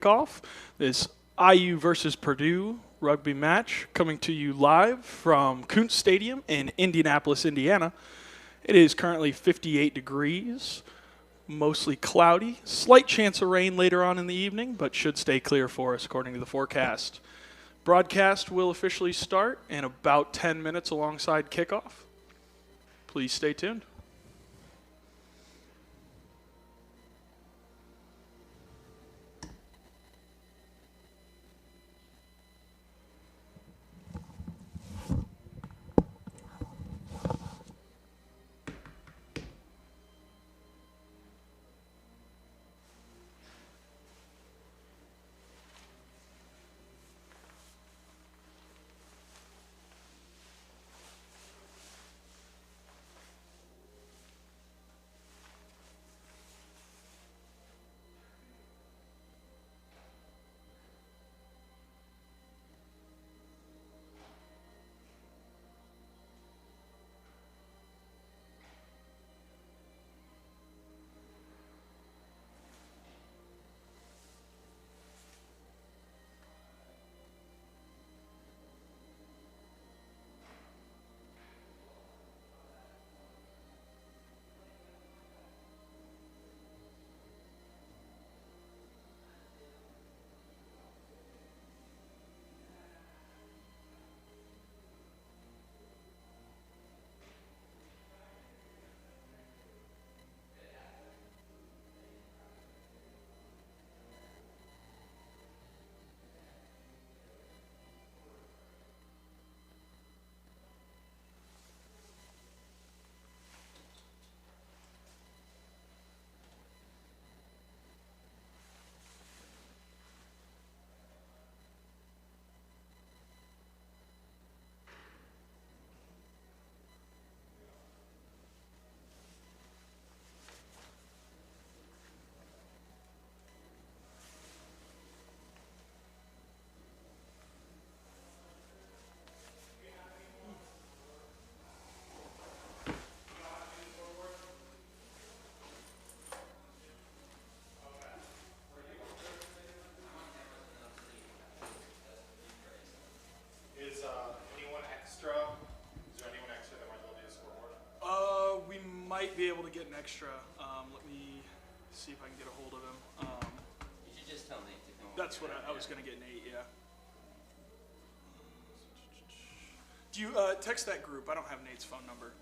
Kickoff, this IU versus Purdue rugby match coming to you live from Kuntz Stadium in Indianapolis, Indiana. It is currently 58 degrees, mostly cloudy, slight chance of rain later on in the evening, but should stay clear for us according to the forecast. Broadcast will officially start in about 10 minutes alongside kickoff. Please stay tuned. We might be able to get an extra. Let me see if I can get a hold of him. You should just tell Nate to come. That's what I was going to get Nate, yeah. Do you text that group? I don't have Nate's phone number.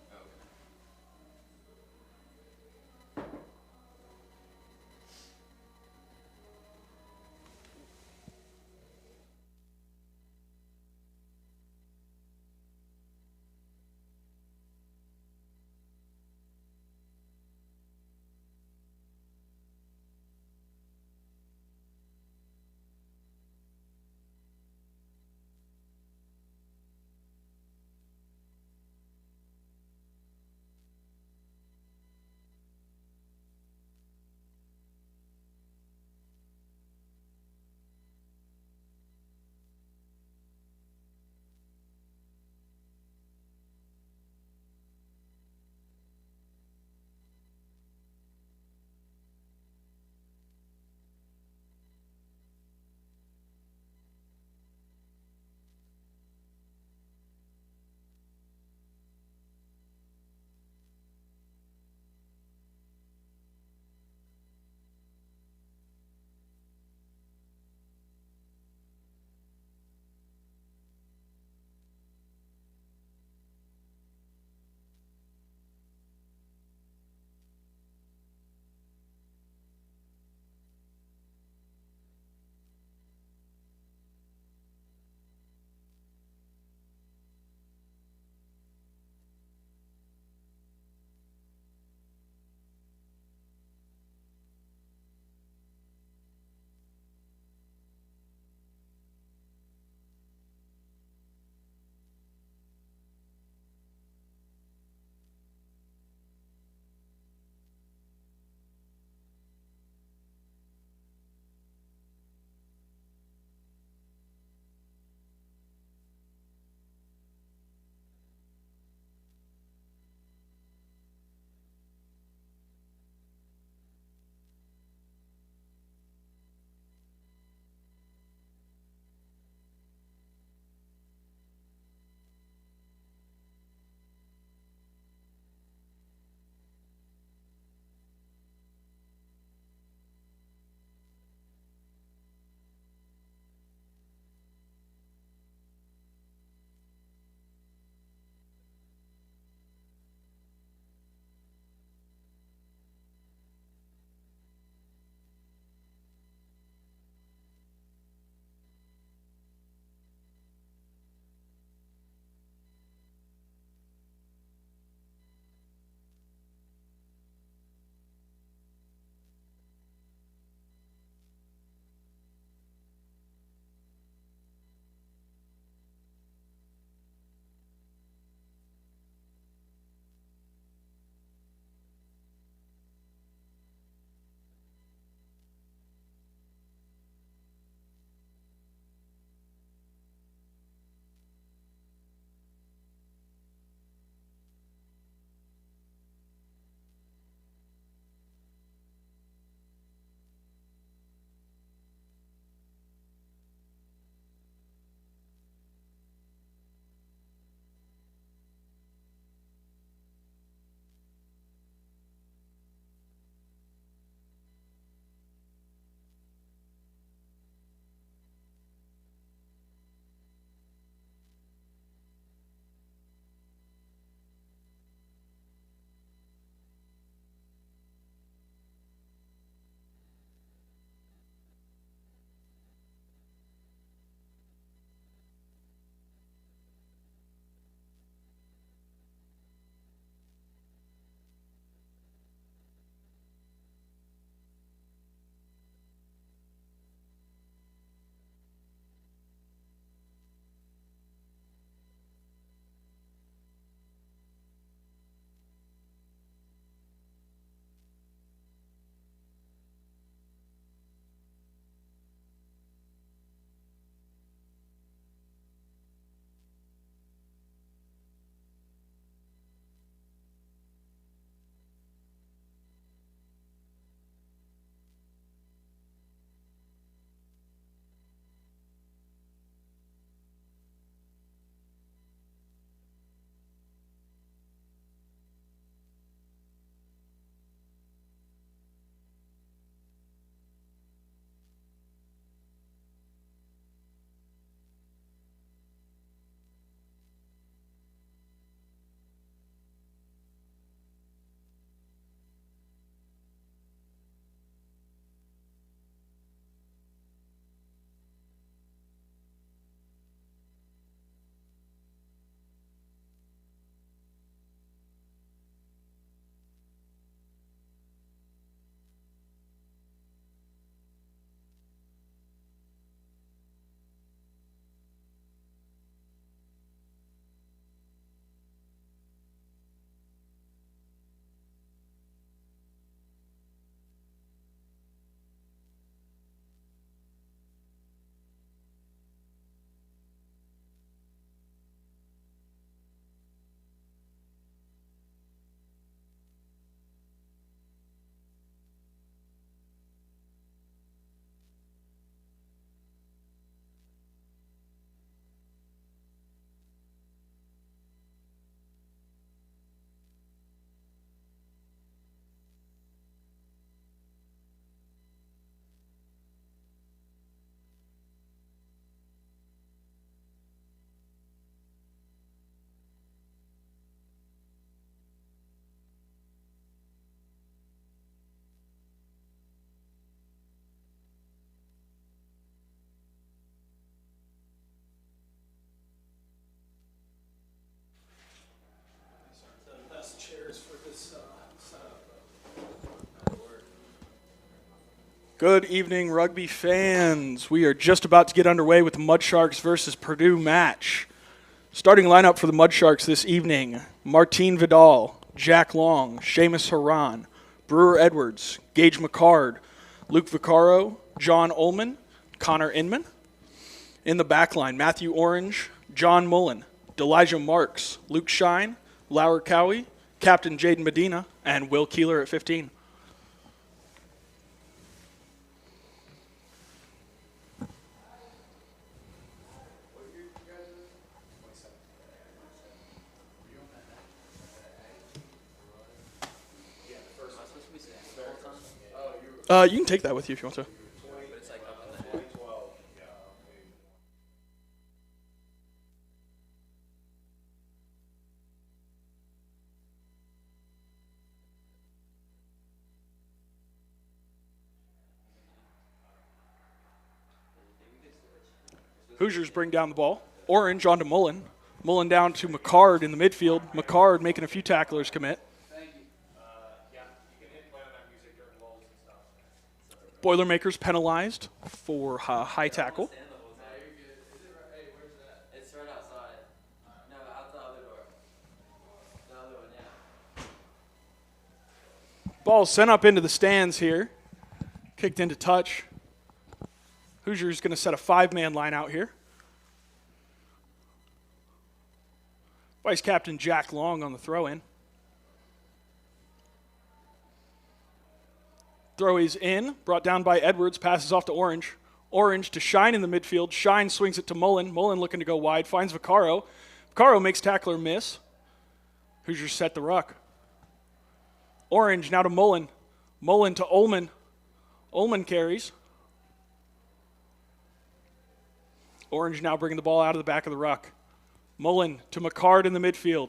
Good evening, rugby fans. We are just about to get underway with the Mudsharks versus Purdue match. Starting lineup for the Mudsharks this evening: Martin Vidal, Jack Long, Seamus Haran, Brewer Edwards, Gage McCard, Luke Vaccaro, John Ullman, Connor Inman. In the backline, Matthew Orange, John Mullen, Delijah Marks, Luke Shine, Lauer Cowie, Captain Jaden Medina, and Will Keeler at 15. You can take that with you if you want to. Hoosiers bring down the ball. Orange onto Mullen. Mullen down to McCard in the midfield. McCard making a few tacklers commit. Boilermakers penalized for high tackle. It's right outside. No, out the other door. The other one, yeah. Ball sent up into the stands here. Kicked into touch. Hoosiers going to set a 5-man line out here. Vice Captain Jack Long on the throw-in. Throw is in, brought down by Edwards, passes off to Orange. Orange to Shine in the midfield. Shine swings it to Mullen. Mullen looking to go wide, finds Vaccaro. Vaccaro makes tackler miss. Hoosiers set the ruck. Orange now to Mullen. Mullen to Ullman. Ullman carries. Orange now bringing the ball out of the back of the ruck. Mullen to McCard in the midfield.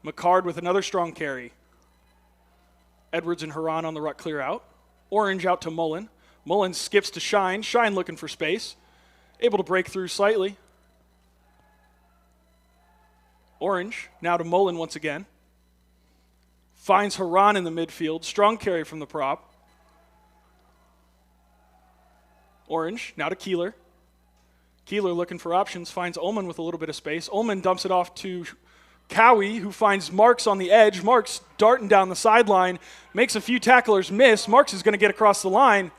McCard with another strong carry. Edwards and Haran on the ruck clear out. Orange out to Mullen. Mullen skips to Shine. Shine looking for space. Able to break through slightly. Orange now to Mullen once again. Finds Haran in the midfield. Strong carry from the prop. Orange now to Keeler. Keeler looking for options. Finds Ullman with a little bit of space. Ullman dumps it off to Cowie, who finds Marks on the edge. Marks darting down the sideline, makes a few tacklers miss. Marks is going to get across the line.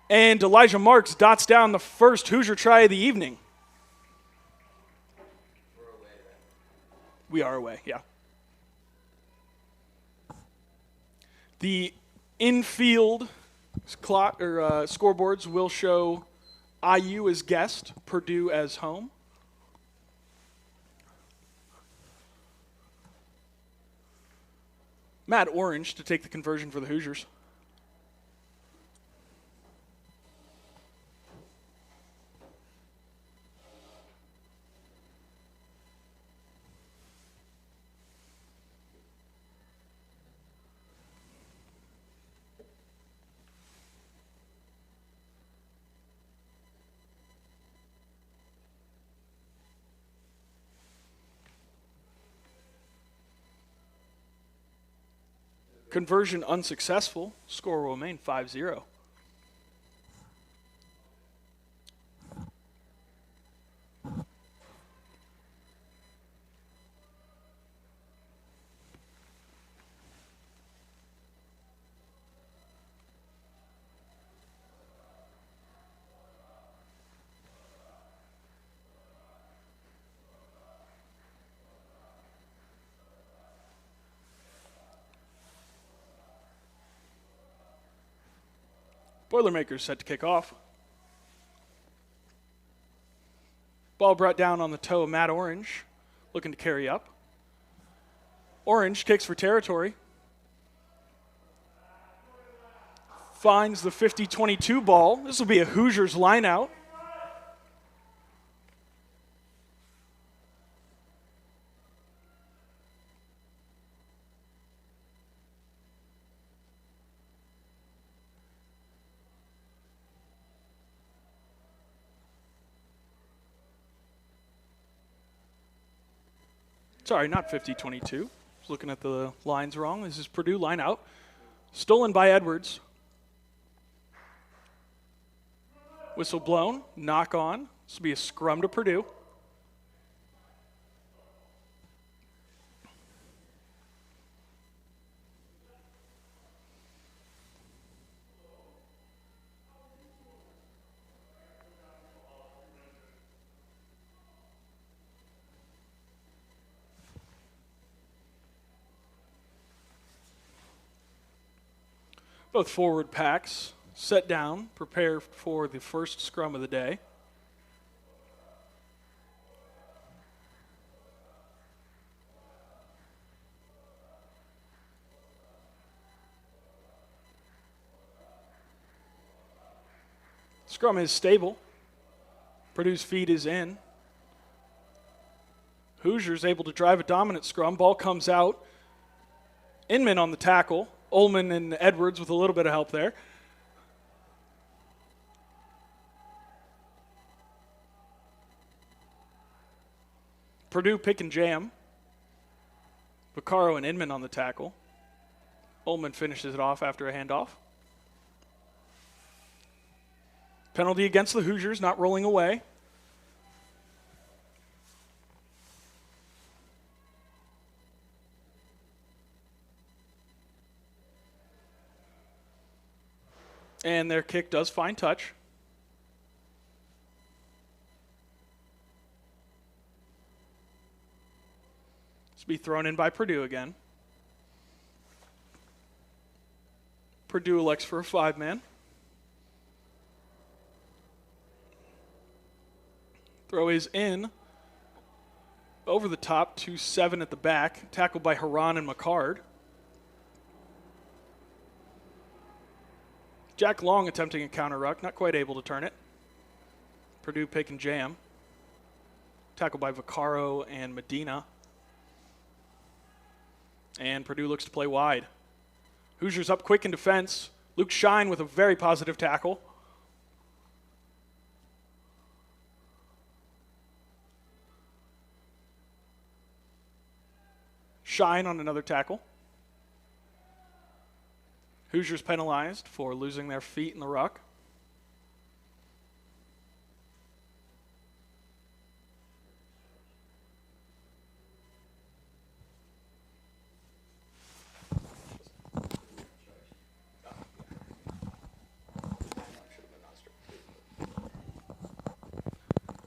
And Elijah Marks dots down the first Hoosier try of the evening. We're away, right? We are away, yeah. The infield scoreboards will show IU as guest, Purdue as home. Matt Orange to take the conversion for the Hoosiers. Conversion unsuccessful. Score will remain 5-0. Boilermakers set to kick off. Ball brought down on the toe of Matt Orange, looking to carry up. Orange kicks for territory. Finds the 50-22 ball. This will be a Hoosiers line out. Sorry, not 50-22. Looking at the lines wrong. This is Purdue line out. Stolen by Edwards. Whistle blown, knock on. This will be a scrum to Purdue. Both forward packs set down, prepare for the first scrum of the day. Scrum is stable. Purdue's feed is in. Hoosiers able to drive a dominant scrum. Ball comes out. Inman on the tackle. Ullman and Edwards with a little bit of help there. Purdue pick and jam. Vaccaro and Inman on the tackle. Ullman finishes it off after a handoff. Penalty against the Hoosiers, not rolling away. And their kick does find touch. This will be thrown in by Purdue again. Purdue elects for a 5-man. Throw is in. Over the top to 7 at the back. Tackled by Haran and McCard. Jack Long attempting a counter ruck, not quite able to turn it. Purdue pick and jam. Tackled by Vaccaro and Medina. And Purdue looks to play wide. Hoosiers up quick in defense. Luke Shine with a very positive tackle. Shine on another tackle. Hoosiers penalized for losing their feet in the ruck.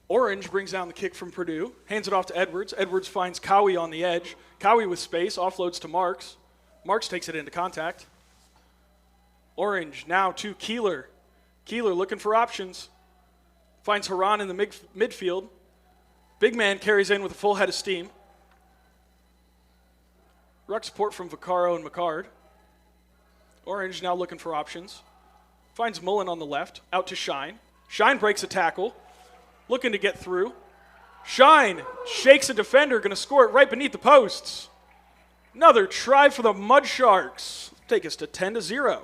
Orange brings down the kick from Purdue, hands it off to Edwards. Edwards finds Cowie on the edge. Cowie with space, offloads to Marks. Marks takes it into contact. Orange now to Keeler. Keeler looking for options. Finds Haran in the midfield. Big man carries in with a full head of steam. Ruck support from Vaccaro and McCard. Orange now looking for options. Finds Mullen on the left. Out to Shine. Shine breaks a tackle. Looking to get through. Shine shakes a defender. Going to score it right beneath the posts. Another try for the Mud Sharks. Take us to 10-0.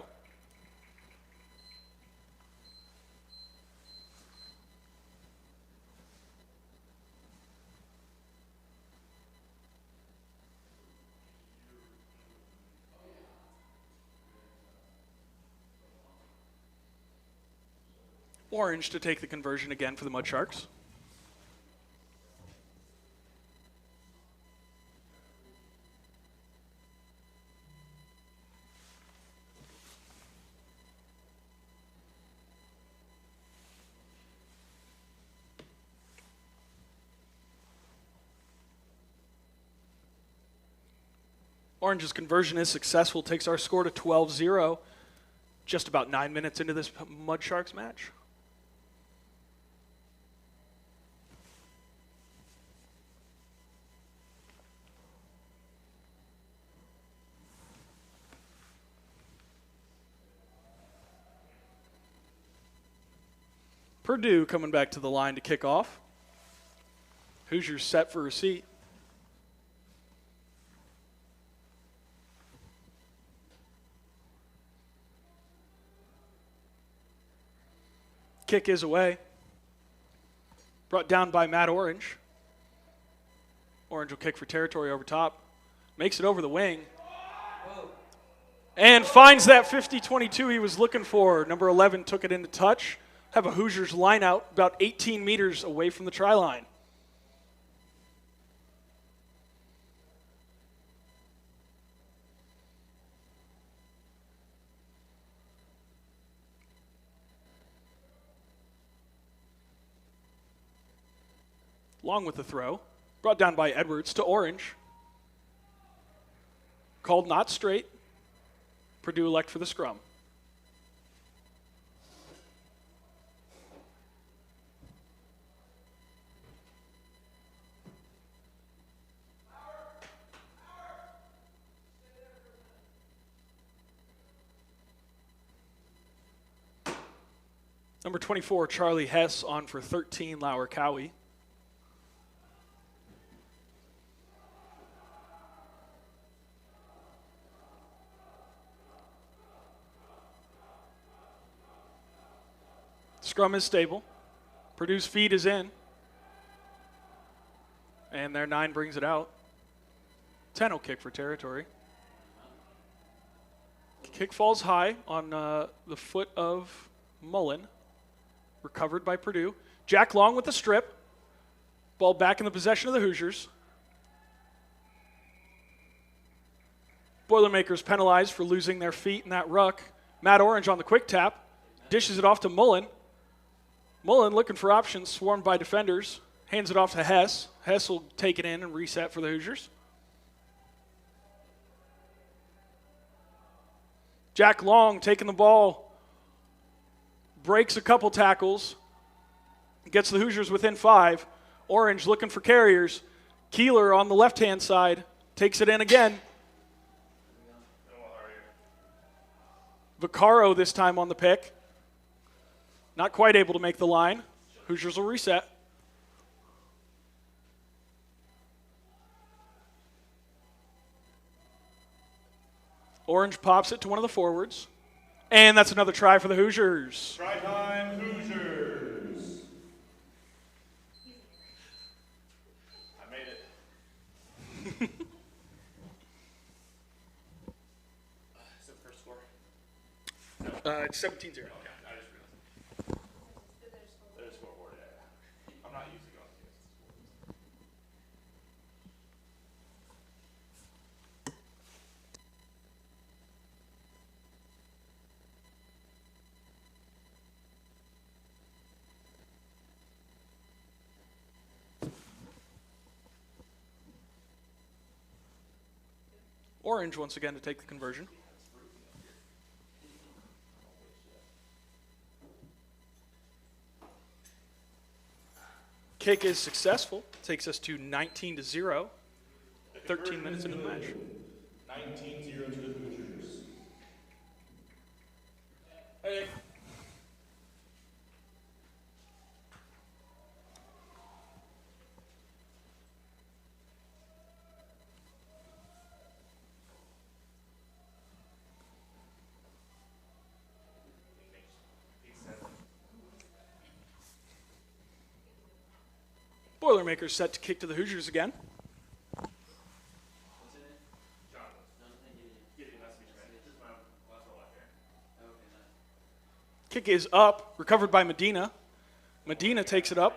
Orange to take the conversion again for the Mud Sharks. Orange's conversion is successful, takes our score to 12-0. Just about 9 minutes into this Mud Sharks match. Purdue coming back to the line to kick off. Hoosiers set for receipt. Kick is away. Brought down by Matt Orange. Orange will kick for territory over top. Makes it over the wing. And finds that 50-22 he was looking for. Number 11 took it into touch. Have a Hoosiers line out about 18 meters away from the try line. Long with the throw. Brought down by Edwards to Orange. Called not straight. Purdue elect for the scrum. Number 24, Charlie Hess, on for 13, Lauer Cowie. Scrum is stable. Purdue's feed is in. And their 9 brings it out. 10 will kick for territory. Kick falls high on the foot of Mullen. Recovered by Purdue. Jack Long with the strip. Ball back in the possession of the Hoosiers. Boilermakers penalized for losing their feet in that ruck. Matt Orange on the quick tap. Dishes it off to Mullen. Mullen looking for options, swarmed by defenders. Hands it off to Hess. Hess will take it in and reset for the Hoosiers. Jack Long taking the ball. Breaks a couple tackles. Gets the Hoosiers within 5. Orange looking for carriers. Keeler on the left-hand side. Takes it in again. Vaccaro this time on the pick. Not quite able to make the line. Hoosiers will reset. Orange pops it to one of the forwards. And that's another try for the Hoosiers. Try time, Hoosiers. I made it. Is it the first score? It's 17-0. I just realized. There's a scoreboard, yeah. I'm not using on this. Orange once again to take the conversion. Kick is successful. Takes us to 19-0. 13 minutes into the match. 19-0 to the Hoosiers. Hey. Boilermakers set to kick to the Hoosiers again. Kick is up, recovered by Medina. Medina takes it up.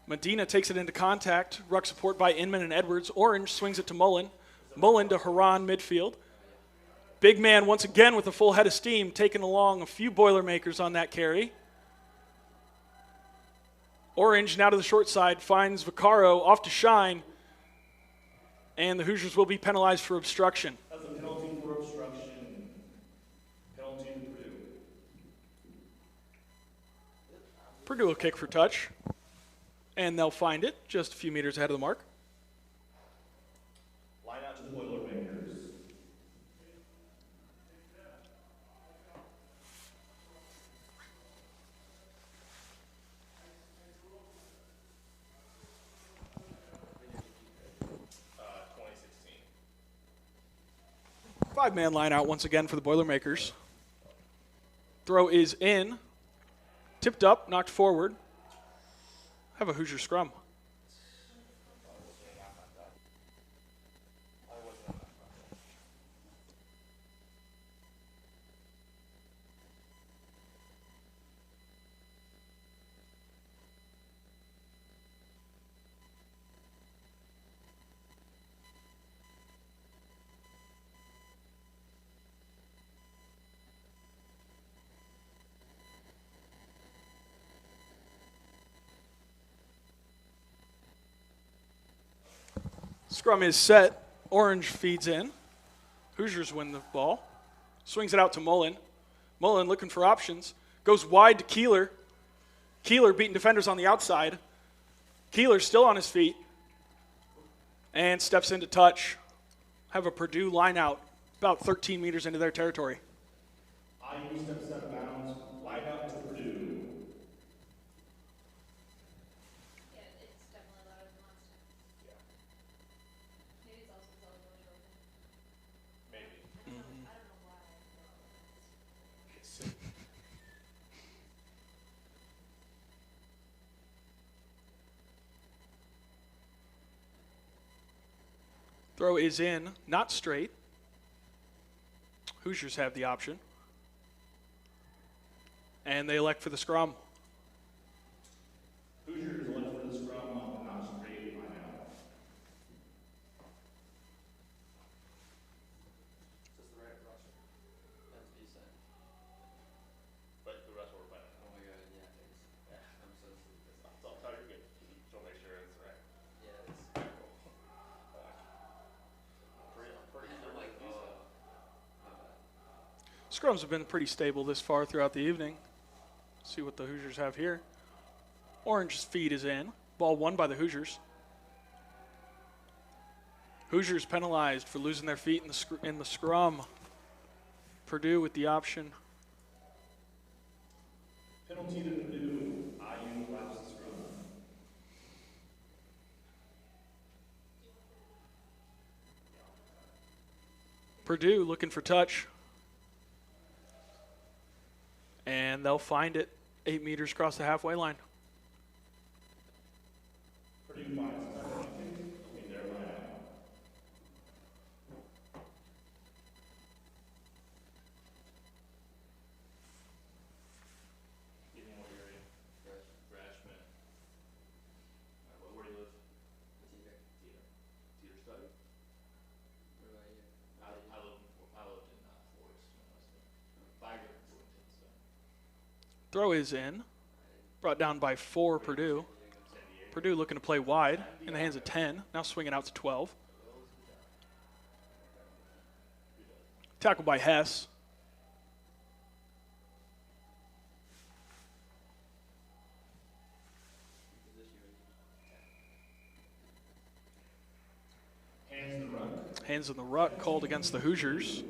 Medina takes it into contact. Ruck support by Inman and Edwards. Orange swings it to Mullen. Mullen to Haran midfield. Big man once again with a full head of steam, taking along a few Boilermakers on that carry. Orange now to the short side, finds Vaccaro off to Shine, and the Hoosiers will be penalized for obstruction. That's a penalty for obstruction. Penalty to Purdue. Purdue will kick for touch, and they'll find it just a few meters ahead of the mark. Line out to the Boilermakers. Five-man line out once again for the Boilermakers. Throw is in. Tipped up, knocked forward. Have a Hoosier scrum. Scrum is set. Orange feeds in. Hoosiers win the ball. Swings it out to Mullen. Mullen looking for options. Goes wide to Keeler. Keeler beating defenders on the outside. Keeler still on his feet. And steps into touch. Have a Purdue line out about 13 meters into their territory. IU steps out of bounds. Line out to Purdue. Yeah, it's definitely louder than last time. Yeah, Maybe it's also because all the doors are open. maybe. I don't know why. It's Throw is in, not straight. Hoosiers have the option. And they elect for the scrum. Hoosiers left for the scrum on the not straight line out. Is this the right roster? That's what you said. But the rest were better. Oh my god, yeah, thanks. Yeah. I'm so sleepy. So I'll tell you good. So make sure it's right. Yeah, it's. I'm pretty I'm sure like, you said. my bad. Scrums have been pretty stable this far throughout the evening. See what the Hoosiers have here. Orange's feed is in. Ball won by the Hoosiers. Hoosiers penalized for losing their feet in the scrum. Purdue with the option. Penalty to Purdue. IU laps the scrum. Purdue looking for touch. And they'll find it 8 meters across the halfway line. Purdue finds touchdown kick. It'll be their line out. Give me what you're in. Rashman. Where do you live? Teeter. Teeter study? What about you? I lived in Forest. Bagger, Bloomington, so. Throw is in. Brought down by 4 Purdue. San Diego. Purdue looking to play wide in the hands of 10. Now swinging out to 12. Tackled by Hess. Hands in the ruck. Hands in the ruck called against the Hoosiers.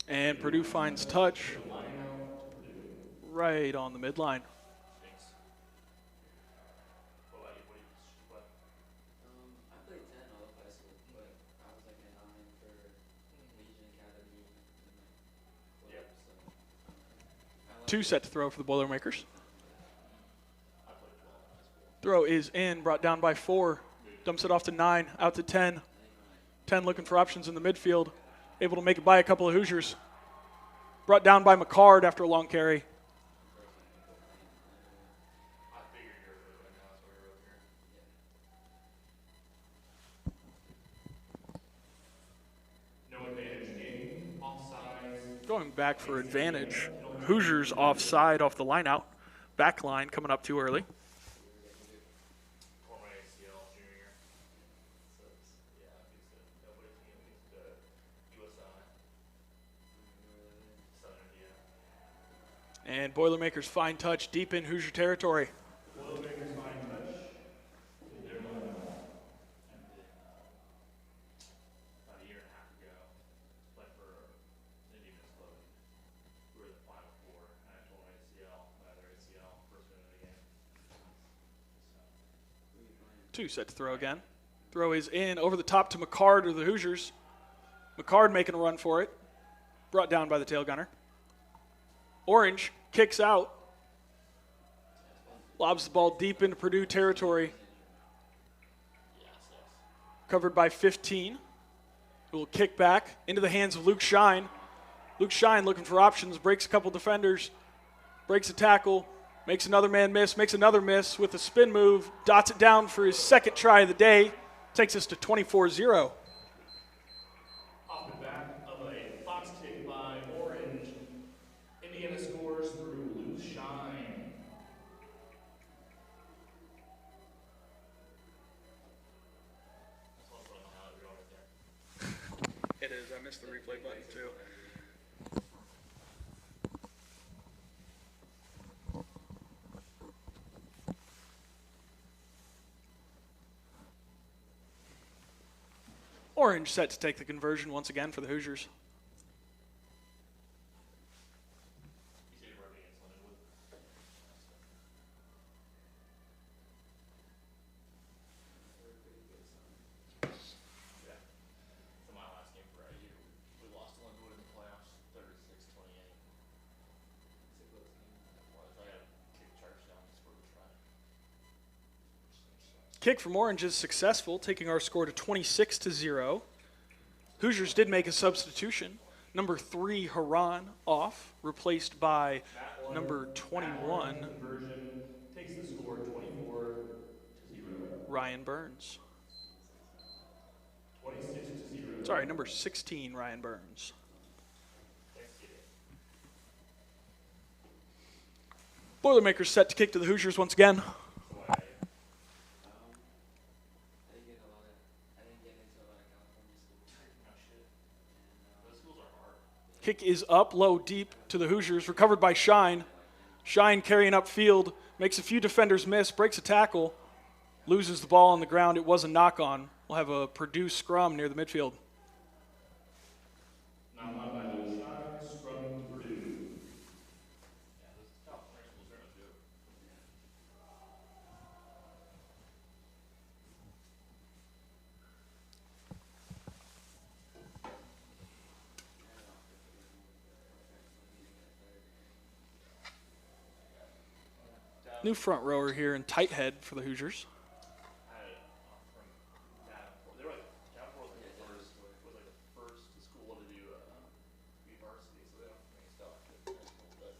And Purdue finds touch Line out to Purdue. right on the midline. Thanks. What about you? What? I played 10 all of high school, but I was like a 9 for Legion Academy and like Yep. whatever, so. I like 2 set to throw for the Boilermakers. I played 12 in high school. Throw is in, brought down by 4. Dumps it off to 9, out to 10. 10 looking for options in the midfield. Able to make it by a couple of Hoosiers. Brought down by McCard after a long carry. I figured you were moving now, so we were over here. No advantage game. Offsides. Going back for advantage. Hoosiers offside off the line out. Back line coming up too early. Tore my ACL junior year. So yeah, I think so. Nobody can get me to USI. Southern Indiana. And Boilermakers fine touch deep in Hoosier territory. Boilermakers fine touch. They're line out. About a year and a half ago, played for Indiana's club. We were in the Final Four. And I tore my ACL, another ACL, first minute of the game. So. 2 set to throw again. Throw is in over the top to McCard of the Hoosiers. McCard making a run for it. Brought down by the tail gunner. Orange kicks out. Lobs the ball deep into Purdue territory. Covered by 15. Who will kick back into the hands of Luke Shine. Luke Shine looking for options. Breaks a couple defenders. Breaks a tackle. Makes another man miss. Makes another miss with a spin move. Dots it down for his second try of the day. Takes us to 24-0. Off the back of a box kick by Orange, Indiana scores through Luke Shine. missed the replay button too. Orange set to take the conversion once again for the Hoosiers. You say Rugby against Lindenwood? Yeah. So my last game for IU, we lost to Lindenwood in the playoffs, 36-28. It's a close game. Well, I had a kick charge down to score the try. Kick from Orange is successful, taking our score to 26-0. Hoosiers did make a substitution. Number 3, Haran, off, replaced by number 21, Conversion takes the score 24-0. Ryan Burns. 26-0. Sorry, number 16, Ryan Burns. Thanks, kid. Boilermakers set to kick to the Hoosiers once again. So I, I didn't get into a lot of California schools. no shit. And, Those schools are hard. Kick is up, low, deep to the Hoosiers, recovered by Shine. Shine carrying upfield, makes a few defenders miss, breaks a tackle, loses the ball on the ground. It was a knock-on. We'll have a Purdue scrum near the midfield. Not by the shot, scrum to Purdue. Yeah, those California schools are no joke. New front rower here in tight head for the Hoosiers. I had it from Davenport. They were like, Davenport was like the first school to do be varsity, so they don't make stuff like high school, but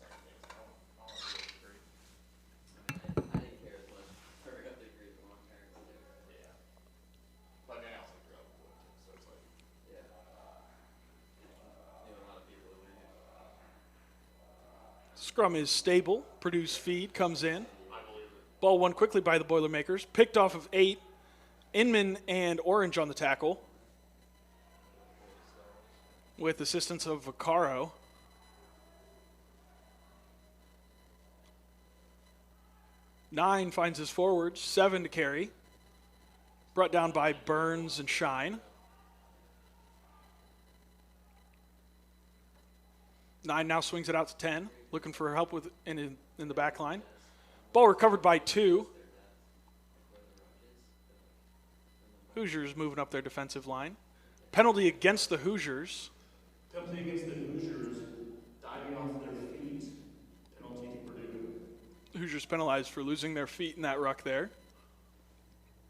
same things. I don't really agree. I didn't care as much for a degree, but my parents did. Yeah. But I mean, I also grew up in Bloomington, so it's like, Yeah. Knew a lot of people who went here. Scrum is stable. Purdue's feed comes in. I believe it. Ball won quickly by the Boilermakers. Picked off of 8. Inman and Orange on the tackle, with assistance of Vaccaro. Nine finds his forwards. 7 to carry. Brought down by Burns and Shine. 9 now swings it out to 10, looking for help with in the back line. Ball recovered by 2. Hoosiers moving up their defensive line. Penalty against the Hoosiers. Penalty against the Hoosiers, diving off their feet. Penalty to Purdue. Hoosiers penalized for losing their feet in that ruck there.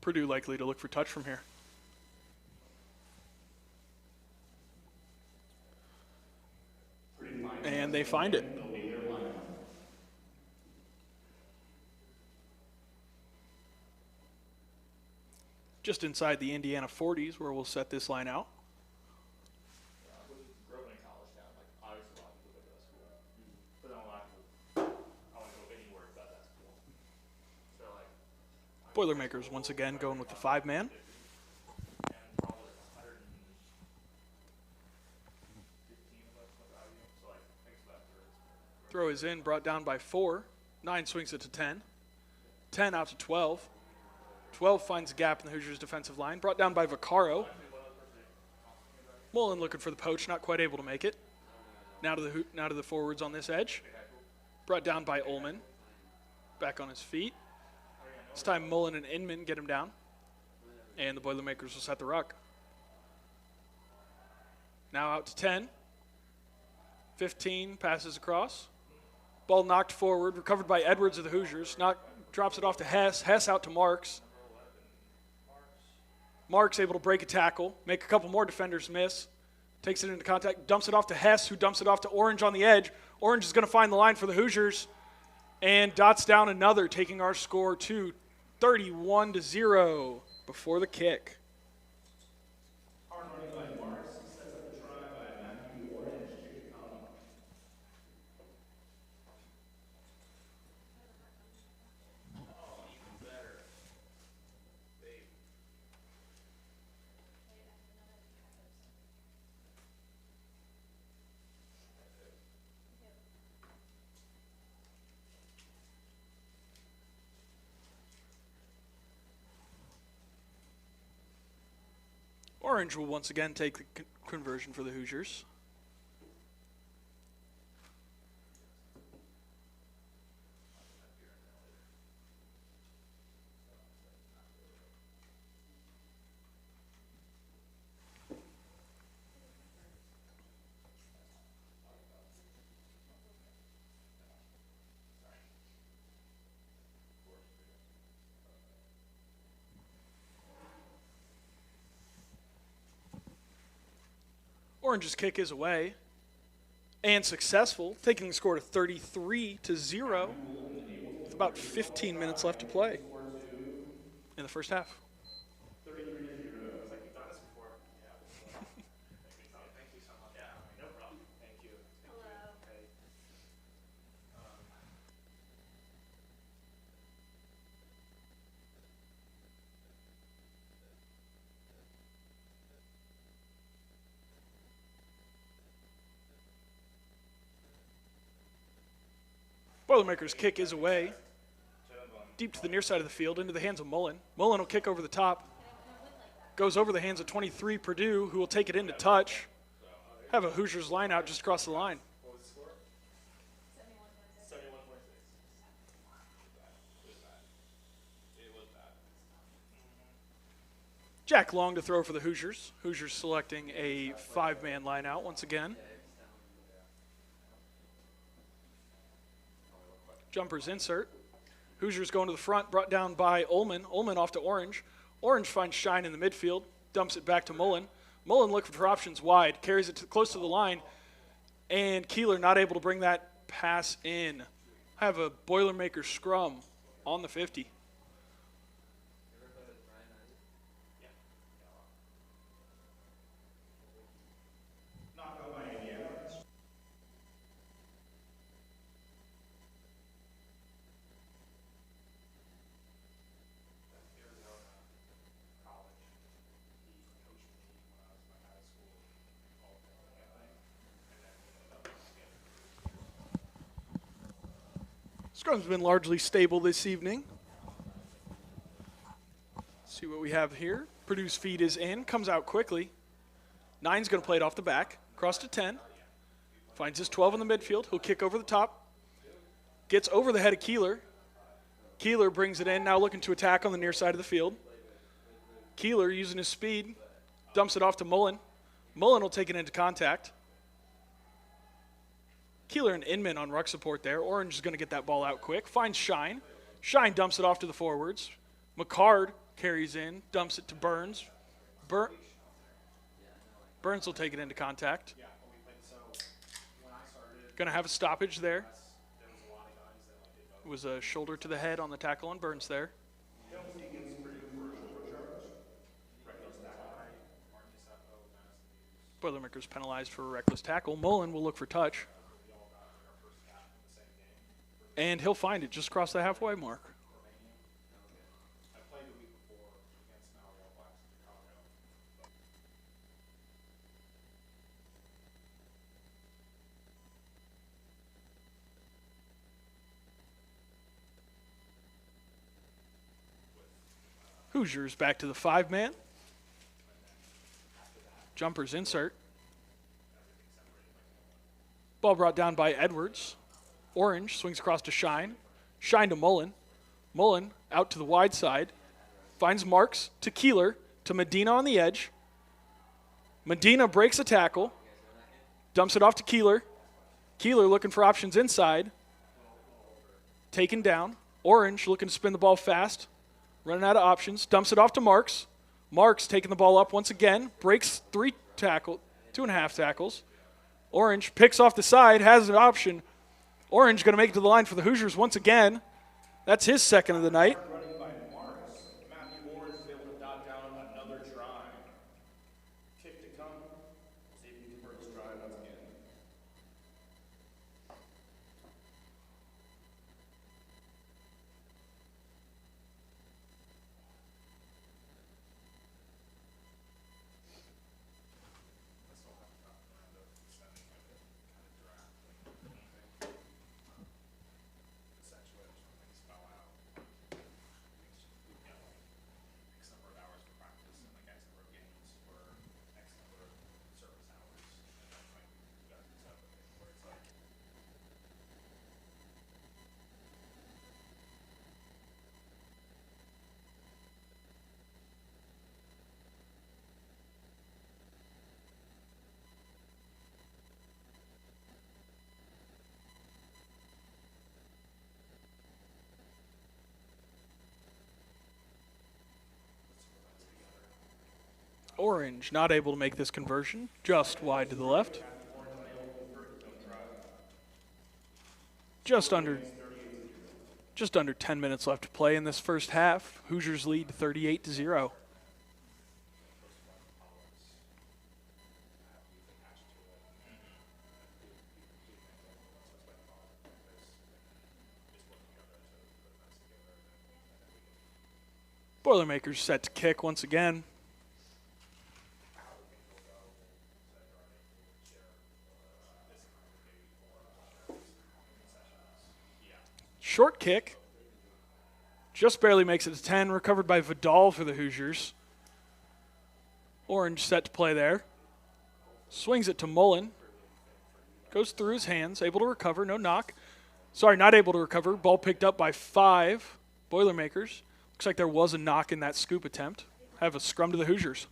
Purdue likely to look for touch from here. And they find it. They'll be their lineup. Just inside the Indiana 40s where we'll set this line out. Grew up in a college town, like obviously a lot of people go to that school. But then a lot of people, I want to go anywhere but that school. So like, Boilermakers once again going with the 5-man. and probably like 115 of us went to IU, so like, thanks for that for Throw is in, brought down by 4. 9 swings it to 10. 10 out to 12. 12 finds a gap in the Hoosiers' defensive line, brought down by Vaccaro. Mullen looking for the poach, not quite able to make it. Now to the forwards on this edge. Brought down by Ullman. Back on his feet. This time Mullen and Inman get him down. And the Boilermakers will set the ruck. Now out to 10. 15 passes across. Ball knocked forward, recovered by Edwards of the Hoosiers. Drops it off to Hess. Hess out to Marks. Marks able to break a tackle, make a couple more defenders miss. Takes it into contact, dumps it off to Hess, who dumps it off to Orange on the edge. Orange is going to find the line for the Hoosiers and dots down another, taking our score to 31-0 before the kick. hard running by Marks, sets up the try by Matthew Orange, kick to come. Oh, even better. Babe. Orange will once again take the conversion for the Hoosiers. Orange's kick is away and successful, taking the score to 33-0 with about 15 minutes left to play in the first half. 33 to 0. It's like you've done this before. Yeah. Thank you so much. Yeah, no problem. Thank you. Hello. Hey. Boilermaker's kick is away, deep to the near side of the field, into the hands of Mullen. Mullen will kick over the top, goes over the hands of 23 Purdue, who will take it into touch. Have a Hoosiers line out just across the line. What was the score? 71-26. 71-26. It was bad. Jack Long to throw for the Hoosiers. Hoosiers selecting a 5-man line out once again. Jumpers insert. Hoosiers going to the front, brought down by Ullman. Ullman off to Orange. Orange finds Shine in the midfield, dumps it back to Mullen. Mullen looking for options wide, carries it close to the line, and Keeler not able to bring that pass in. I have a Boilermaker scrum on the 50. Scrum's been largely stable this evening. See what we have here. Purdue's feed is in, comes out quickly. 9's going to play it off the back, cross to 10. Finds his 12 in the midfield. He'll kick over the top. Gets over the head of Keeler. Keeler brings it in, now looking to attack on the near side of the field. Keeler, using his speed, dumps it off to Mullen. Mullen will take it into contact. Keeler and Inman on ruck support there. Orange is going to get that ball out quick. Finds Shine. Shine dumps it off to the forwards. McCard carries in, dumps it to Burns. Burns will take it into contact. Going to have a stoppage there. It was a shoulder to the head on the tackle on Burns there. Boilermakers penalized for a reckless tackle. Mullen will look for touch. And he'll find it just across the halfway mark. Hoosiers back to the 5-man. Jumpers insert. Ball brought down by Edwards. Orange swings across to Shine. Shine to Mullen. Mullen out to the wide side. Finds Marks to Keeler to Medina on the edge. Medina breaks a tackle. Dumps it off to Keeler. Keeler looking for options inside. Taken down. Orange looking to spin the ball fast. Running out of options. Dumps it off to Marks. Marks taking the ball up once again. Breaks 2.5 tackles. Orange picks off the side. Has an option. Orange going to make it to the line for the Hoosiers once again. That's his second of the night. Running by Morris. Matthew Orange is able to dot down another try. Kick to come. See if he can convert this try once again. X number of hours for practice and like X number of games for Orange not able to make this conversion, just wide to the left. Just under 10 minutes left to play in this first half. Hoosiers lead 38-0. Boilermakers set to kick once again. Short kick. Just barely makes it to 10. Recovered by Vidal for the Hoosiers. Orange set to play there. Swings it to Mullen. Goes through his hands. Able to recover. No knock. Sorry, not able to recover. Ball picked up by 5 Boilermakers. Looks like there was a knock in that scoop attempt. Have a scrum to the Hoosiers.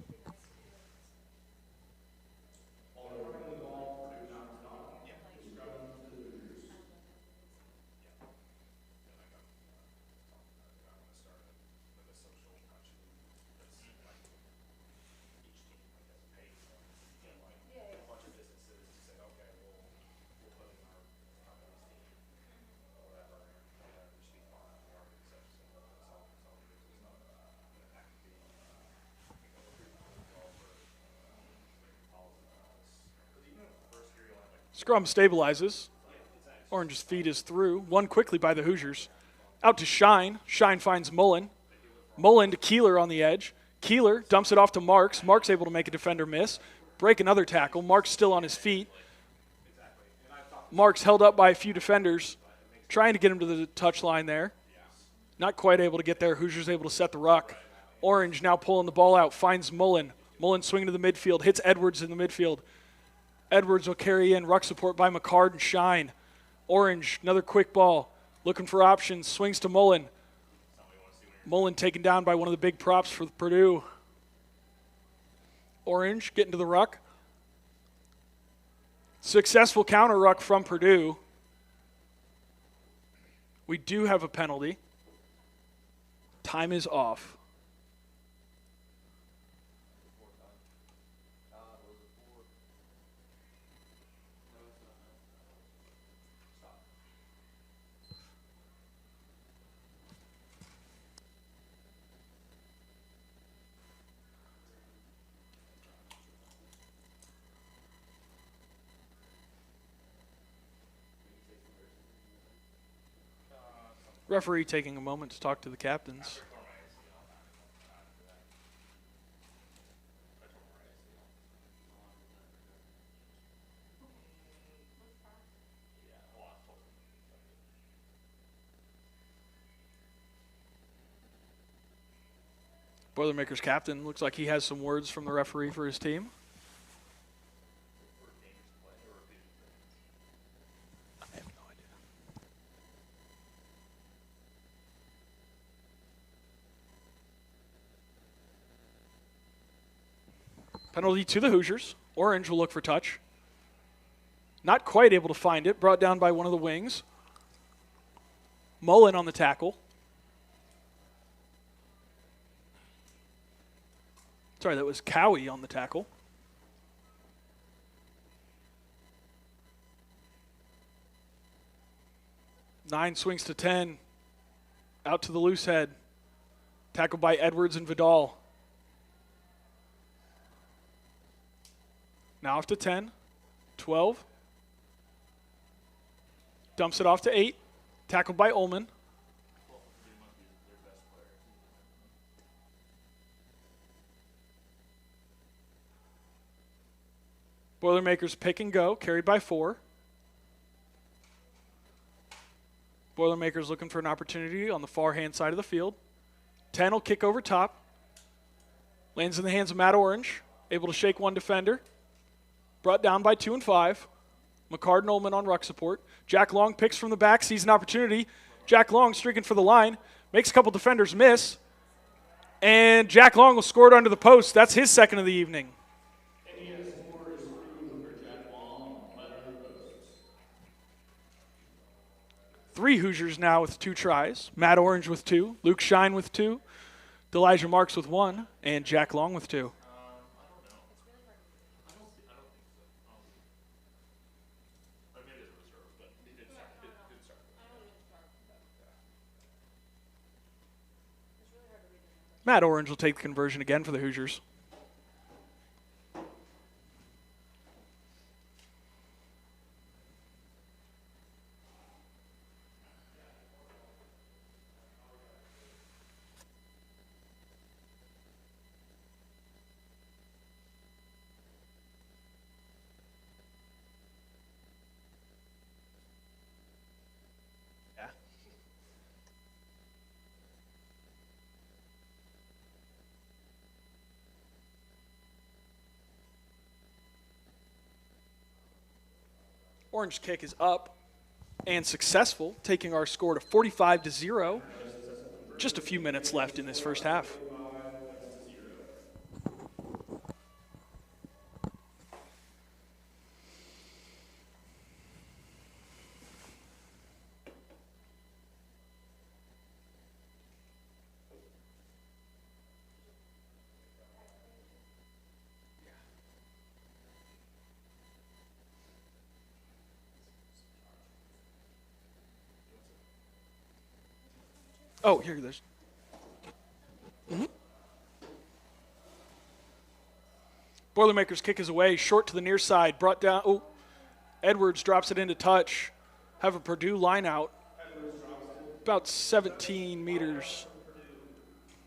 Scrum stabilizes. Orange's feed is through. Won quickly by the Hoosiers. Out to Shine. Shine finds Mullen. Mullen to Keeler on the edge. Keeler dumps it off to Marks. Marks able to make a defender miss. Break another tackle. Marks still on his feet. Marks held up by a few defenders. Trying to get him to the touchline there. Not quite able to get there. Hoosiers able to set the ruck. Orange now pulling the ball out. Finds Mullen. Mullen swinging to the midfield. Hits Edwards in the midfield. Edwards will carry in. Ruck support by McCard and Shine. Orange, another quick ball. Looking for options. Swings to Mullen. Mullen taken down by one of the big props for Purdue. Orange getting to the ruck. Successful counter ruck from Purdue. We do have a penalty. Time is off. Referee taking a moment to talk to the captains. Boilermakers captain looks like he has some words from the referee for his team. I have no idea. Penalty to the Hoosiers. Orange will look for touch. Not quite able to find it. Brought down by one of the wings. Mullen on the tackle. Sorry, that was Cowie on the tackle. Nine swings to 10. Out to the loose head. Tackled by Edwards and Vidal. Now off to 10. 12. Dumps it off to 8. Tackled by Ullman. Boilermakers pick and go, carried by 4. Boilermakers looking for an opportunity on the far hand side of the field. 10 will kick over top. Lands in the hands of Matt Orange. Able to shake one defender. Brought down by 2 and 5. McCard and Ullman on ruck support. Jack Long picks from the back, sees an opportunity. Jack Long streaking for the line. Makes a couple defenders miss. And Jack Long will score it under the post. That's his second of the evening. 3 Hoosiers now with 2 tries. Matt Orange with 2. Luke Shine with 2. Elijah Marks with 1. And Jack Long with 2. Matt Orange will take the conversion again for the Hoosiers. Orange kick is up and successful, taking our score to 45-0. Just a few minutes left in this first half. Oh, here, there's. Boilermakers kick is away, short to the near side, brought down. Oh, Edwards drops it into touch. Have a Purdue line out. About 17 meters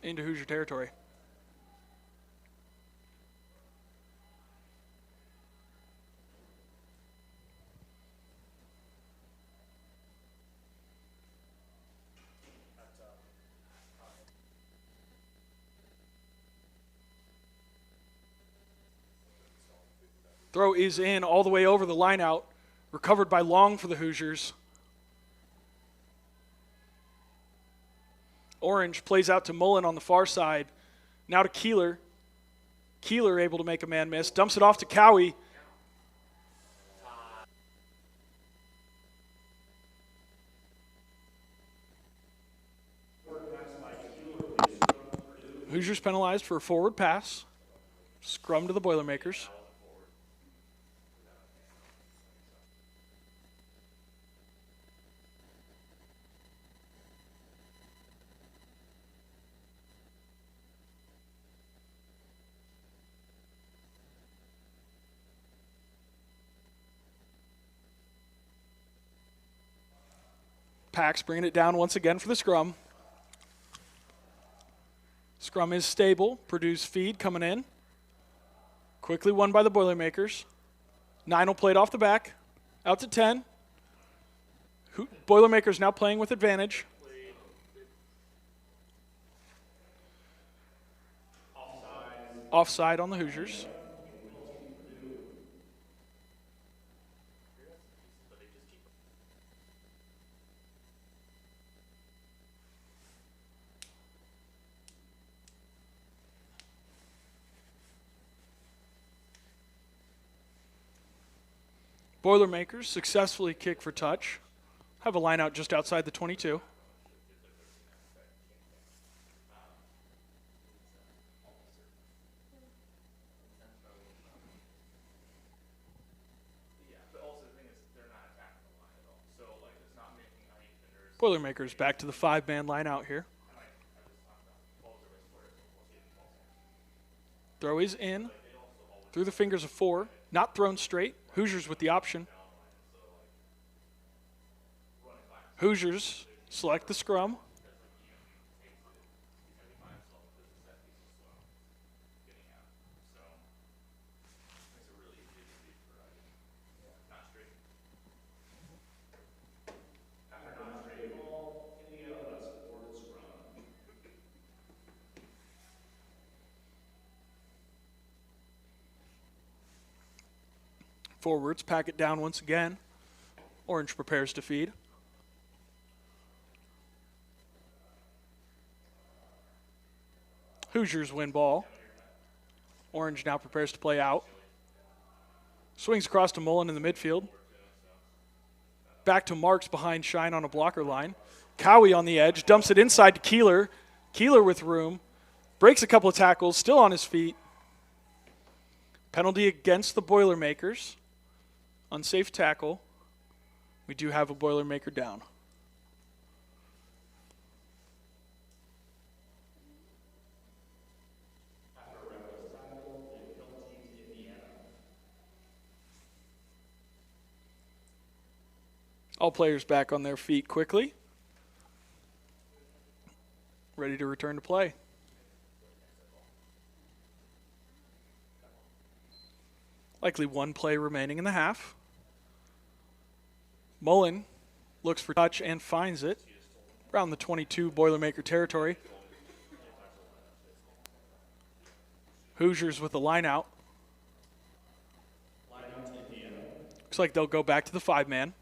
into Hoosier territory. Throw is in all the way over the line out. Recovered by Long for the Hoosiers. Orange plays out to Mullen on the far side. Now to Keeler. Keeler able to make a man miss. Dumps it off to Cowie. Hoosiers penalized for a forward pass. Scrum to the Boilermakers. Pax bringing it down once again for the scrum. Scrum is stable. Purdue's feed coming in. Quickly won by the Boilermakers. 9 will play it off the back. Out to 10. Boilermakers now playing with advantage. Offside on the Hoosiers. Boilermakers successfully kick for touch. Have a line out just outside the 22. Boilermakers back to the 5-man line out here. Throw is in. Through the fingers of 4. Not thrown straight. Hoosiers with the option. Hoosiers select the scrum. Forwards pack it down once again. Orange prepares to feed. Hoosiers win ball. Orange now prepares to play out. Swings across to Mullen in the midfield. Back to Marks behind Shine on a blocker line. Cowie on the edge, dumps it inside to Keeler. Keeler with room. Breaks a couple of tackles, still on his feet. Penalty against the Boilermakers. Unsafe tackle. We do have a Boilermaker down. All players back on their feet quickly. Ready to return to play. Likely one play remaining in the half. Mullen looks for touch and finds it around the 22 Boilermaker territory. Hoosiers with the line out. Looks like they'll go back to the 5-man.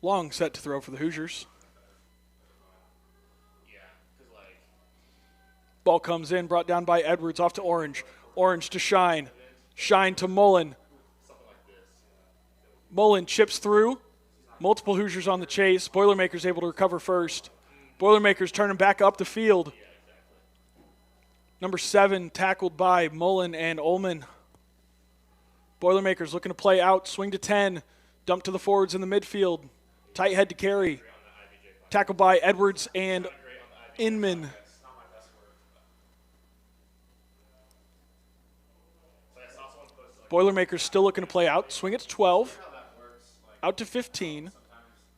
Long set to throw for the Hoosiers. Ball comes in, brought down by Edwards, off to Orange. Orange to Shine. Shine to Mullen. Mullen chips through. Multiple Hoosiers on the chase. Boilermakers able to recover first. Boilermakers turning back up the field. Number 7 tackled by Mullen and Ullman. Boilermakers looking to play out. Swing to 10. Dump to the forwards in the midfield. Tight head to carry. Tackled by Edwards and Inman. Boilermakers still looking to play out. Swing it to 12. Out to 15.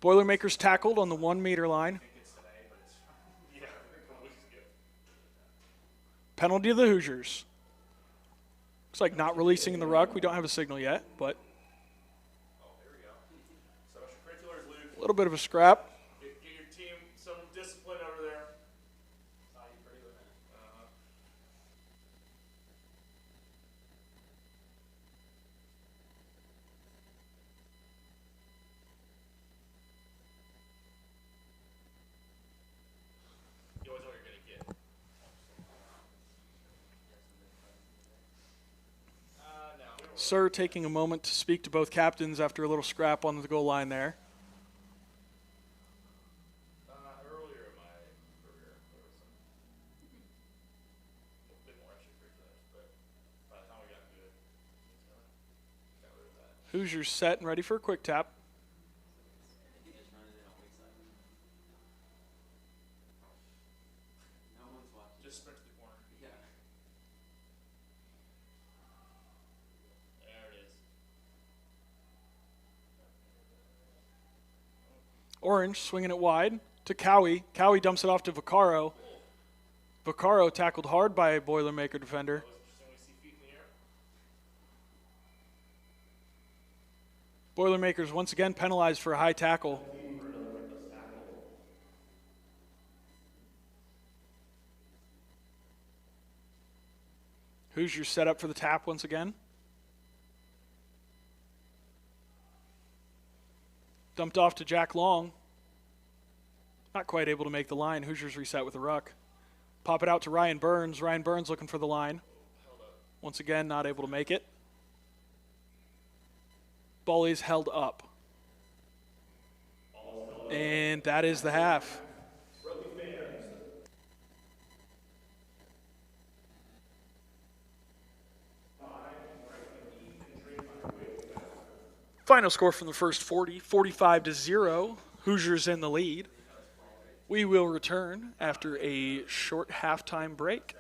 Boilermakers tackled on the 1 meter line. Penalty to the Hoosiers. Looks like not releasing in the ruck. We don't have a signal yet, but a little bit of a scrap. Get your team some discipline over there. You always know what you're going to get. No. Sir taking a moment to speak to both captains after a little scrap on the goal line there. Earlier in my career, there was a bit more extracurriculars, but by the time we got good, got rid of that. Hoosiers set and ready for a quick tap. I think just running it on weak side. No one's watching. Just sprint to the corner. Yeah. There it is. Orange swinging it wide to Cowie. Cowie dumps it off to Vaccaro. Vaccaro tackled hard by a Boilermaker defender. Interesting, we see feet in the air. Boilermakers once again penalized for a high tackle. Hoosiers set up for the tap once again. Dumped off to Jack Long. Not quite able to make the line. Hoosiers reset with a ruck. Pop it out to Ryan Burns. Ryan Burns looking for the line. Once again, not able to make it. Ball is held up. And that is the half. Final score from the first 40, 45-0. Hoosiers in the lead. We will return after a short halftime break.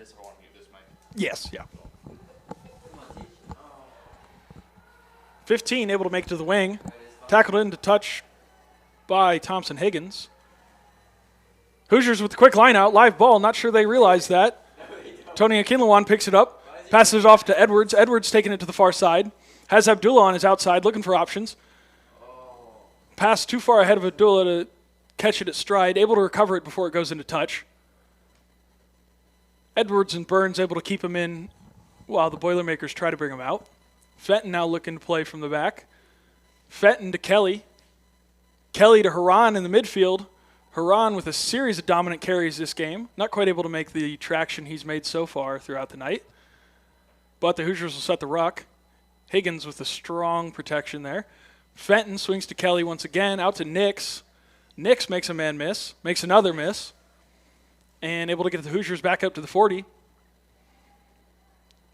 this if I want to mute this mic. Yes, yeah. Come on, teach. Oh. 15 able to make it to the wing. Tackled into touch by Thompson Higgins. Hoosiers with the quick line out. Live ball. Not sure they realized that. Tony Akinlawan picks it up. Passes it off to Edwards. Edwards taking it to the far side. Has Abdullah on his outside looking for options. Pass too far ahead of Abdullah to catch it at stride. Able to recover it before it goes into touch. Edwards and Burns able to keep him in while the Boilermakers try to bring him out. Fenton now looking to play from the back. Fenton to Kelly. Kelly to Haran in the midfield. Haran with a series of dominant carries this game. Not quite able to make the traction he's made so far throughout the night. But the Hoosiers will set the ruck. Higgins with a strong protection there. Fenton swings to Kelly once again. Out to Nix. Nix makes a man miss. Makes another miss. And able to get the Hoosiers back up to the 40.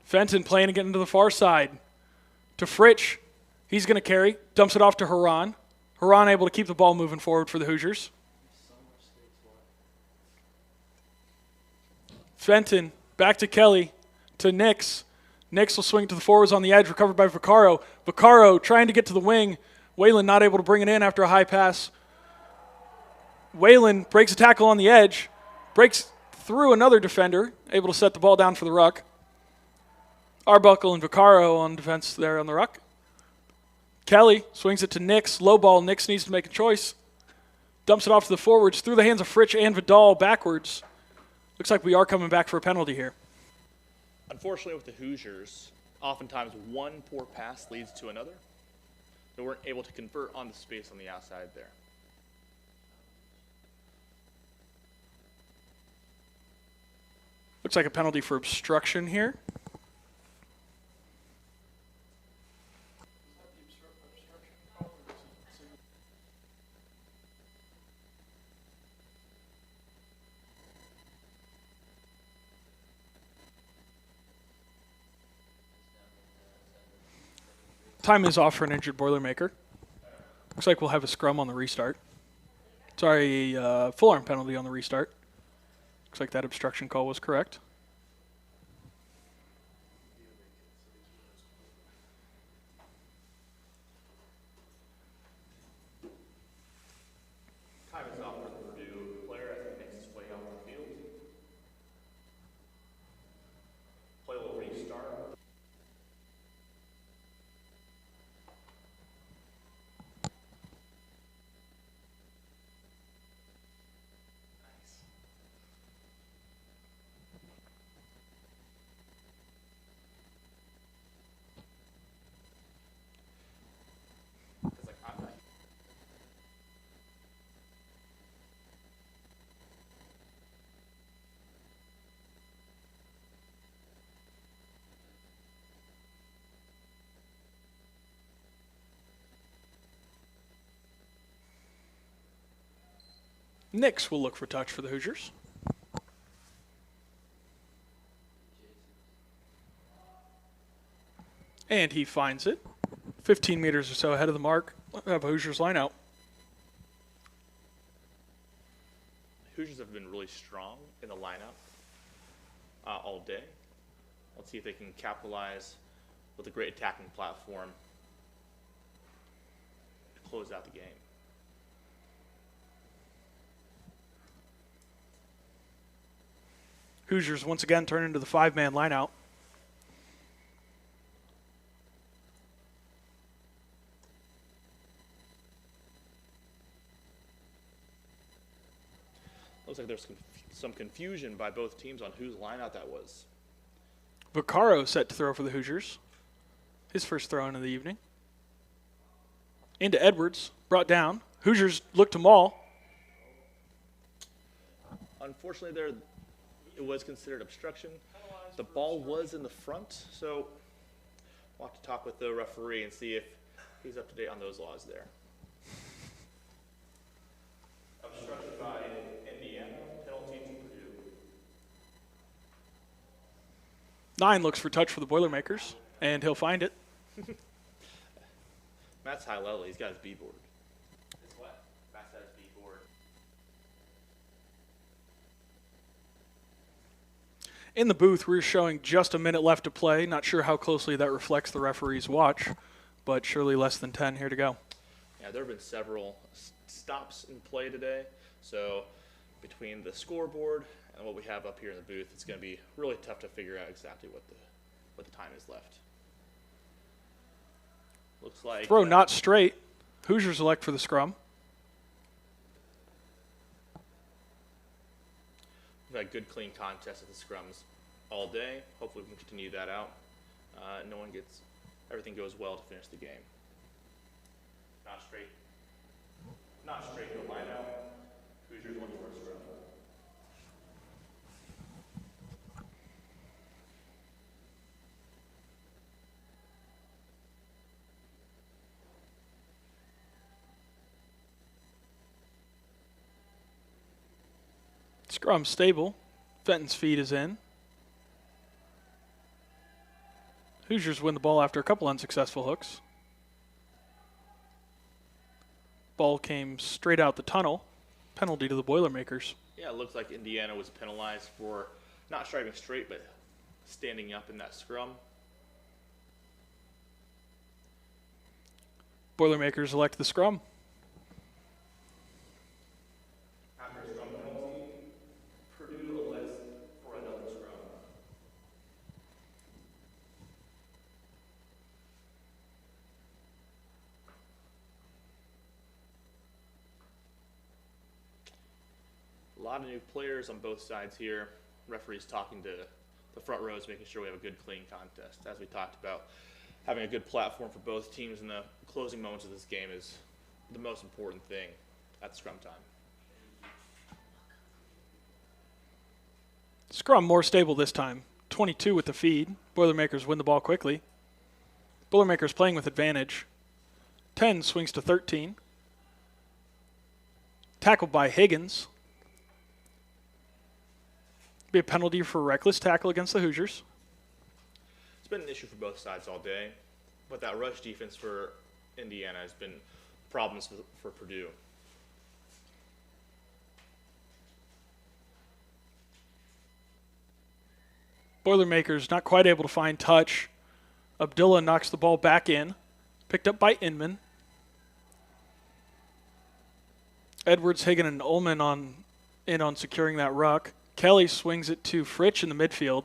Fenton playing again to the far side. To Fritsch. He's going to carry. Dumps it off to Haran. Haran able to keep the ball moving forward for the Hoosiers. Fenton back to Kelly. To Nix. Nix will swing to the forwards on the edge. Recovered by Vaccaro. Vaccaro trying to get to the wing. Whalen not able to bring it in after a high pass. Whalen breaks a tackle on the edge. Breaks through another defender. Able to set the ball down for the ruck. Arbuckle and Vaccaro on defense there on the ruck. Kelly swings it to Nix. Low ball. Nix needs to make a choice. Dumps it off to the forwards. Through the hands of Fritsch and Vidal backwards. Looks like we are coming back for a penalty here. Unfortunately, with the Hoosiers, oftentimes one poor pass leads to another. They weren't able to convert on the space on the outside there. Looks like a penalty for obstruction here. Time is off for an injured Boilermaker. Looks like we'll have a scrum on the restart. Sorry, full arm penalty on the restart. Looks like that obstruction call was correct. Time is off for the Purdue player as he makes his way off the field. Play will restart. Nix will look for touch for the Hoosiers. And he finds it. 15 meters or so ahead of the mark. We'll have a Hoosiers line out. Hoosiers have been really strong in the lineup all day. Let's see if they can capitalize with a great attacking platform to close out the game. Hoosiers once again turn into the five-man line out. Looks like there's some confusion by both teams on whose lineout that was. Vaccaro set to throw for the Hoosiers. His first throw in of the evening. Into Edwards, brought down. Hoosiers look to maul. Unfortunately, there it was considered obstruction. The ball was in the front, so we'll have to talk with the referee and see if he's up to date on those laws there. Obstruction by Indiana, penalty to Purdue. 9 looks for touch for the Boilermakers, and he'll find it. Matt's high level, he's got his B board. His what? Matt's got his B board. In the booth, we're showing just a minute left to play. Not sure how closely that reflects the referee's watch, but surely less than 10 here to go. Yeah, there have been several stops in play today. So between the scoreboard and what we have up here in the booth, it's going to be really tough to figure out exactly what the time is left. Looks like Throw not straight. Hoosiers elect for the scrum. we've had good, clean contests at the scrums all day. Hopefully we can continue that out. Everything goes well to finish the game. Not straight, go line out. Hoosiers won the first scrum. Scrum stable. Fenton's feed is in. Hoosiers win the ball after a couple unsuccessful hooks. Ball came straight out the tunnel. Penalty to the Boilermakers. Yeah, it looks like Indiana was penalized for not striving straight, but standing up in that scrum. Boilermakers elect the scrum. After a scrum penalty, Purdue elects for another scrum. A lot of new players on both sides here. Referees talking to the front rows, making sure we have a good, clean contest. As we talked about, having a good platform for both teams in the closing moments of this game is the most important thing at scrum time. Scrum more stable this time. 22 with the feed. Boilermakers win the ball quickly. Boilermakers playing with advantage. 10 swings to 13. Tackled by Higgins. Be a penalty for reckless tackle against the Hoosiers. It's been an issue for both sides all day, but that rush defense for Indiana has been problems for Purdue. Boilermakers not quite able to find touch. Abdullah knocks the ball back in. Picked up by Inman. Edwards, Hagan, and Ullman on securing that ruck. Kelly swings it to Fritsch in the midfield.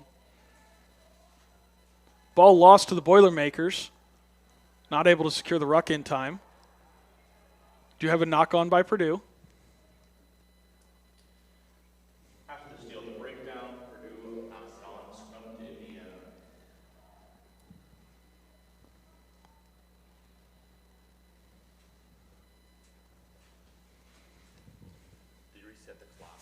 Ball lost to the Boilermakers. Not able to secure the ruck in time. Do you have a knock on by Purdue? After the steal, the breakdown, Purdue outside scrum to Indiana. They reset the clock.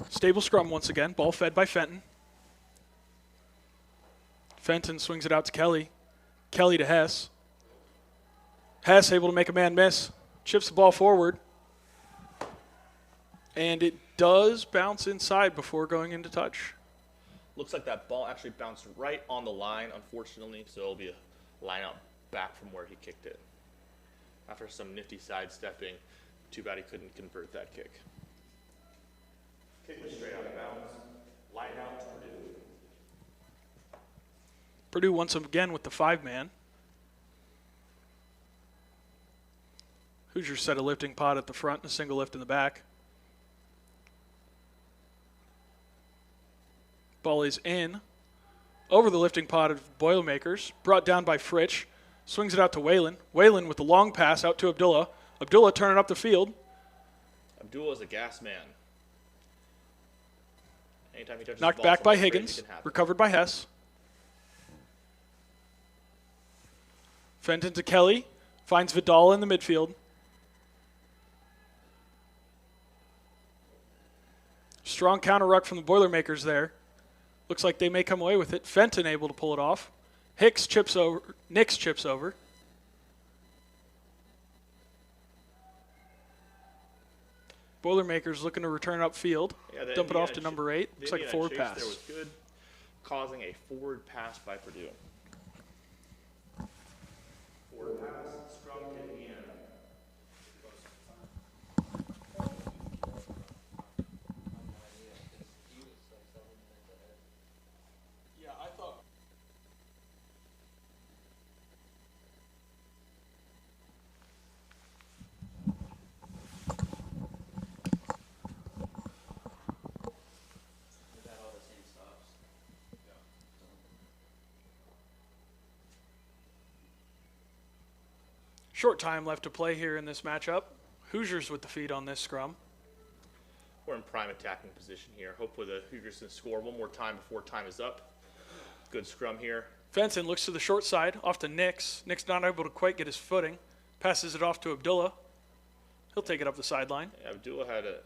Stable scrum once again. Ball fed by Fenton. Fenton swings it out to Kelly. Kelly to Hess. Hess able to make a man miss. Chips the ball forward. And it does bounce inside before going into touch. Looks like that ball actually bounced right on the line, unfortunately, so it'll be a line out back from where he kicked it. After some nifty sidestepping, too bad he couldn't convert that kick. Kick was straight out of bounds. Line out to Purdue. Purdue once again with the 5-man. Hoosiers set a lifting pod at the front and a single lift in the back. Ball is in. Over the lifting pod of Boilermakers. Brought down by Fritsch. Swings it out to Whalen. Whalen with the long pass out to Abdullah. Abdullah turning up the field. Abdullah is a gas man. Anytime he touches Knocked the ball, back by something crazy Higgins. can happen. Recovered by Hess. Fenton to Kelly. Finds Vidal in the midfield. Strong counter ruck from the Boilermakers there. Looks like they may come away with it. Fenton able to pull it off. Hicks chips over. Nix chips over. Boilermakers looking to return upfield. Yeah, the Dump it off Indiana to number 8. The Looks like a Indiana forward chase pass. there was good, causing a forward pass by Purdue. Forward pass, scrum to Indiana. Yeah, I thought. They've had all the same stops. Short time left to play here in this matchup. Hoosiers with the feed on this scrum. We're in prime attacking position here. Hopefully the Hoosiers can score one more time before time is up. Good scrum here. Fenton looks to the short side, off to Nix. Nix not able to quite get his footing. Passes it off to Abdullah. He'll take it up the sideline. Yeah, Abdullah had a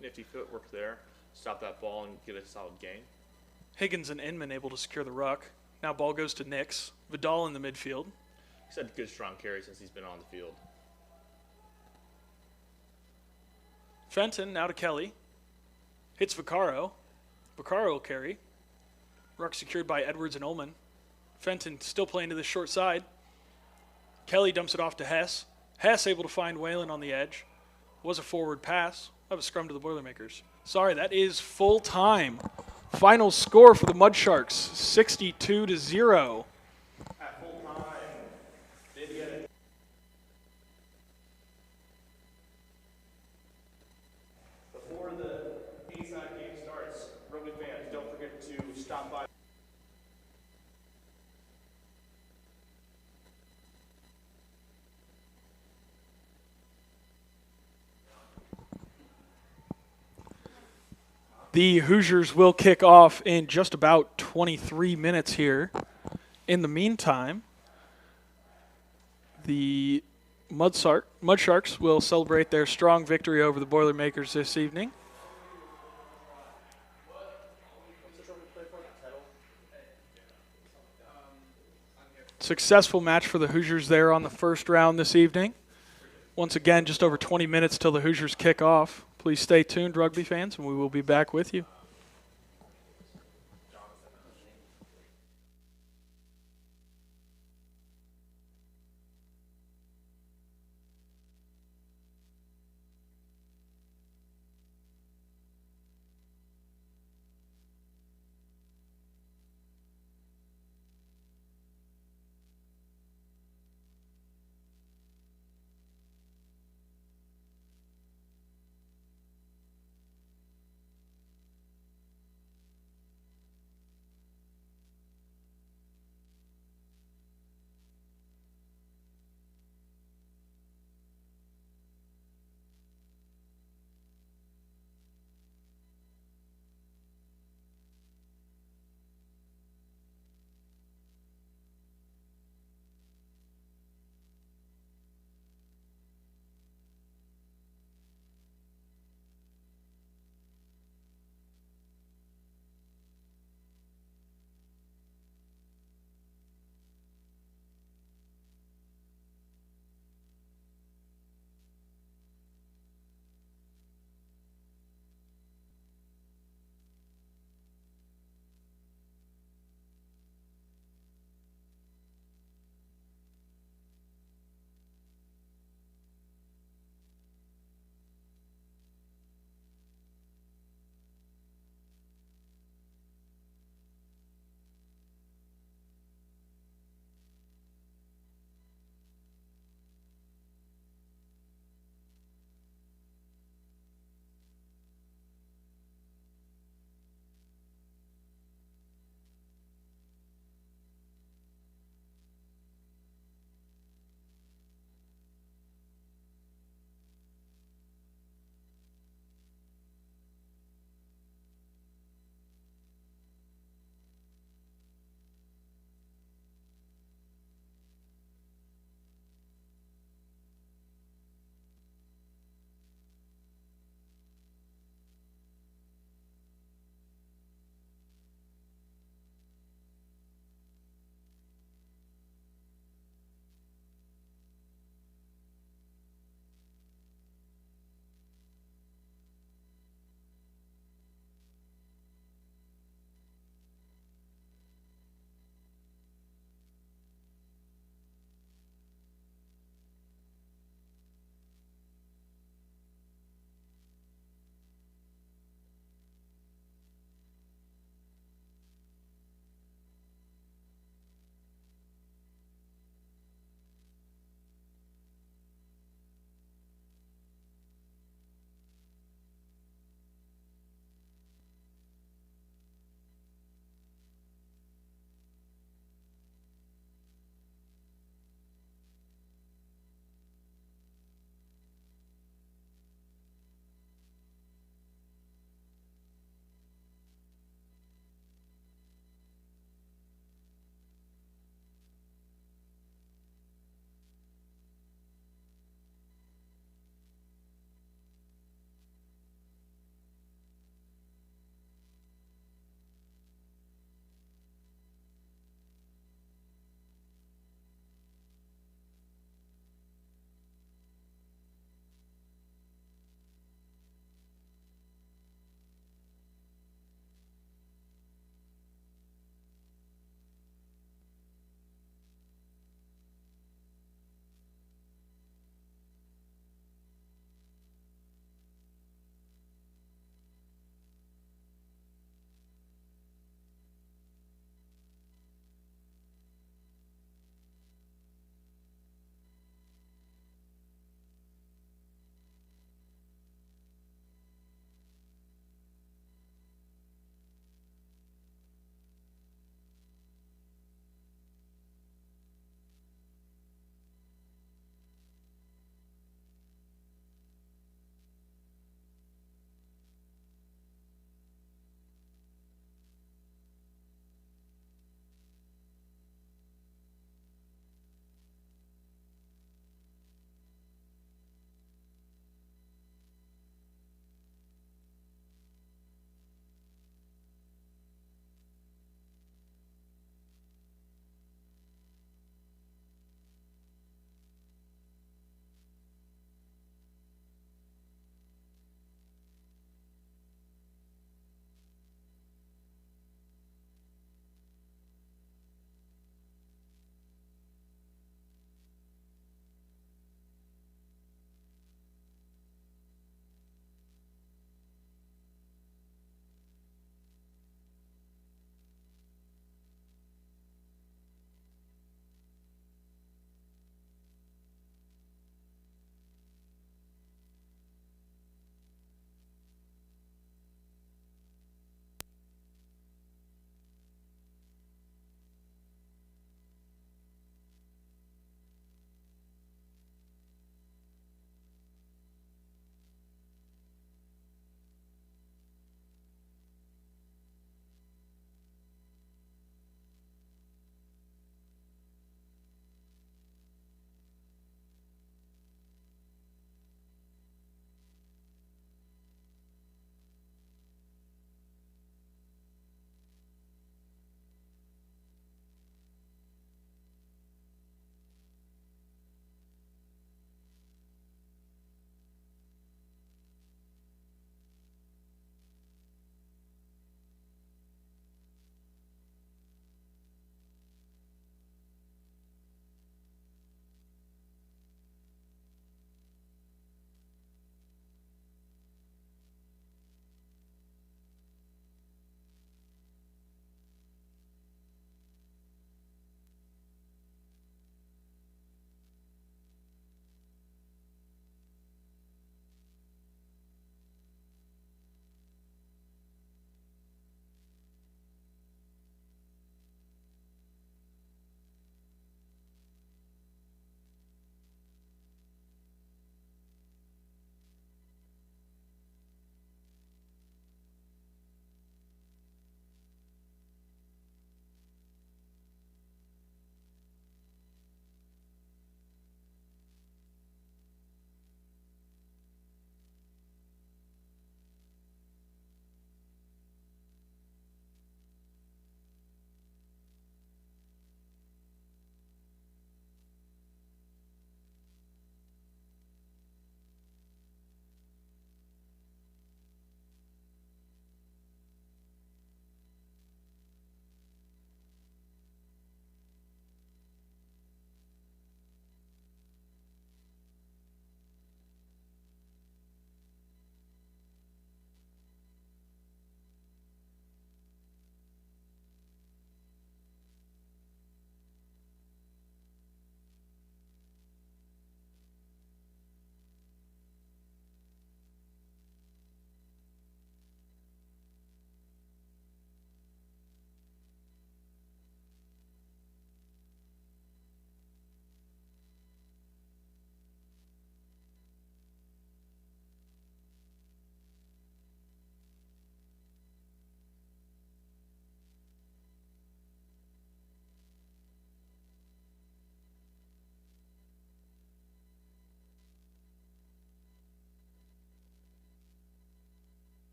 nifty footwork there. Stop that ball and get a solid gain. Higgins and Inman able to secure the ruck. Now ball goes to Nix. Vidal in the midfield. He's had good strong carry since he's been on the field. Fenton now to Kelly. Hits Vaccaro. Vaccaro will carry. Ruck secured by Edwards and Ullman. Fenton still playing to the short side. Kelly dumps it off to Hess. Hess able to find Whalen on the edge. Was a forward pass. Have a scrum to the Boilermakers. Sorry, that is full time. Final score for the Mud Sharks, 62-0. At full time, did get it. Before the A-side game starts, Rugby fans, don't forget to stop by. The Hoosiers will kick off in just about 23 minutes here. In the meantime, the Mud Sharks will celebrate their strong victory over the Boilermakers this evening. Successful match for the Hoosiers there on the first round this evening. Once again, just over 20 minutes till the Hoosiers kick off. Please stay tuned, rugby fans, and we will be back with you.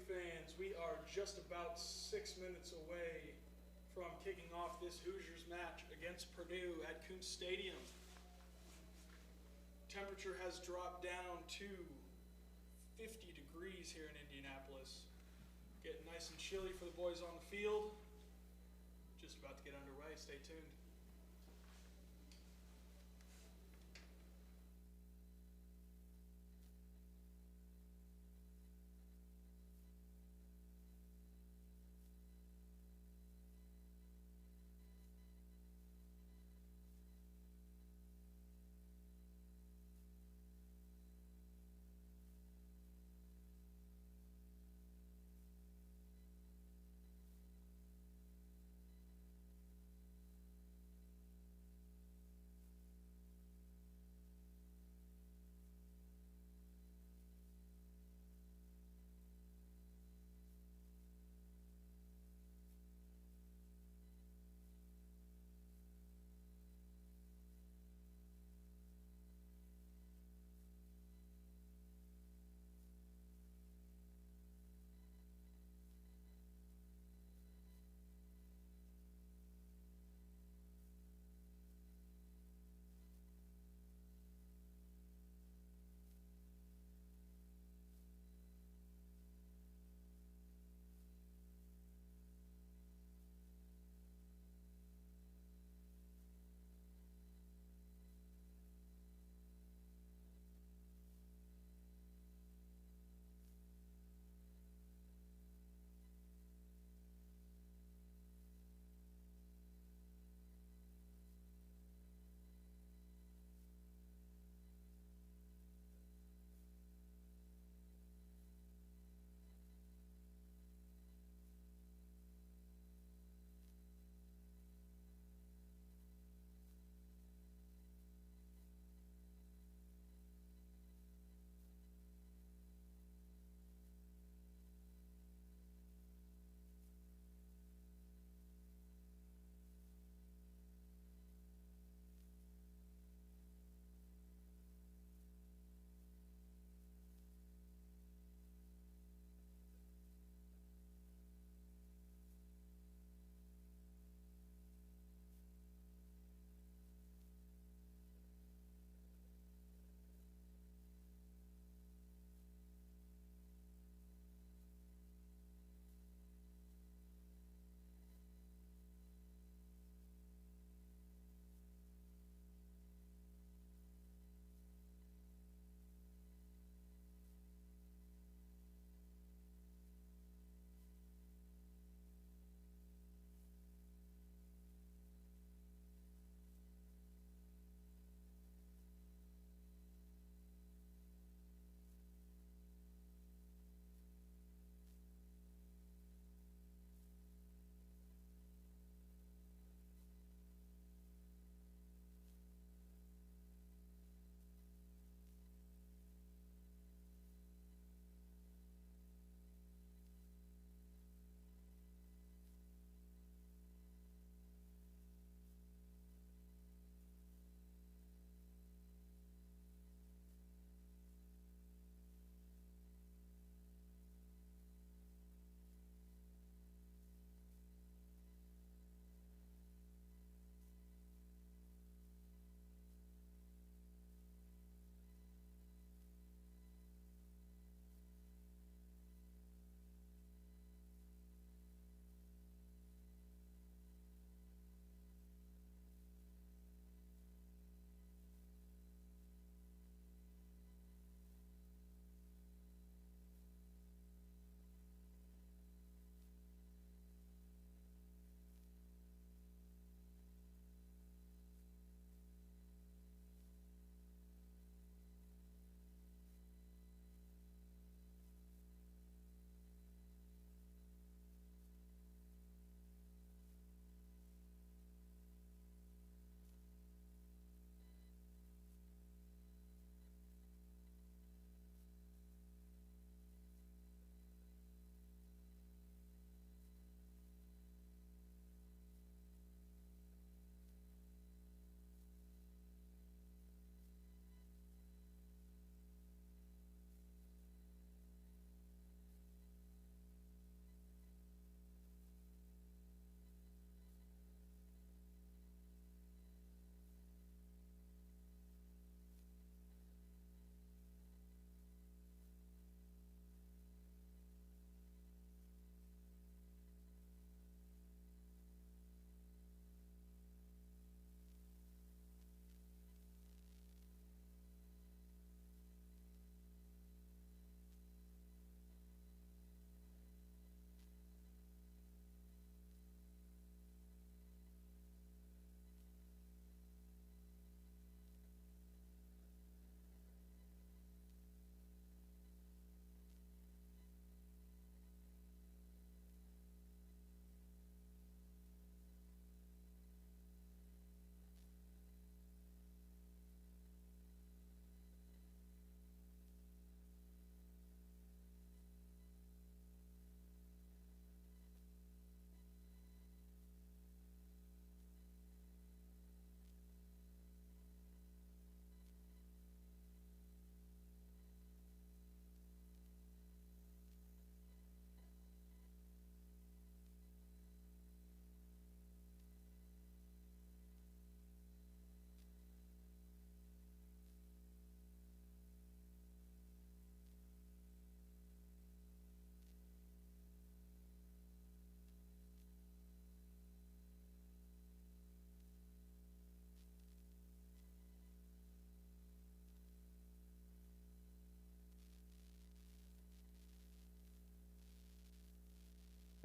fans, we are just about 6 minutes away from kicking off this Hoosiers match against Purdue at Kuntz Stadium. Temperature has dropped down to 50 degrees here in Indianapolis. Getting nice and chilly for the boys on the field. Just about to get underway. Stay tuned.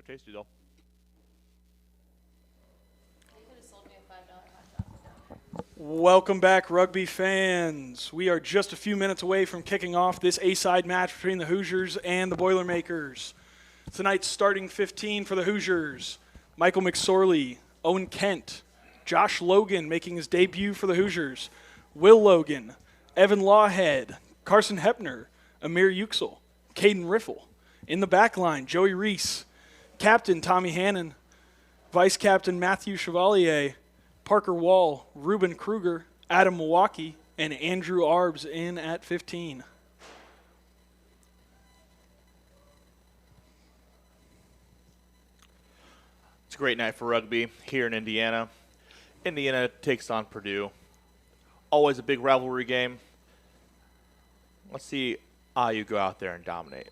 They're tasty though. You could have sold me a $5 hot chocolate down there. Welcome back, rugby fans. We are just a few minutes away from kicking off this A-side match between the Hoosiers and the Boilermakers. Tonight's starting 15 for the Hoosiers: Michael McSorley, Owen Kent, Josh Logan making his debut for the Hoosiers, Will Logan, Evan Lawhead, Carson Hepner, Amir Yüksel, Caden Riffle. In the back line, Joey Reese, Captain Tommy Hannon, Vice Captain Matthew Chevalier, Parker Wall, Ruben Kruger, Adam Milwaukee, and Andrew Arbs in at 15. It's a great night for rugby here in Indiana. Indiana takes on Purdue. Always a big rivalry game. Let's see IU go out there and dominate.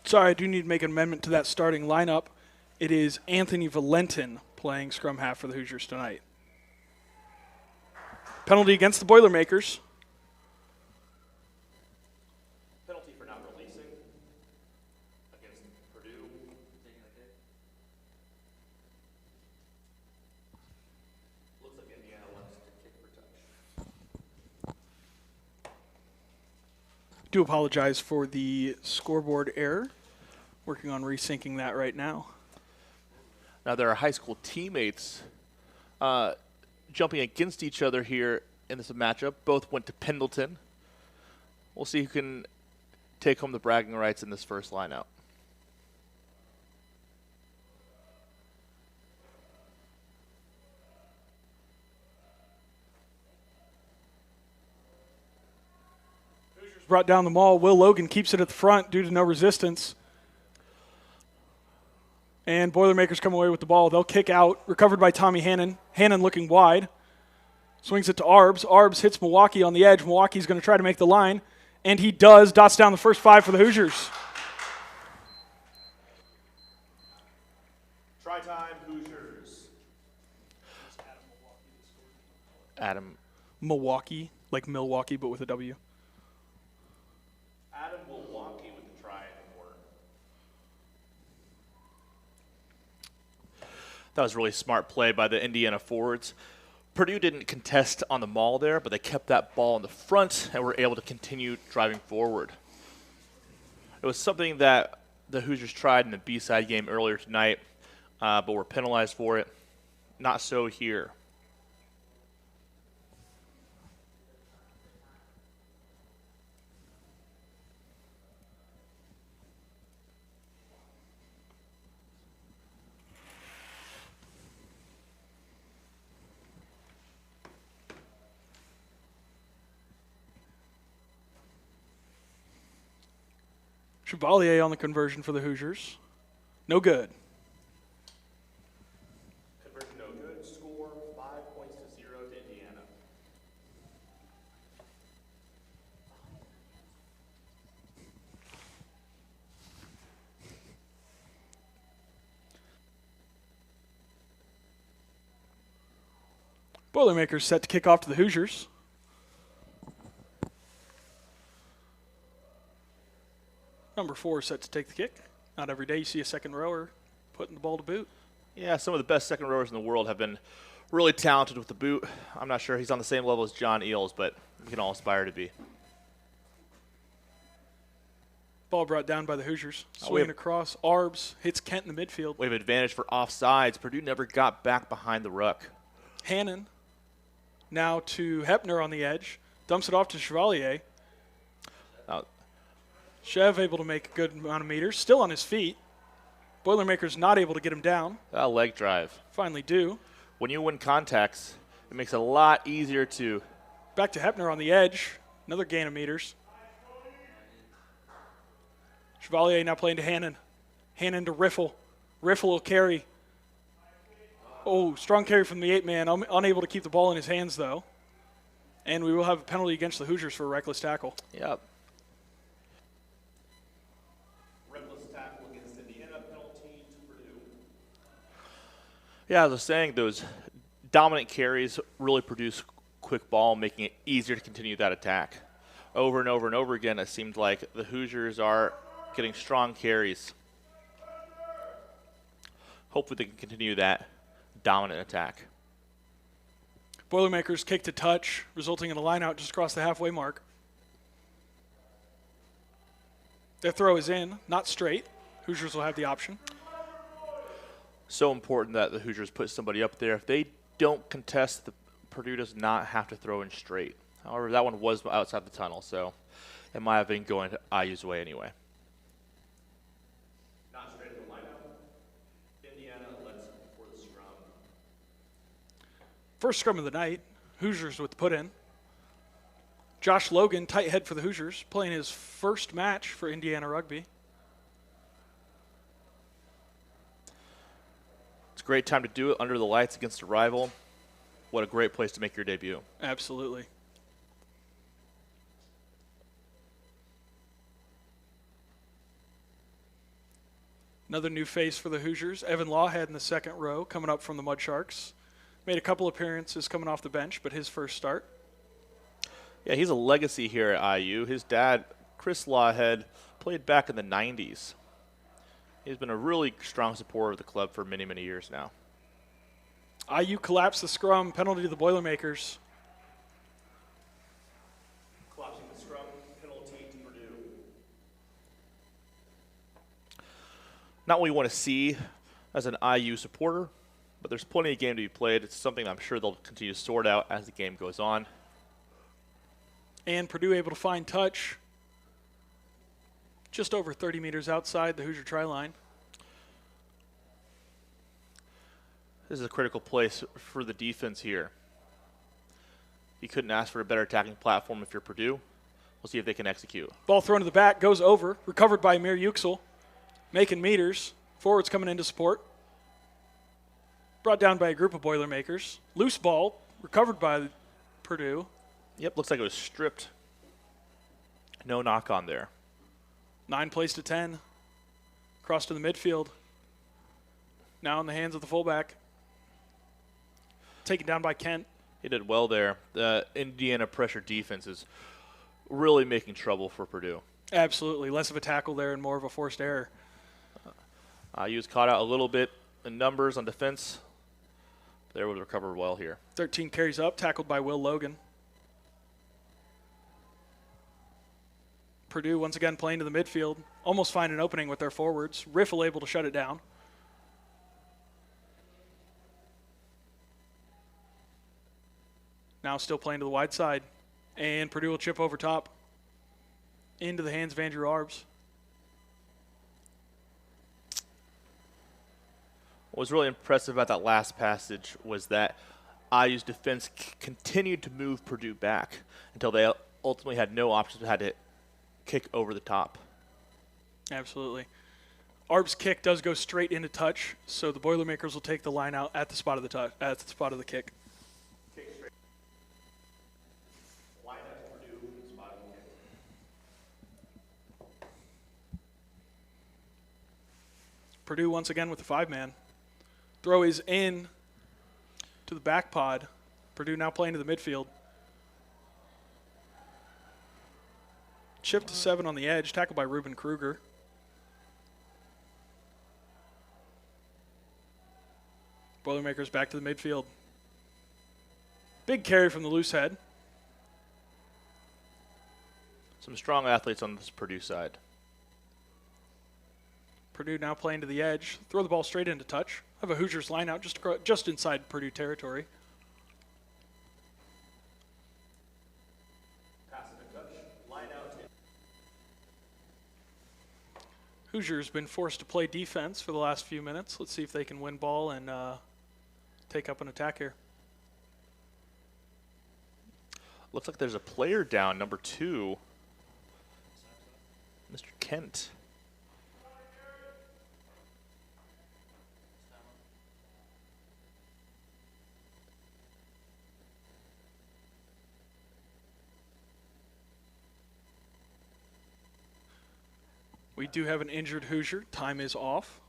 Sorry, I do need to make an amendment to that starting lineup. It is Anthony Valentin playing scrum half for the Hoosiers tonight. Penalty against the Boilermakers. Penalty for not releasing against Purdue. Taking a kick. Looks like Indiana wants to kick for touch. Do apologize for the scoreboard error. Working on resyncing that right now. Now there are high school teammates jumping against each other here in this matchup. Both went to Pendleton. We'll see who can take home the bragging rights in this first lineout. Brought down the maul. Will Logan keeps it at the front due to no resistance. And Boilermakers come away with the ball. They'll kick out. Recovered by Tommy Hannon. Hannon looking wide. Swings it to Arbs. Arbs hits Milwaukee on the edge. Milwaukee's going to try to make the line. And he does. Dots down the first 5 for the Hoosiers. Try time, Hoosiers. Adam. Milwaukee. Like Milwaukee, but with a W. Adam Milwaukee with the try in the corner. That was really smart play by the Indiana forwards. Purdue didn't contest on the maul there, but they kept that ball in the front and were able to continue driving forward. It was something that the Hoosiers tried in the B-side game earlier tonight, but were penalized for it. Not so here. Chevalier on the conversion for the Hoosiers. No good. Conversion no good. Score 5 points to 0 to Indiana. Boilermakers set to kick off to the Hoosiers. Number 4 set to take the kick. Not every day you see a second rower putting the ball to boot. Yeah, some of the best second rowers in the world have been really talented with the boot. I'm not sure he's on the same level as John Eales, but we can all aspire to be. Ball brought down by the Hoosiers. Oh, Swinging across. Arbs hits Kent in the midfield. We have advantage for offsides. Purdue never got back behind the ruck. Hannon now to Hepner on the edge. Dumps it off to Chevalier. Chev able to make a good amount of meters. Still on his feet. Boilermakers not able to get him down. Leg drive. Finally do. When you win contacts, it makes it a lot easier to... Back to Hepner on the edge. Another gain of meters. Chevalier now playing to Hannon. Hannon to Riffle. Riffle will carry. Oh, strong carry from the 8-man. Unable to keep the ball in his hands, though. And we will have a penalty against the Hoosiers for a reckless tackle. Yep. Reckless tackle against Indiana. Penalty to Purdue. Yeah, as I was saying, those dominant carries really produce quick ball, making it easier to continue that attack. Over and over and over again, it seemed like the Hoosiers are getting strong carries. Hopefully they can continue that dominant attack. Boilermakers kick to touch, resulting in a line out just across the halfway mark. Their throw is in, not straight. Hoosiers will have the option. So important that the Hoosiers put somebody up there. If they don't contest, Purdue does not have to throw in straight. However, that one was outside the tunnel, so it might have been going to IU's way anyway. Not straight in the lineup. Indiana lets for the scrum. First scrum of the night, Hoosiers with the put in. Josh Logan, tight head for the Hoosiers, playing his first match for Indiana Rugby. It's a great time to do it under the lights against a rival. What a great place to make your debut. Absolutely. Another new face for the Hoosiers, Evan Lawhead in the second row, coming up from the Mud Sharks. Made a couple appearances coming off the bench, but his first start. Yeah, he's a legacy here at IU. His dad, Chris Lawhead, played back in the 90s. He's been a really strong supporter of the club for many, many years now. IU collapsed the scrum, penalty to the Boilermakers. Collapsing the scrum, penalty to Purdue. Not what we want to see as an IU supporter, but there's plenty of game to be played. It's something I'm sure they'll continue to sort out as the game goes on. And Purdue able to find touch just over 30 meters outside the Hoosier try line. This is a critical place for the defense here. You couldn't ask for a better attacking platform if you're Purdue. We'll see if they can execute. Ball thrown to the back, goes over, recovered by Amir Yüksel, making meters. Forwards coming into support. Brought down by a group of Boilermakers. Loose ball, recovered by Purdue. Yep, looks like it was stripped. No knock on there. 9 plays to 10. Cross to the midfield. Now in the hands of the fullback. Taken down by Kent. He did well there. The Indiana pressure defense is really making trouble for Purdue. Absolutely. Less of a tackle there and more of a forced error. He was caught out a little bit in numbers on defense. They were able to recover well here. 13 carries up, tackled by Will Logan. Purdue once again playing to the midfield. Almost find an opening with their forwards. Riffle able to shut it down. Now still playing to the wide side. And Purdue will chip over top. Into the hands of Andrew Arbs. What was really impressive about that last passage was that IU's defense continued to move Purdue back until they ultimately had no options but had to kick over the top. Absolutely. Arb's kick does go straight into touch, so the Boilermakers will take the line out at the spot of the touch, at the spot of the kick. Line out to Purdue, spot of the kick. Purdue once again with the 5-man. Throw is in to the back pod. Purdue now playing to the midfield. Chip to 7 on the edge, tackled by Ruben Kruger. Boilermakers back to the midfield. Big carry from the loose head. Some strong athletes on this Purdue side. Purdue now playing to the edge. Throw the ball straight into touch. Have a Hoosiers line out just inside Purdue territory. Passive and touch, line out to Hoosiers been forced to play defense for the last few minutes. Let's see if they can win ball and take up an attack here. Looks like there's a player down, number 2, Mr. Kent. We do have an injured Hoosier. Time is off.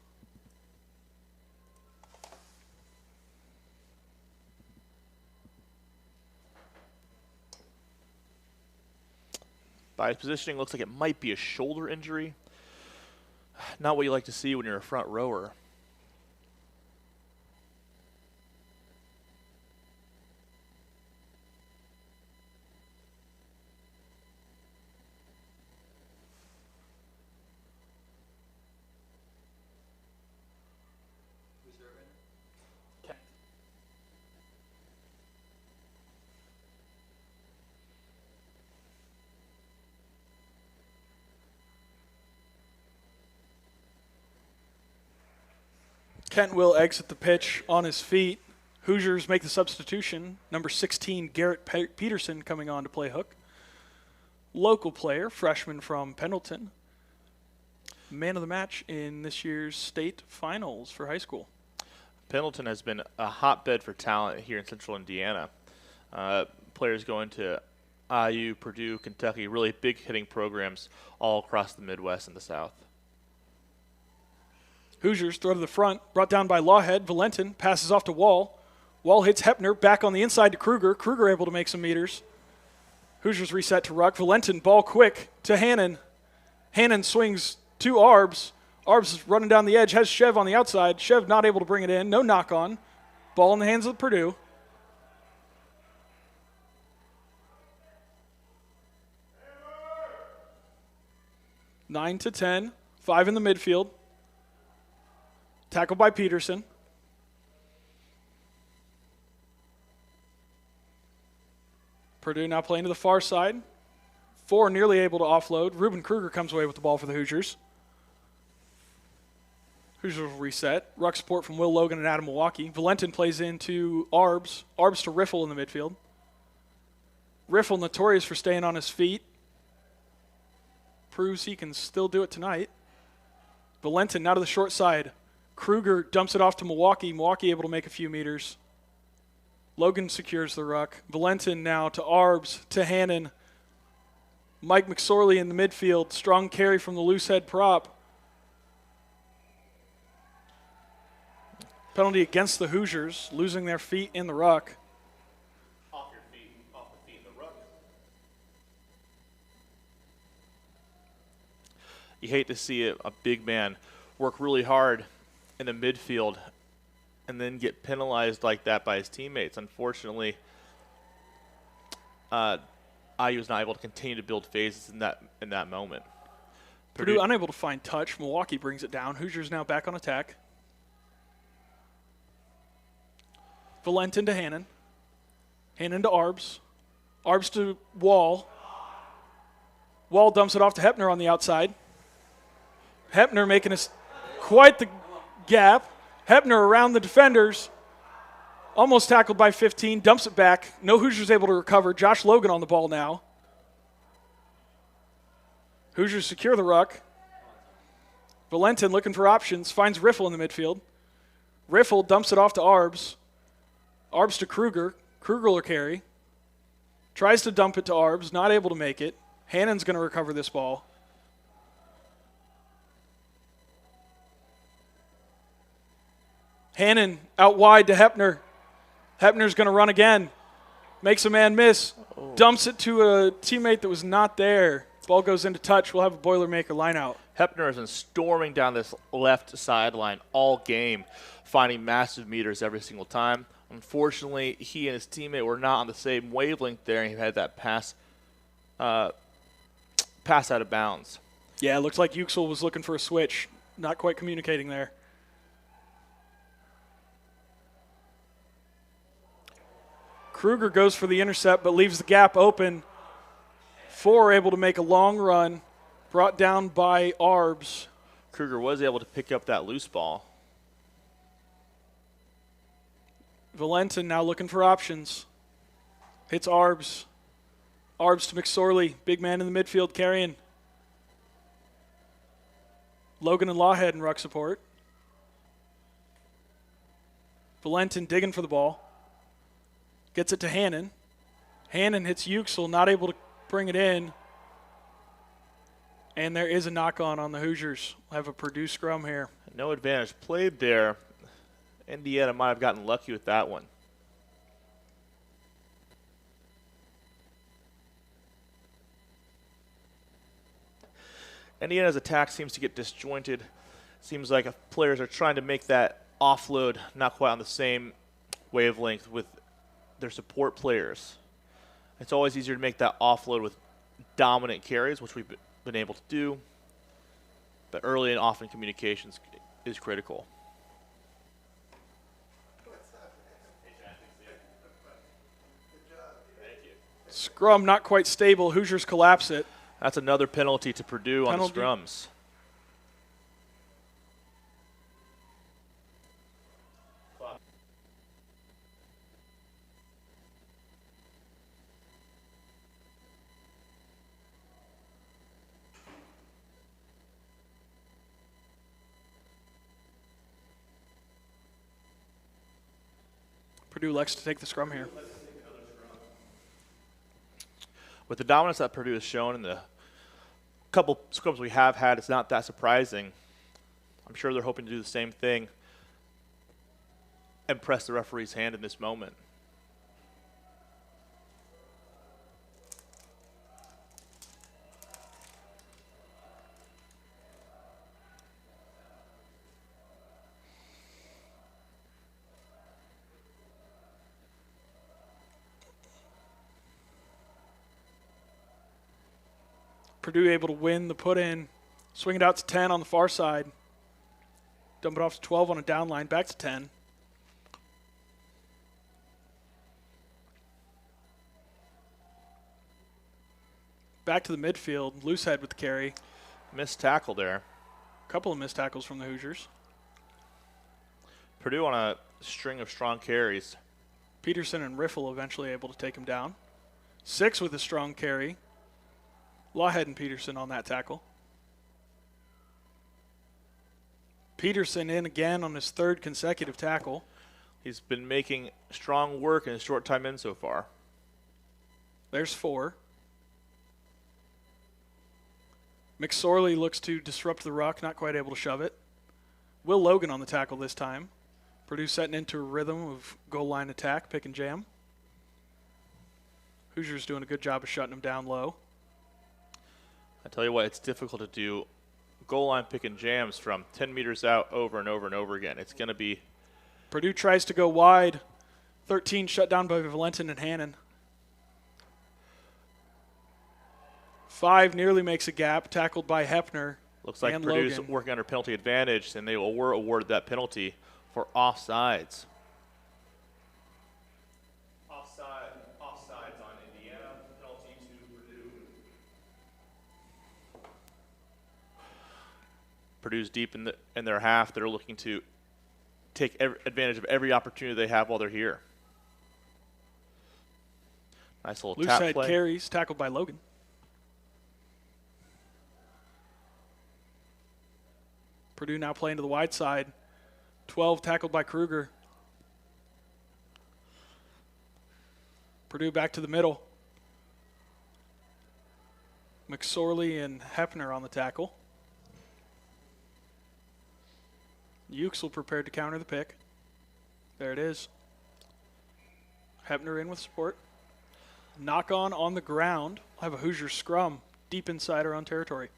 By his positioning, looks like it might be a shoulder injury. Not what you like to see when you're a front rower. Who's serving? Kent will exit the pitch on his feet. Hoosiers make the substitution. Number 16, Garrett Peterson, coming on to play hook. Local player, freshman from Pendleton. Man of the match in this year's state finals for high school. Pendleton has been a hotbed for talent here in central Indiana. Players going to IU, Purdue, Kentucky, really big hitting programs all across the Midwest and the South. Hoosiers throw to the front, brought down by Lawhead. Valentin passes off to Wall. Wall hits Hepner, back on the inside to Kruger. Kruger able to make some meters. Hoosiers reset to Ruck. Valentin, ball quick to Hannon. Hannon swings to Arbs. Arbs is running down the edge, has Chev on the outside. Chev not able to bring it in. No knock on. Ball in the hands of Purdue. Nine to 10. 5 in the midfield. Tackled by Peterson. Purdue now playing to the far side. 4 nearly able to offload. Ruben Kruger comes away with the ball for the Hoosiers. Hoosiers will reset. Ruck support from Will Logan and Adam Milwaukee. Valentin plays into Arbs. Arbs to Riffle in the midfield. Riffle notorious for staying on his feet. Proves he can still do it tonight. Valentin now to the short side. Kruger dumps it off to Milwaukee. Milwaukee able to make a few meters. Logan secures the ruck. Valentin now to Arbs, to Hannon. Mike McSorley in the midfield. Strong carry from the loose head prop. Penalty against the Hoosiers, losing their feet in the ruck. Off your feet, off the feet in the ruck. You hate to see a big man work really hard in the midfield and then get penalized like that by his teammates. Unfortunately, IU was not able to continue to build phases in that moment. Purdue unable to find touch. Milwaukee brings it down. Hoosiers now back on attack. Valentin to Hannon. Hannon to Arbs. Arbs to Wall. Wall dumps it off to Hepner on the outside. Hepner making us quite the gap. Hepner around the defenders. Almost tackled by 15. Dumps it back. No Hoosiers able to recover. Josh Logan on the ball now. Hoosiers secure the ruck. Valentin looking for options. Finds Riffle in the midfield. Riffle dumps it off to Arbs. Arbs to Kruger. Kruger will carry. Tries to dump it to Arbs. Not able to make it. Hannon's going to recover this ball. Hannon out wide to Hepner. Hepner's going to run again. Makes a man miss. Dumps it to a teammate that was not there. Ball goes into touch. We'll have a Boilermaker line out. Hepner has been storming down this left sideline all game, finding massive meters every single time. Unfortunately, he and his teammate were not on the same wavelength there, and he had that pass out of bounds. Yeah, it looks like Uxel was looking for a switch. Not quite communicating there. Kruger goes for the intercept but leaves the gap open. 4 able to make a long run. Brought down by Arbs. Kruger was able to pick up that loose ball. Valentin now looking for options. Hits Arbs. Arbs to McSorley. Big man in the midfield carrying. Logan and Lawhead in ruck support. Valentin digging for the ball. Gets it to Hannon. Hannon hits Uxel, not able to bring it in. And there is a knock-on on the Hoosiers. We'll have a Purdue scrum here. No advantage played there. Indiana might have gotten lucky with that one. Indiana's attack seems to get disjointed. Seems like players are trying to make that offload not quite on the same wavelength with their support players. It's always easier to make that offload with dominant carries, which we've been able to do. But early and often communications is critical. Scrum not quite stable. Hoosiers collapse it. That's another penalty to Purdue on the Penalty. scrums. Purdue likes to take the scrum here. With the dominance that Purdue has shown in the couple scrums we have had, it's not that surprising. I'm sure they're hoping to do the same thing and press the referee's hand in this moment. Purdue able to win the put in. Swing it out to 10 on the far side. Dump it off to 12 on a down line. Back to 10. Back to the midfield. Loose head with the carry. Missed tackle there. A couple of missed tackles from the Hoosiers. Purdue on a string of strong carries. Peterson and Riffle eventually able to take him down. 6 with a strong carry. Lawhead and Peterson on that tackle. Peterson in again on his 3rd consecutive tackle. He's been making strong work in his short time in so far. There's 4. McSorley looks to disrupt the ruck, not quite able to shove it. Will Logan on the tackle this time. Purdue setting into a rhythm of goal line attack, pick and jam. Hoosiers doing a good job of shutting him down low. I tell you what, it's difficult to do goal line pick and jams from 10 meters out over and over and over again. It's going to be... Purdue tries to go wide. 13 shut down by Valentin and Hannon. 5 nearly makes a gap, tackled by Hepner. Looks like and Purdue's Logan. working under penalty advantage, and they were awarded that penalty for offsides. Offsides on Indiana, penalty to Purdue. Purdue's deep in their half. They're looking to take advantage of every opportunity they have while they're here. Nice little Loose tap head play. carries, tackled by Logan. Purdue now playing to the wide side. 12 tackled by Kruger. Purdue back to the middle. McSorley and Hepner on the tackle. Ukesel prepared to counter the pick. There it is. Hepner in with support. Knock on the ground. We'll have a Hoosier scrum deep inside our own territory.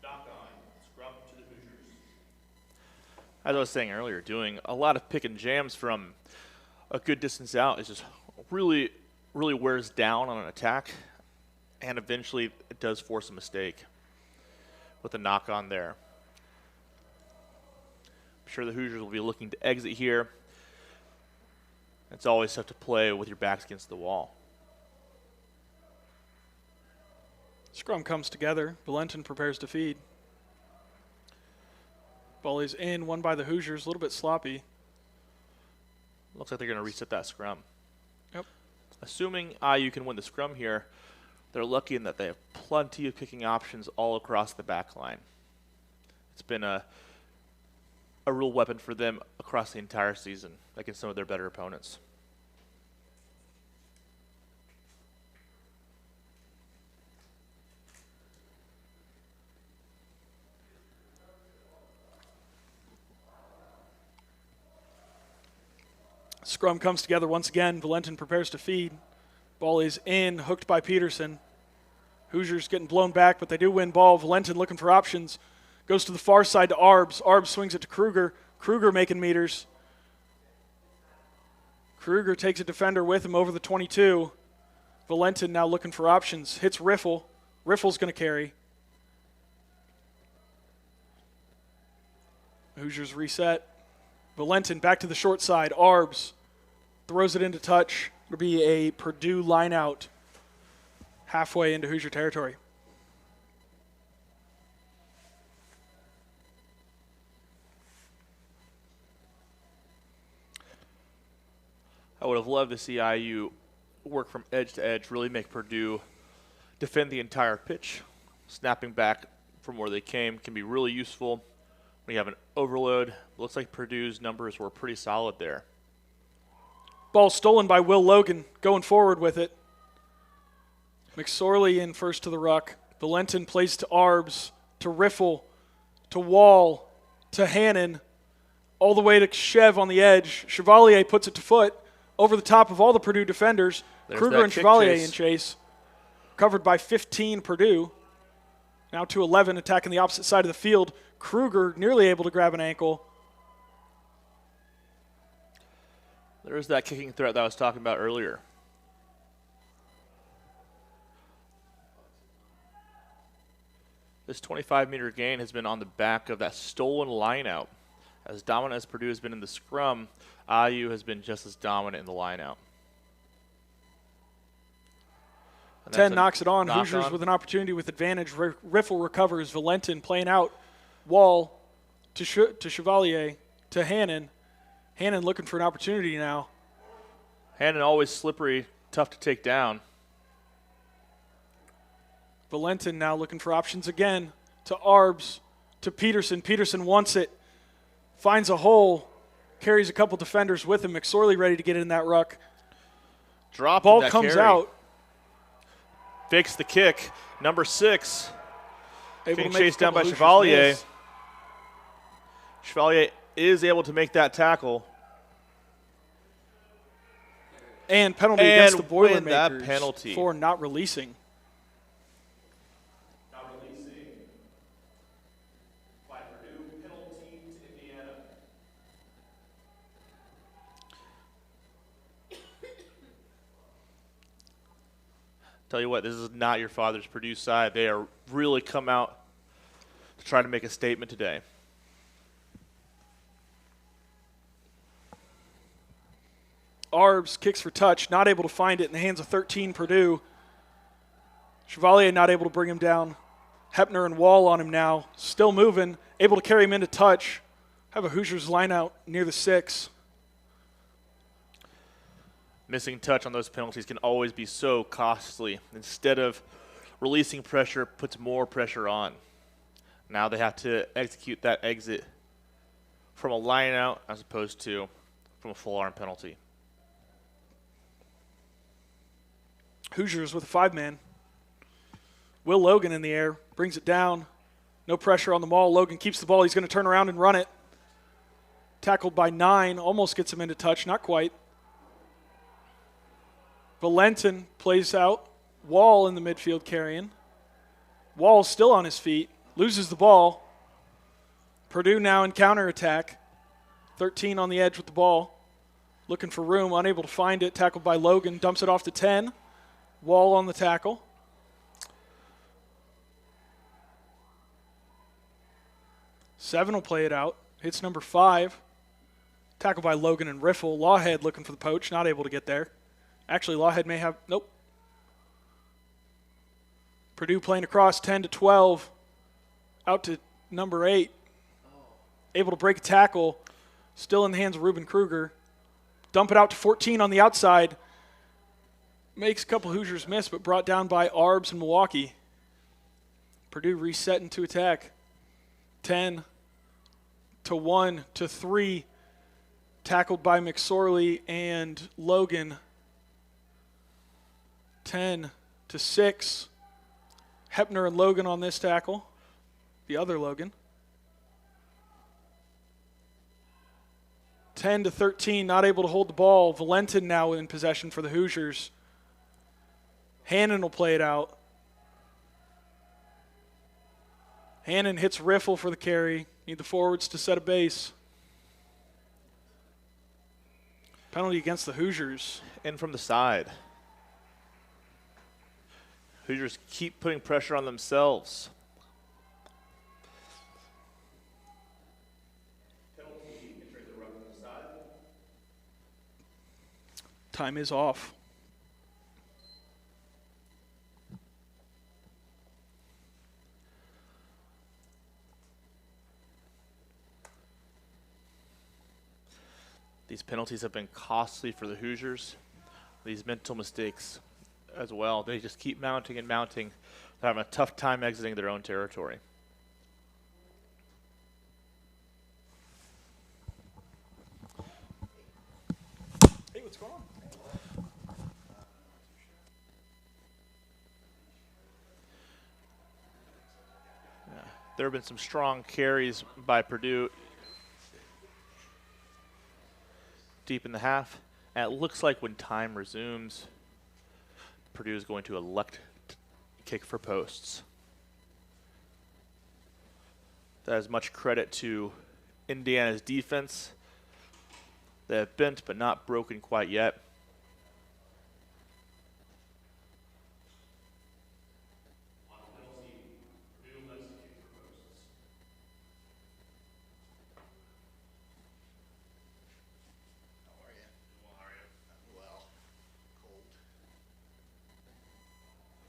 Knock on, scrum to the Hoosiers. As I was saying earlier, doing a lot of pick and jams from a good distance out is just really wears down on an attack, and eventually it does force a mistake with a knock on there. I'm sure the Hoosiers will be looking to exit here. It's always tough to play with your backs against the wall. Scrum comes together. Valentin prepares to feed. Ball is in, won by the Hoosiers, a little bit sloppy. Looks like they're going to reset that scrum. Yep. Assuming IU can win the scrum here, they're lucky in that they have plenty of kicking options all across the back line. It's been a real weapon for them across the entire season against some of their better opponents. Scrum comes together once again. Valentin prepares to feed. Ball is in, hooked by Peterson. Hoosiers getting blown back, but they do win ball. Valentin looking for options. Goes to the far side to Arbs. Arbs swings it to Kruger. Kruger making meters. Kruger takes a defender with him over the 22. Valentin now looking for options. Hits Riffle. Riffle's going to carry. Hoosiers reset. Valentin back to the short side. Arbs throws it into touch. It'll be a Purdue line out halfway into Hoosier territory. I would have loved to see IU work from edge to edge, really make Purdue defend the entire pitch. Snapping back from where they came can be really useful when you have an overload. Looks like Purdue's numbers were pretty solid there. Ball stolen by Will Logan, going forward with it. McSorley in first to the ruck. Valentin plays to Arbs, to Riffle, to Wall, to Hannon, all the way to Chev on the edge. Chevalier puts it to foot over the top of all the Purdue defenders. There's Kruger and Chevalier in chase. Covered by 15 Purdue. Now to 11 attacking the opposite side of the field. Kruger nearly able to grab an ankle. There's that kicking threat that I was talking about earlier. This 25-meter gain has been on the back of that stolen line-out. As dominant as Purdue has been in the scrum, IU has been just as dominant in the line-out. 10 knocks it on. Hoosiers with an opportunity with advantage. Riffle recovers. Valentin playing out. Wall to Chevalier to Hannon. Hannon looking for an opportunity now. Hannon always slippery, tough to take down. Valentin now looking for options again. To Arbs, to Peterson. Peterson wants it. Finds a hole. Carries a couple defenders with him. McSorley ready to get in that ruck. Ball comes out. Fakes the kick. Number 6. Being chased down by Chevalier. Chevalier is able to make that tackle. And penalty against the Boilermakers Boilermakers that penalty for not releasing. Not releasing by Purdue, penalty to Indiana. Tell you what, this is not your father's Purdue side. They are really come out to try to make a statement today. Arbs kicks for touch, not able to find it in the hands of 13 Purdue. Chevalier not able to bring him down. Hepner and Wall on him now, still moving, able to carry him into touch. Have a Hoosiers line out near the 6. Missing touch on those penalties can always be so costly. Instead of releasing pressure, puts more pressure on. Now they have to execute that exit from a line out as opposed to from a full arm penalty. Hoosiers with a 5-man. Will Logan in the air, brings it down. No pressure on the maul. Logan keeps the ball. He's going to turn around and run it. Tackled by 9, almost gets him into touch, not quite. Valentin plays out. Wall in the midfield carrying. Wall still on his feet, loses the ball. Purdue now in counterattack. 13 on the edge with the ball. Looking for room, unable to find it. Tackled by Logan, dumps it off to 10. Wall on the tackle. Seven will play it out. Hits number 5. Tackled by Logan and Riffle. Lawhead looking for the poach, not able to get there. Actually, Lawhead may have, nope. Purdue playing across 10 to 12. Out to number 8. Able to break a tackle. Still in the hands of Ruben Kruger. Dump it out to 14 on the outside. Makes a couple Hoosiers miss, but brought down by Arbs and Milwaukee. Purdue resetting to attack. 10 to 1 to 3. Tackled by McSorley and Logan. 10 to 6. Hepner and Logan on this tackle. The other Logan. 10 to 13, not able to hold the ball. Valentin now in possession for the Hoosiers. Hannon will play it out. Hannon hits Riffle for the carry. Need the forwards to set a base. Penalty against the Hoosiers. In from the side. Hoosiers keep putting pressure on themselves. Time is off. These penalties have been costly for the Hoosiers. These mental mistakes as well. They just keep mounting and mounting. They're having a tough time exiting their own territory. Hey, what's going on? There have been some strong carries by Purdue deep in the half. And it looks like when time resumes, Purdue is going to elect to kick for posts. That is much credit to Indiana's defense. They have bent but not broken quite yet. Well, cold.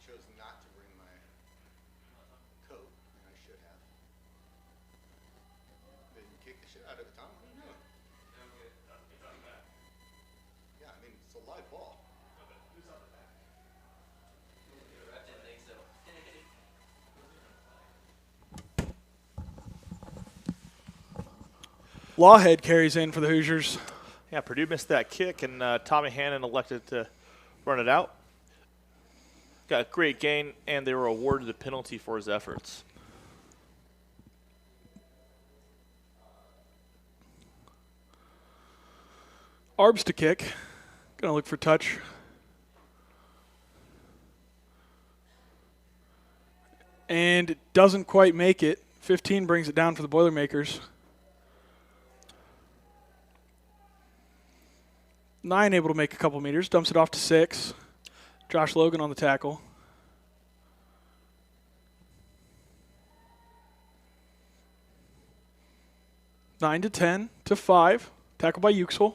Chose not to bring my coat, and I should have. Didn't kick the shit out of it, Tom. What are you doing? Yeah, I mean, it's a live ball. I didn't think so. Lawhead carries in for the Hoosiers. Yeah, Purdue missed that kick, and Tommy Hannon elected to run it out. Got a great gain, and they were awarded the penalty for his efforts. Arbs to kick. Gonna look for touch. And it doesn't quite make it. 15 brings it down for the Boilermakers. 9 able to make a couple meters. Dumps it off to 6. Josh Logan on the tackle. Nine to 10 to 5. Tackle by Uxel.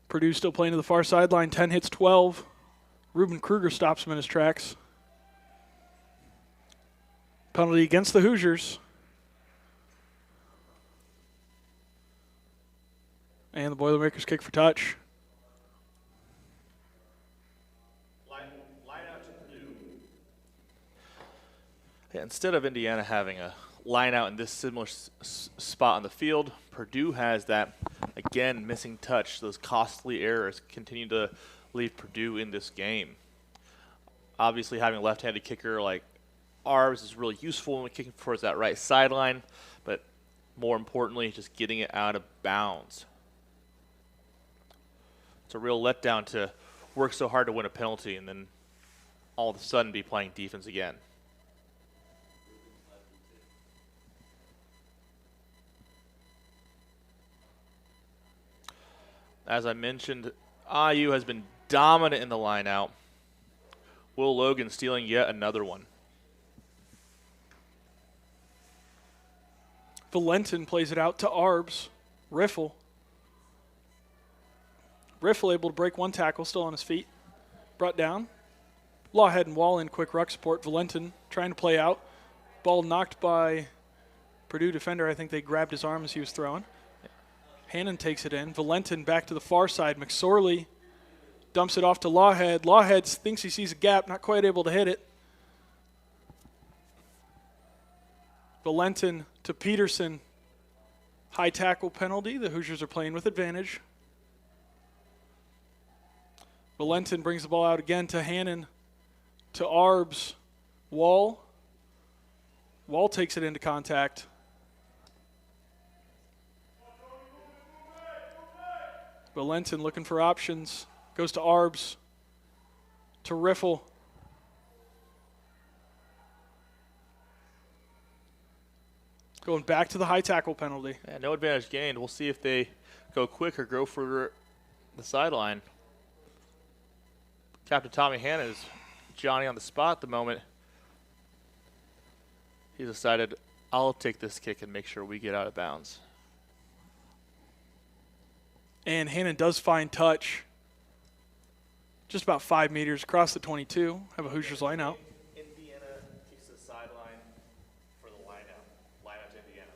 Purdue still playing to the far sideline. 10 hits 12. Ruben Kruger stops him in his tracks. Penalty against the Hoosiers. And the Boilermakers kick for touch. Line out to Purdue. Yeah, instead of Indiana having a line out in this similar spot on the field, Purdue has that, again, missing touch. Those costly errors continue to leave Purdue in this game. Obviously, having a left-handed kicker like Arbs is really useful when kicking towards that right sideline, but more importantly, just getting it out of bounds. It's a real letdown to work so hard to win a penalty and then all of a sudden be playing defense again. As I mentioned, IU has been dominant in the line out. Will Logan stealing yet another one. Valentin plays it out to Arbs. Riffle. Riffle able to break one tackle, still on his feet. Brought down. Lawhead and Wall in quick ruck support. Valentin trying to play out. Ball knocked by Purdue defender. I think they grabbed his arm as he was throwing. Hannon takes it in. Valentin back to the far side. McSorley dumps it off to Lawhead. Lawhead thinks he sees a gap, not quite able to hit it. Valentin to Peterson. High tackle penalty. The Hoosiers are playing with advantage. Valentin brings the ball out again to Hannon. To Arbs. Wall. Wall takes it into contact. Valentin looking for options. Goes to Arbs. To Riffle. Going back to the high tackle penalty. Yeah, no advantage gained. We'll see if they go quick or go for the sideline. Captain Tommy Hanna is Johnny on the spot at the moment. He decided, I'll take this kick and make sure we get out of bounds. And Hannon does find touch. Just about 5 meters across the 22. Have a Hoosiers line out. Indiana kicks to the sideline for the line out. Line out to Indiana.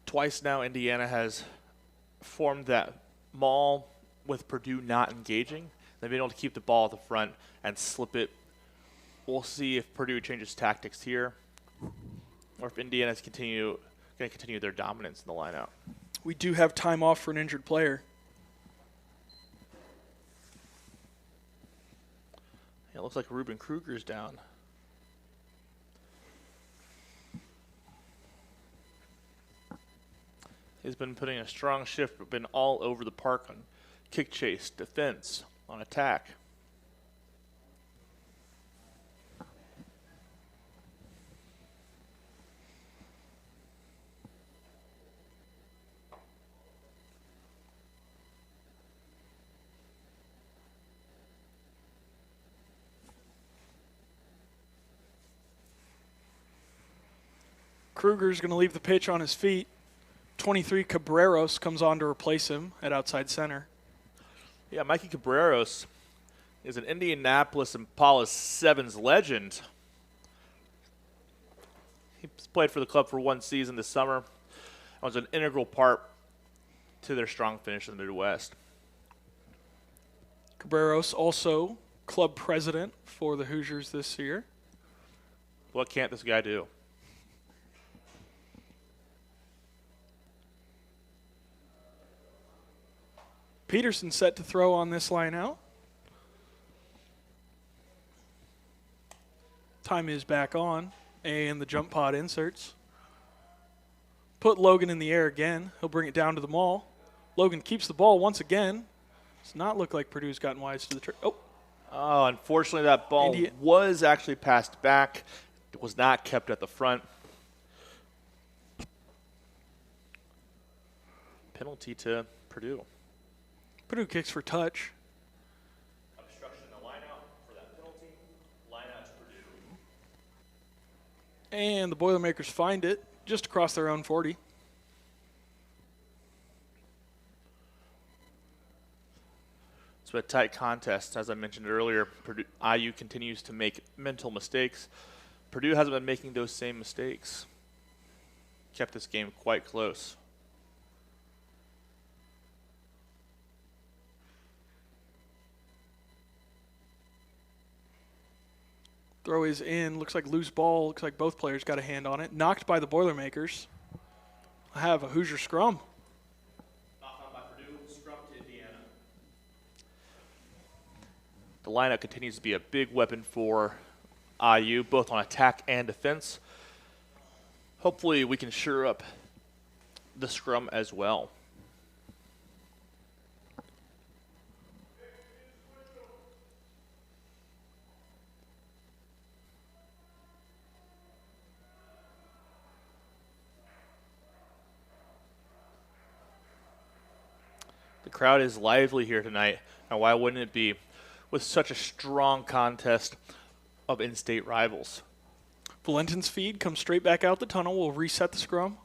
Twice now, Indiana has formed that maul with Purdue not engaging. They've been able to keep the ball at the front and slip it. We'll see if Purdue changes tactics here, or if Indiana's going to continue their dominance in the lineout. We do have time off for an injured player. Yeah, it looks like Ruben Kruger's down. He's been putting a strong shift, but been all over the park on kick chase, defense, on attack. Kruger's going to leave the pitch on his feet. 23 Cabreros comes on to replace him at outside center. Yeah, Mikey Cabreros is an Indianapolis Impala Sevens legend. He's played for the club for one season this summer and was an integral part to their strong finish in the Midwest. Cabreros also club president for the Hoosiers this year. What can't this guy do? Peterson set to throw on this line out. Time is back on, and the jump pod inserts. Put Logan in the air again. He'll bring it down to the maul. Logan keeps the ball once again. Does not look like Purdue's gotten wise to the trick. Oh, unfortunately, that ball was actually passed back. It was not kept at the front. Penalty to Purdue. Purdue kicks for touch. Obstruction in the lineout for that penalty. Lineout to Purdue. And the Boilermakers find it just across their own 40. It's been a tight contest. As I mentioned earlier, IU continues to make mental mistakes. Purdue hasn't been making those same mistakes. Kept this game quite close. Throw is in. Looks like loose ball. Looks like both players got a hand on it. Knocked by the Boilermakers. I have a Hoosier scrum. Knocked on by Purdue. Scrum to Indiana. The lineup continues to be a big weapon for IU, both on attack and defense. Hopefully we can shore up the scrum as well. The crowd is lively here tonight, and why wouldn't it be with such a strong contest of in-state rivals? Valentin's feed comes straight back out the tunnel. We'll reset the scrum.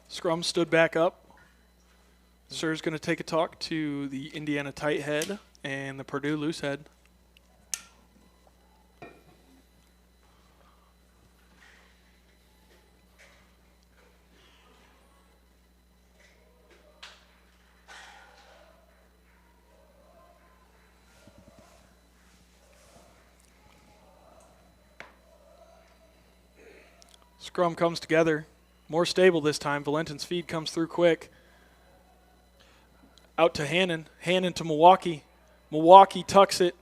Scrum stood back up. Sir's going to take a talk to the Indiana tight head and the Purdue loose head. Scrum comes together. More stable this time. Valentin's feed comes through quick. Out to Hannon. Hannon to Milwaukee. Milwaukee tucks it.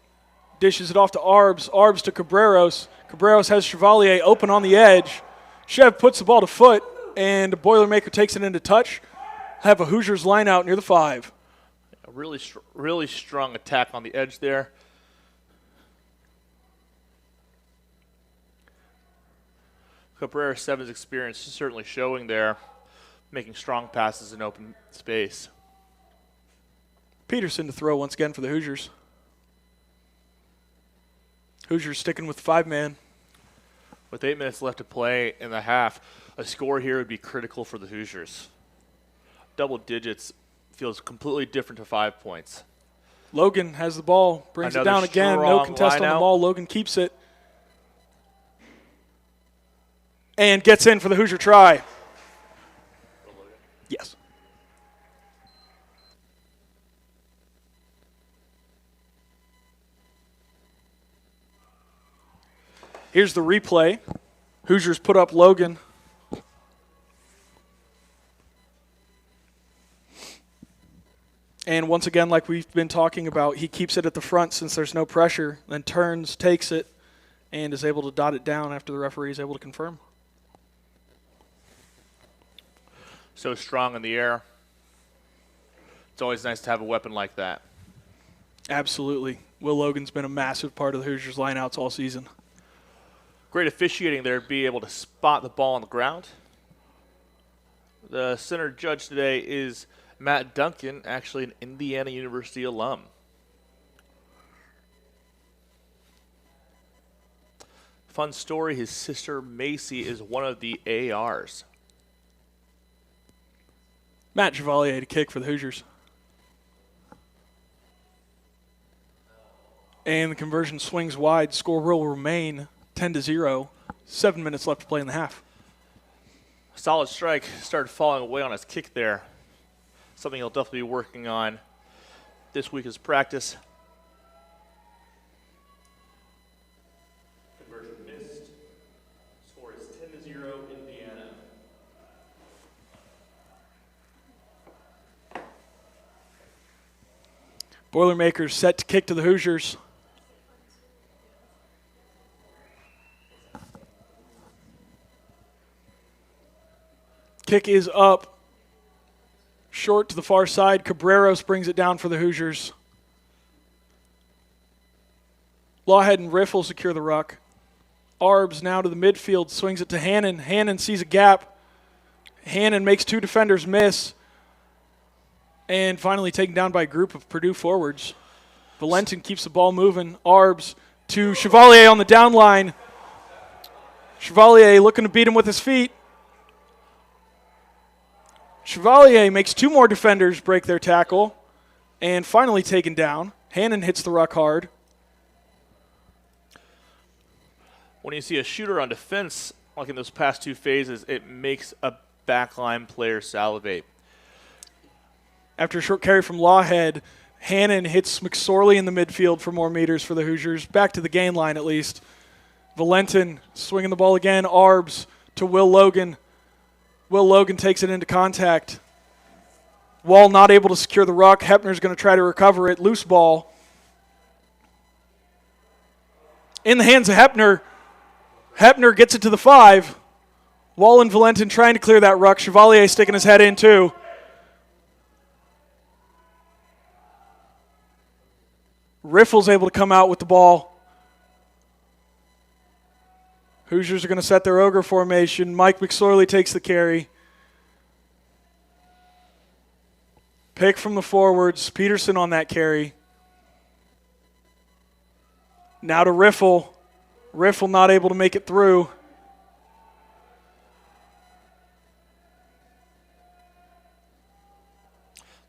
Dishes it off to Arbs. Arbs to Cabreros. Cabreros has Chevalier open on the edge. Chev puts the ball to foot, and the Boilermaker takes it into touch. Have a Hoosiers line out near the 5. A really strong attack on the edge there. Cabrera 7's experience is certainly showing there, making strong passes in open space. Peterson to throw once again for the Hoosiers. Hoosiers sticking with 5-man. With 8 minutes left to play in the half, a score here would be critical for the Hoosiers. Double digits feels completely different to 5 points. Logan has the ball, brings it down again. No contest on the ball. Logan keeps it. And gets in for the Hoosier try. Yes. Here's the replay. Hoosiers put up Logan. And once again, like we've been talking about, he keeps it at the front since there's no pressure, then turns, takes it, and is able to dot it down after the referee is able to confirm. So strong in the air. It's always nice to have a weapon like that. Absolutely. Will Logan's been a massive part of the Hoosiers lineouts all season. Great officiating there to be able to spot the ball on the ground. The center judge today is Matt Duncan, actually an Indiana University alum. Fun story, his sister Macy is one of the ARs. Matt Chevalier to kick for the Hoosiers. And the conversion swings wide. Score will remain 10-0. 7 minutes left to play in the half. Solid strike. Started falling away on his kick there. Something he'll definitely be working on this week as practice. Conversion missed. Score is 10-0 Indiana. Boilermakers set to kick to the Hoosiers. Kick is up. Short to the far side. Cabreros brings it down for the Hoosiers. Lawhead and Riffle secure the ruck. Arbs now to the midfield. Swings it to Hannon. Hannon sees a gap. Hannon makes 2 defenders miss. And finally taken down by a group of Purdue forwards. Valentin keeps the ball moving. Arbs to Chevalier on the down line. Chevalier looking to beat him with his feet. Chevalier makes 2 more defenders break their tackle. And finally taken down. Hannon hits the ruck hard. When you see a shooter on defense, like in those past 2 phases, it makes a backline player salivate. After a short carry from Lawhead, Hannon hits McSorley in the midfield for more meters for the Hoosiers. Back to the gain line at least. Valentin swinging the ball again. Arbs to Will Logan. Will Logan takes it into contact. Wall not able to secure the ruck. Hepner's going to try to recover it. Loose ball. In the hands of Hepner. Hepner gets it to the 5. Wall and Valentin trying to clear that ruck. Chevalier sticking his head in too. Riffle's able to come out with the ball. Hoosiers are going to set their ogre formation. Mike McSorley takes the carry. Pick from the forwards. Peterson on that carry. Now to Riffle. Riffle not able to make it through.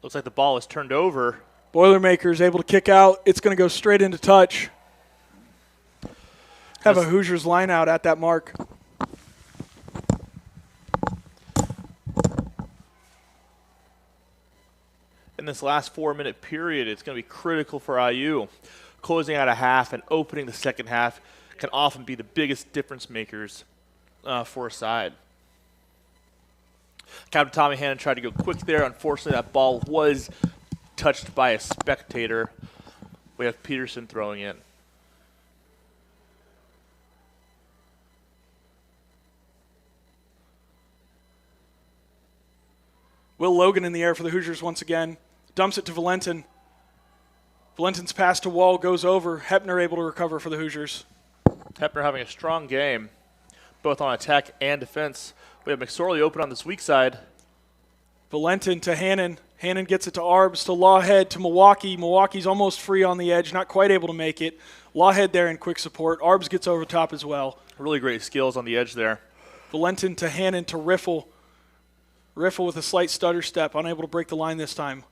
Looks like the ball is turned over. Boilermakers able to kick out. It's going to go straight into touch. Have a Hoosiers line out at that mark. In this last 4-minute period, it's going to be critical for IU. Closing out a half and opening the second half can often be the biggest difference makers for a side. Captain Tommy Hannon tried to go quick there. Unfortunately, that ball was touched by a spectator. We have Peterson throwing in. Will Logan in the air for the Hoosiers once again. Dumps it to Valentin. Valentin's pass to Wall goes over. Hepner able to recover for the Hoosiers. Hepner having a strong game, both on attack and defense. We have McSorley open on this weak side. Valentin to Hannon. Hannon gets it to Arbs, to Lawhead, to Milwaukee. Milwaukee's almost free on the edge, not quite able to make it. Lawhead there in quick support. Arbs gets over top as well. Really great skills on the edge there. Valentin to Hannon to Riffle. Riffle with a slight stutter step, unable to break the line this time.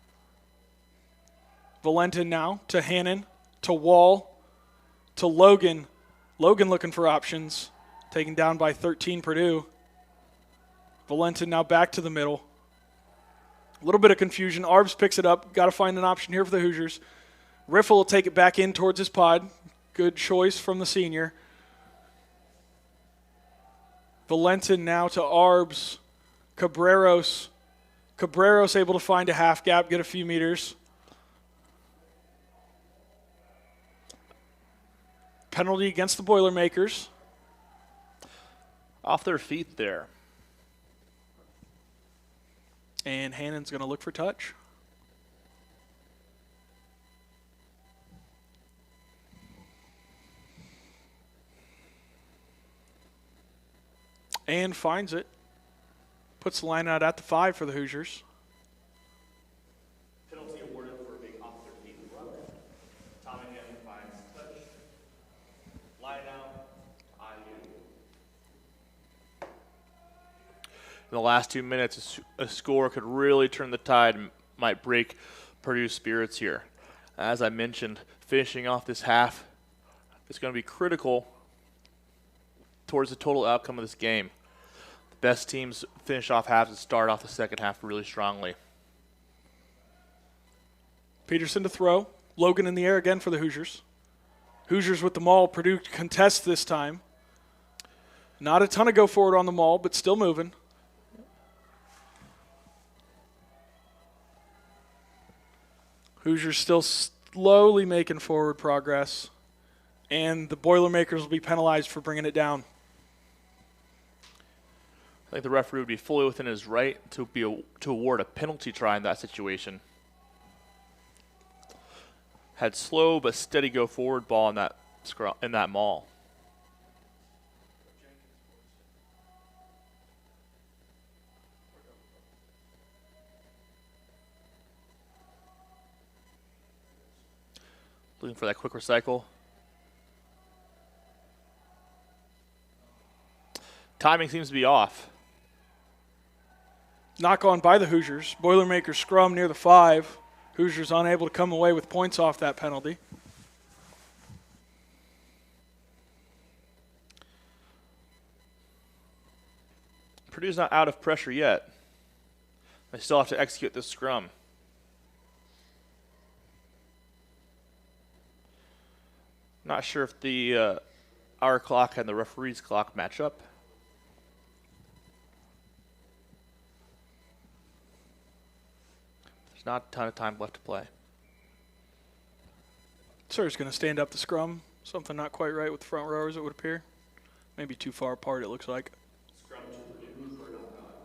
Valentin now to Hannon, to Wall, to Logan. Logan looking for options, taken down by 13 Purdue. Valentin now back to the middle. A little bit of confusion. Arbs picks it up. Got to find an option here for the Hoosiers. Riffle will take it back in towards his pod. Good choice from the senior. Valentin now to Arbs. Cabreros able to find a half gap, get a few meters. Penalty against the Boilermakers. Off their feet there. And Hannon's going to look for touch. And finds it. Puts the line out at the 5 for the Hoosiers. Penalty awarded for being off their feet. Tommy Hannon finds touch. Line out. In the last 2 minutes, a score could really turn the tide and might break Purdue's spirits here. As I mentioned, finishing off this half is going to be critical towards the total outcome of this game. Best teams finish off halves and start off the second half really strongly. Peterson to throw. Logan in the air again for the Hoosiers. Hoosiers with the maul. Purdue contests this time. Not a ton of go forward on the maul, but still moving. Hoosiers still slowly making forward progress. And the Boilermakers will be penalized for bringing it down. I think the referee would be fully within his right to award a penalty try in that situation. Had slow but steady go forward ball in that maul. Looking for that quick recycle. Timing seems to be off. Knock on by the Hoosiers. Boilermakers scrum near the 5. Hoosiers unable to come away with points off that penalty. Purdue's not out of pressure yet. They still have to execute this scrum. Not sure if the our clock and the referee's clock match up. There's not a ton of time left to play. Sir's going to stand up the scrum. Something not quite right with the front rowers, it would appear. Maybe too far apart, it looks like. Scrum to Purdue for no cause.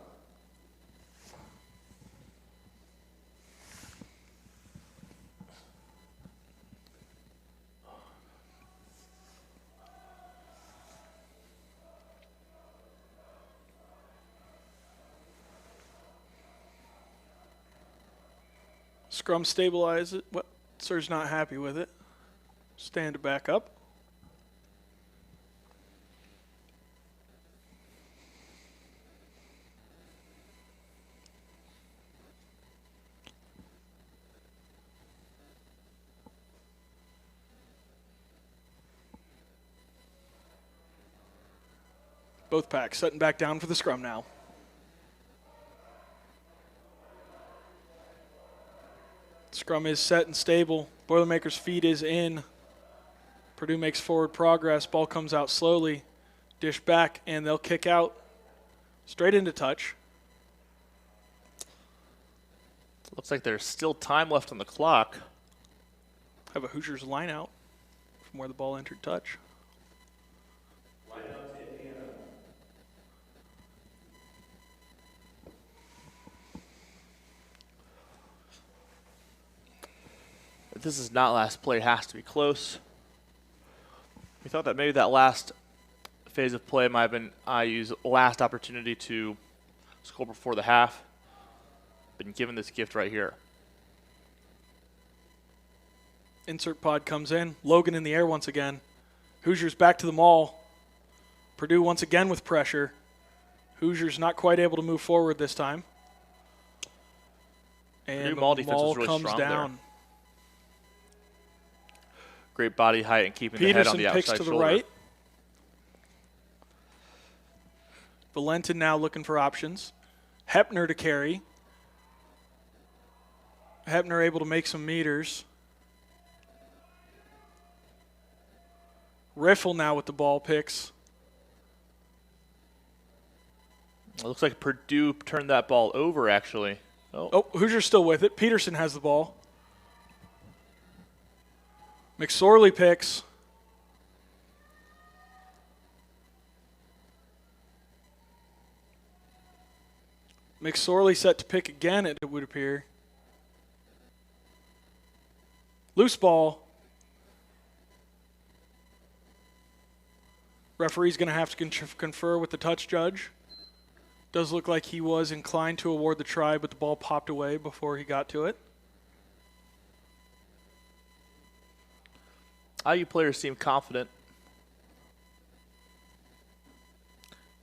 Scrum stabilize it. What? Sir's not happy with it. Stand it back up. Both packs setting back down for the scrum now. Scrum is set and stable. Boilermakers' feed is in. Purdue makes forward progress. Ball comes out slowly. Dish back, and they'll kick out straight into touch. Looks like there's still time left on the clock. Have a Hoosiers line out from where the ball entered touch. If this is not last play, it has to be close. We thought that maybe that last phase of play might have been IU's last opportunity to score before the half. Been given this gift right here. Insert pod comes in. Logan in the air once again. Hoosiers back to the maul. Purdue once again with pressure. Hoosiers not quite able to move forward this time. And Purdue the maul defense was maul really comes strong down. there. Great body height and keeping Peterson the head on the picks outside to the shoulder. right. Valentin now looking for options. Hepner to carry. Hepner able to make some meters. Riffle now with the ball picks. It looks like Purdue turned that ball over, actually. Oh, Hoosiers still with it. Peterson has the ball. McSorley picks. McSorley set to pick again, it would appear. Loose ball. Referee's going to have to confer with the touch judge. Does look like he was inclined to award the try, but the ball popped away before he got to it. IU players seem confident.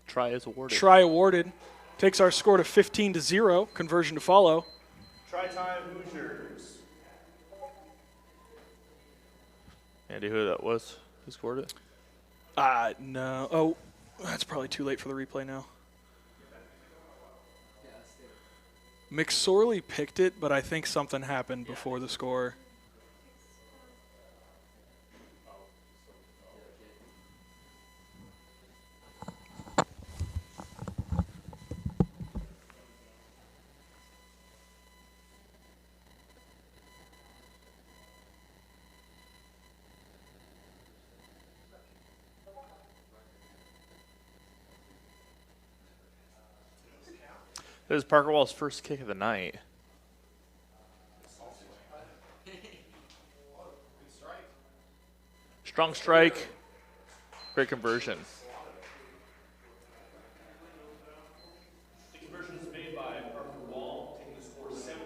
Try is awarded. Try awarded. Takes our score to 15-0. Conversion to follow. Try time, Hoosiers. Andy, who that was? Who scored it? No. Oh, that's probably too late for the replay now. McSorley picked it, but I think something happened before the score. This is Parker Wall's first kick of the night. Strong strike. Great conversion. The conversion is made by Parker Wall, taking the score 17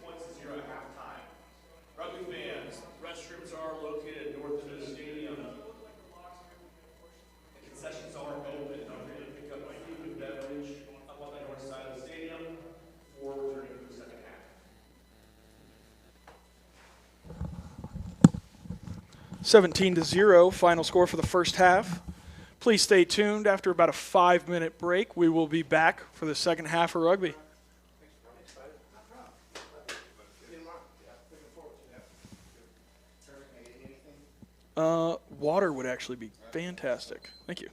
points to 0 at halftime. Rugby fans, restrooms are located north of the stadium. The concessions are open. Don't forget to pick up food and beverage up on the north side of the stadium before returning for the second half. 17-0, final score for the first half. Please stay tuned. After about a 5-minute break, we will be back for the second half of rugby. Water would actually be fantastic. Thank you.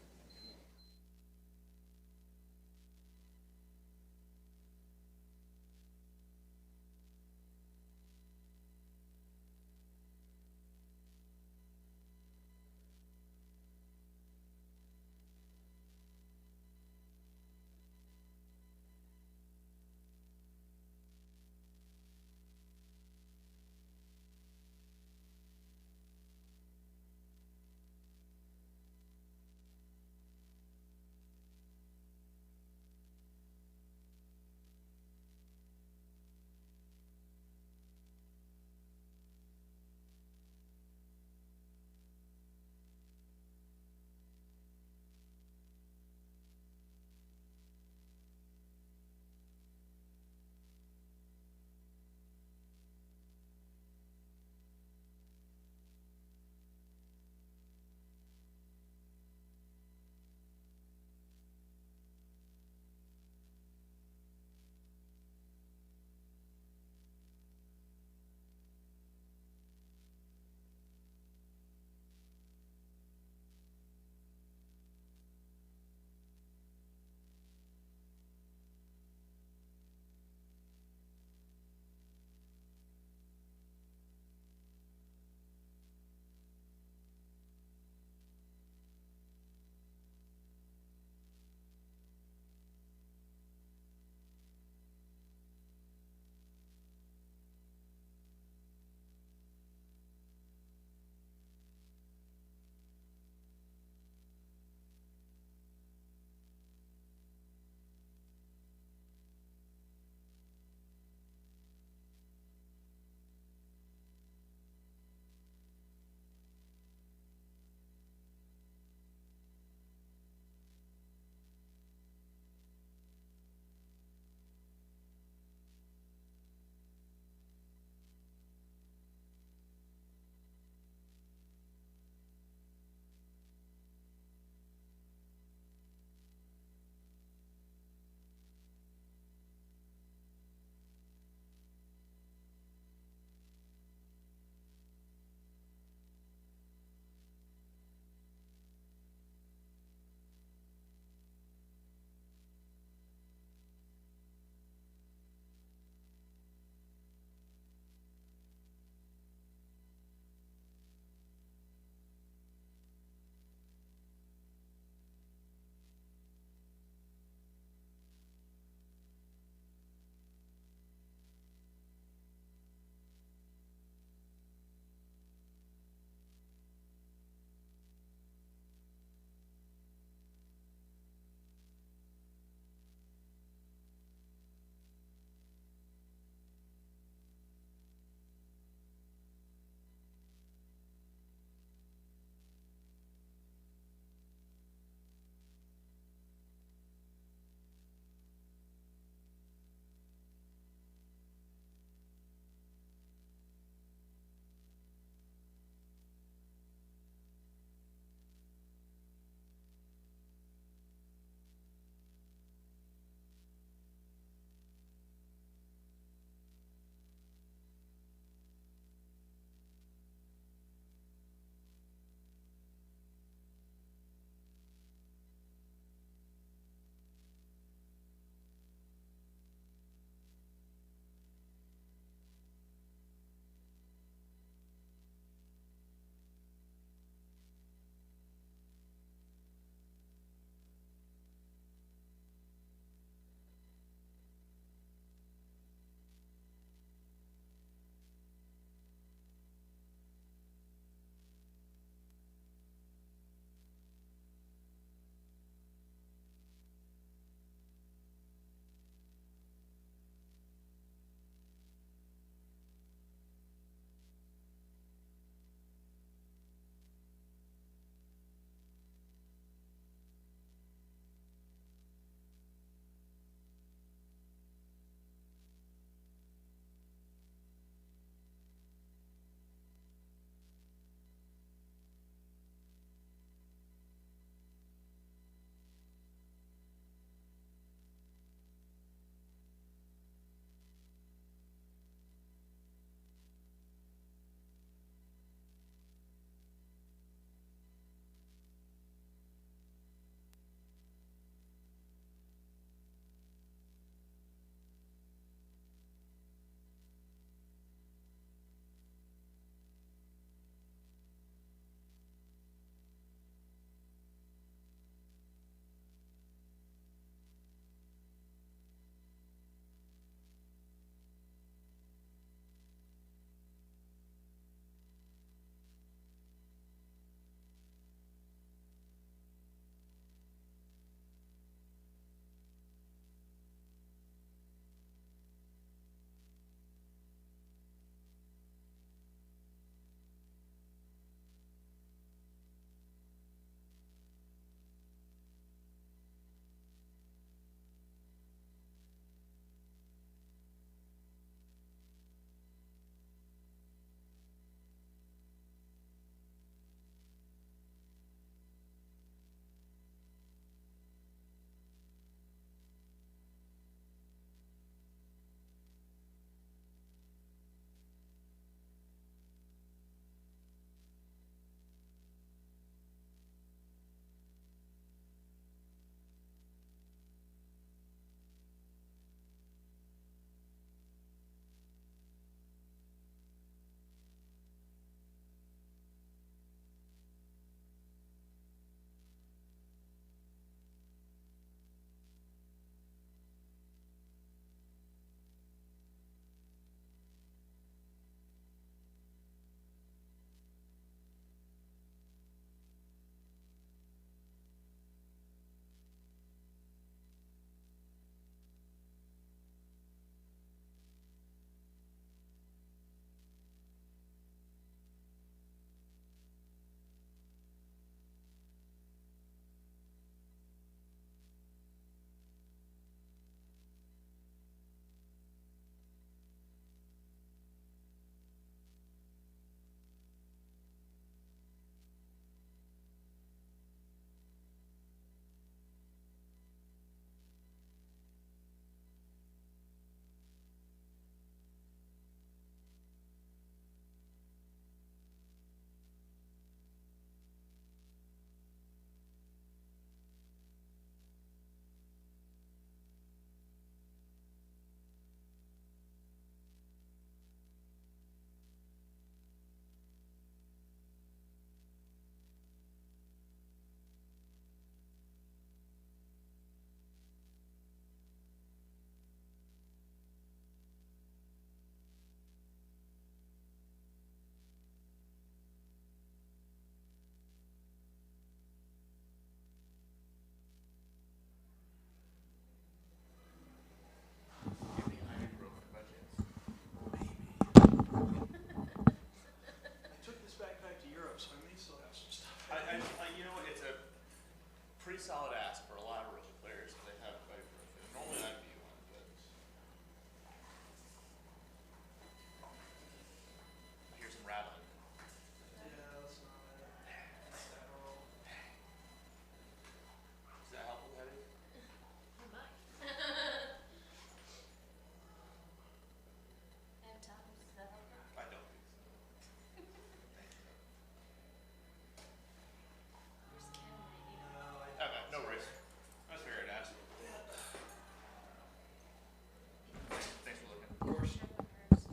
Pretty solid ask for a lot of rookie players. They have normally I'd be one, but I hear some rattling. Does that help with headache? I might. I have Tums. Does that help? I don't think so. Where's Ken when you need him? Okay, no worries. That's fair to ask. Thanks for looking. Of course. Check my nerves.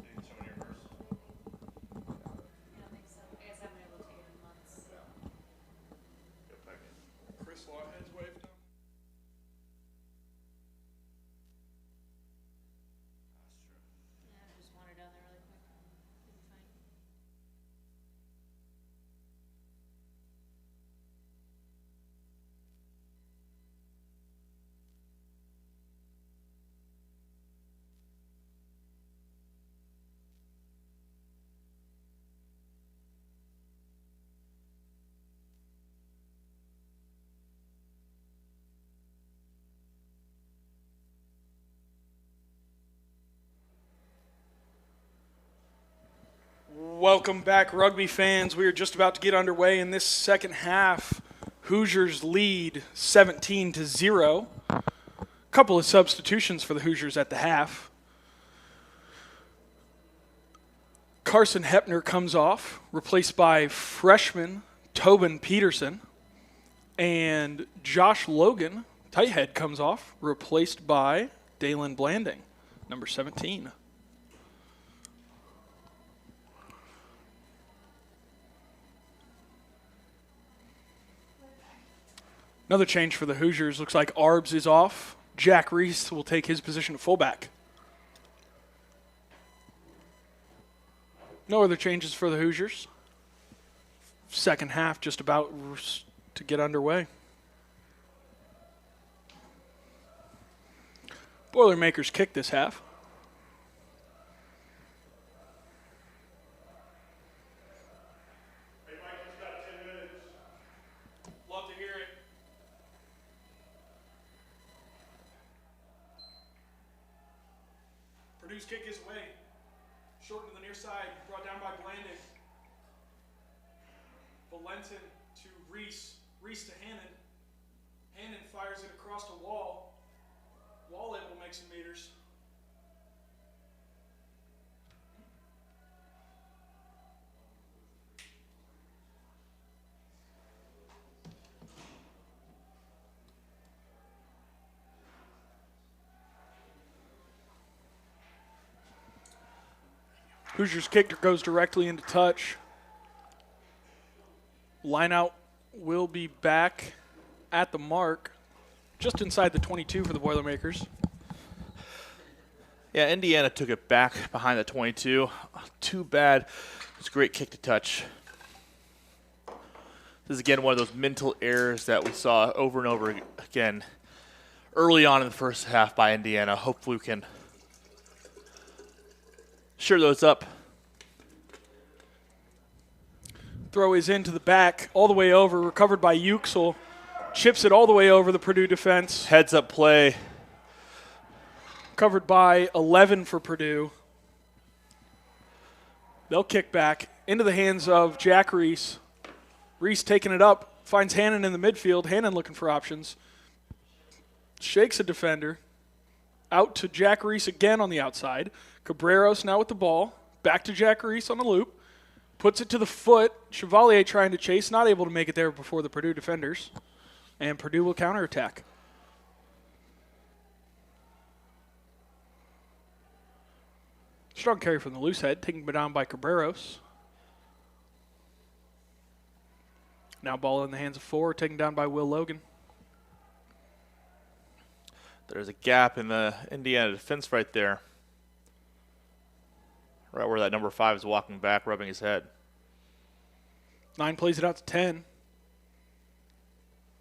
Did you someone here first? I don't think so. I guess I haven't been able to take it in months. Go back in. Chris Lawhead's waved down. That's true. Yeah, I just wander down there really quick. It'll be fine. Welcome back, rugby fans. We are just about to get underway in this second half. Hoosiers lead 17-0. Couple of substitutions for the Hoosiers at the half. Carson Hepner comes off, replaced by freshman Tobin Peterson. And Josh Logan, tight head, comes off, replaced by Dalen Blanding, number 17. Another change for the Hoosiers. Looks like Arbs is off. Jack Reese will take his position at fullback. No other changes for the Hoosiers. Second half just about to get underway. Boilermakers kick this half. Hey, Mike, he's got 10 minutes. Love to hear it. Purdue's kick is away. Short to the near side, brought down by Blanding. Valentin to Reese. Reese to Hannon. Hannon fires it across the wall. Wall able to make some meters. Hoosiers kick goes directly into touch. Lineout will be back at the mark, just inside the 22 for the Boilermakers. Yeah, Indiana took it back behind the 22. Too bad. It's a great kick to touch. This is, again, one of those mental errors that we saw over and over again early on in the first half by Indiana. Hopefully we can sure those up. Throw is into the back, all the way over, recovered by Uxel. Chips it all the way over the Purdue defense. Heads up play. Covered by 11 for Purdue. They'll kick back into the hands of Jack Reese. Reese taking it up, finds Hannon in the midfield. Hannon looking for options. Shakes a defender. Out to Jack Reese again on the outside. Cabreros now with the ball. Back to Jack Reese on the loop. Puts it to the foot. Chevalier trying to chase, not able to make it there before the Purdue defenders. And Purdue will counterattack. Strong carry from the loose head, taken down by Cabreros. Now ball in the hands of 4, taken down by Will Logan. There's a gap in the Indiana defense right there. Right where that number 5 is walking back, rubbing his head. 9 plays it out to 10.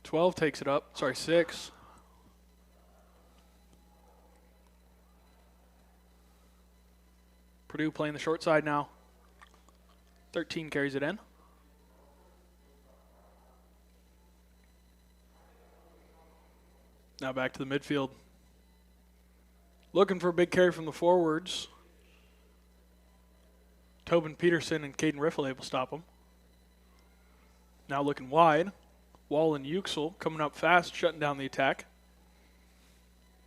12 takes it up. 6. Purdue playing the short side now. 13 carries it in. Now back to the midfield. Looking for a big carry from the forwards. Tobin Peterson and Caden Riffle able to stop him. Now looking wide. Wall and Uxel coming up fast, shutting down the attack.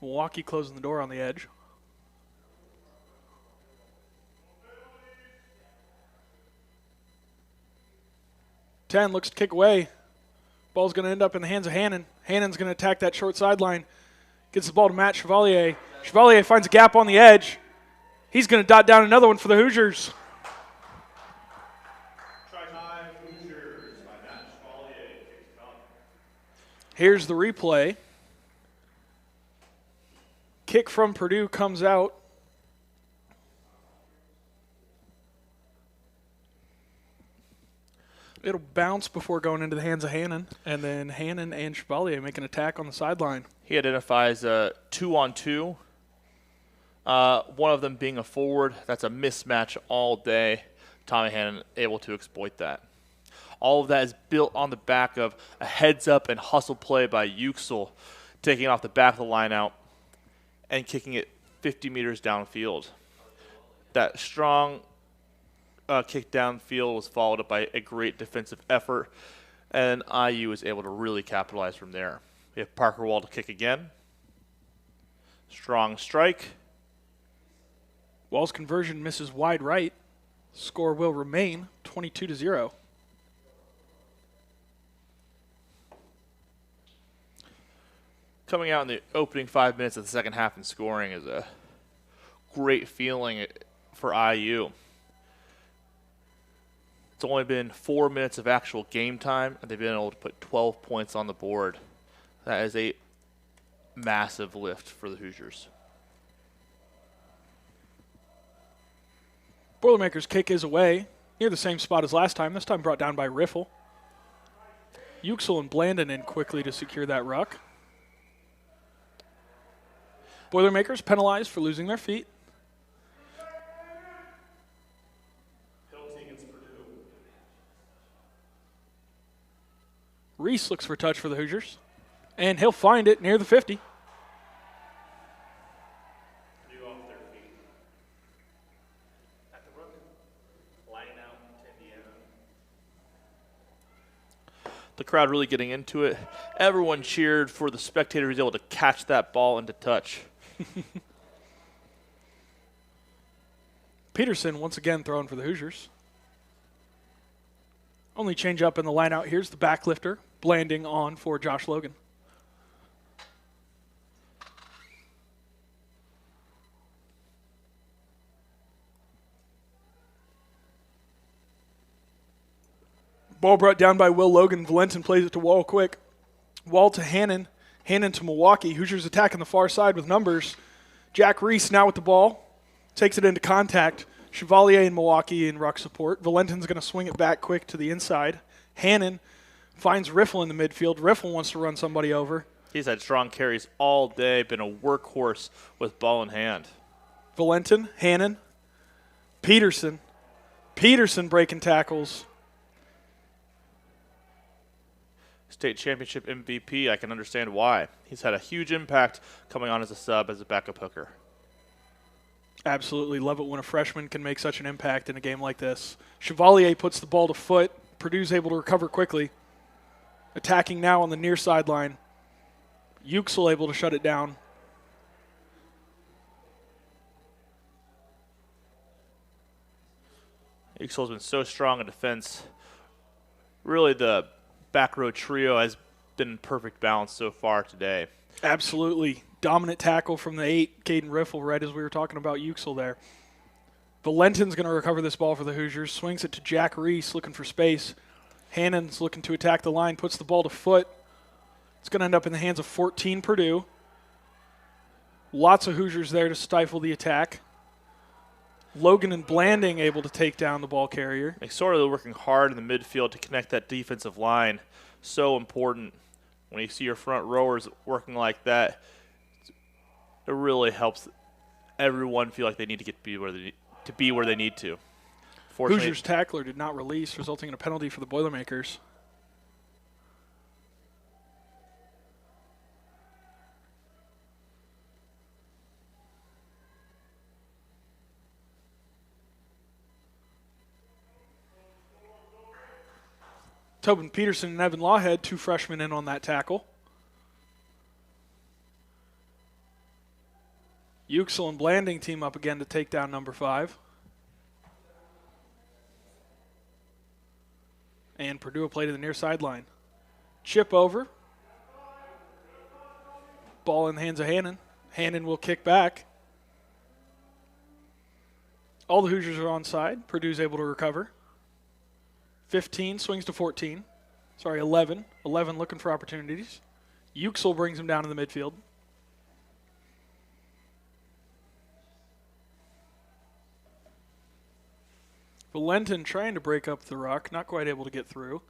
Milwaukee closing the door on the edge. Ten looks to kick away. Ball's going to end up in the hands of Hannon. Hannon's going to attack that short sideline. Gets the ball to Matt Chevalier. Chevalier finds a gap on the edge. He's going to dot down another one for the Hoosiers. Hoosiers by Matt Chevalier. Kicks up. Here's the replay. Kick from Purdue comes out. It'll bounce before going into the hands of Hannon, and then Hannon and Chevalier make an attack on the sideline. He identifies a 2-on-2. One of them being a forward. That's a mismatch all day. Tommy Hannon able to exploit that. All of that is built on the back of a heads-up and hustle play by Uxel, taking off the back of the line out and kicking it 50 meters downfield. That strong kick downfield was followed up by a great defensive effort, and IU was able to really capitalize from there. We have Parker Wall to kick again. Strong strike. Wall's conversion misses wide right. Score will remain 22-0. Coming out in the opening 5 minutes of the second half and scoring is a great feeling for IU. It's only been 4 minutes of actual game time, and they've been able to put 12 points on the board. That is a massive lift for the Hoosiers. Boilermakers' kick is away, near the same spot as last time, this time brought down by Riffle. Uxel and Blandon in quickly to secure that ruck. Boilermakers penalized for losing their feet. Reese looks for touch for the Hoosiers, and he'll find it near the 50. Off their feet. At the rook. Line out to Indiana. The crowd really getting into it. Everyone cheered for the spectator who's able to catch that ball into touch. Peterson once again throwing for the Hoosiers. Only change up in the line out. Here's the backlifter, Blanding on for Josh Logan. Ball brought down by Will Logan. Valentin plays it to Wall quick. Wall to Hannon. Hannon to Milwaukee. Hoosiers attacking the far side with numbers. Jack Reese now with the ball. Takes it into contact. Chevalier and Milwaukee in ruck support. Valentin's going to swing it back quick to the inside. Hannon finds Riffle in the midfield. Riffle wants to run somebody over. He's had strong carries all day, been a workhorse with ball in hand. Valentin, Hannon, Peterson. Peterson breaking tackles. State championship MVP, I can understand why. He's had a huge impact coming on as a sub, as a backup hooker. Absolutely love it when a freshman can make such an impact in a game like this. Chevalier puts the ball to foot. Purdue's able to recover quickly. Attacking now on the near sideline. Uxel able to shut it down. Uxel's been so strong in defense. Really, the back row trio has been in perfect balance so far today. Absolutely. Dominant tackle from the 8, Caden Riffle, right as we were talking about Uxel there. Valentin's going to recover this ball for the Hoosiers. Swings it to Jack Reese, looking for space. Hannon's looking to attack the line, puts the ball to foot. It's going to end up in the hands of 14 Purdue. Lots of Hoosiers there to stifle the attack. Logan and Blanding able to take down the ball carrier. McSorley working hard in the midfield to connect that defensive line. So important. When you see your front rowers working like that, it really helps everyone feel like they need to be where they need to. Hoosiers tackler did not release, resulting in a penalty for the Boilermakers. Tobin Peterson and Evan Lawhead, 2 freshmen in on that tackle. Uxel and Blanding team up again to take down number 5. And Purdue will play to the near sideline. Chip over. Ball in the hands of Hannon. Hannon will kick back. All the Hoosiers are onside. Purdue's able to recover. 15 swings to 14. Sorry, 11. 11 looking for opportunities. Uxel brings him down to the midfield. Valentin trying to break up the ruck, not quite able to get through.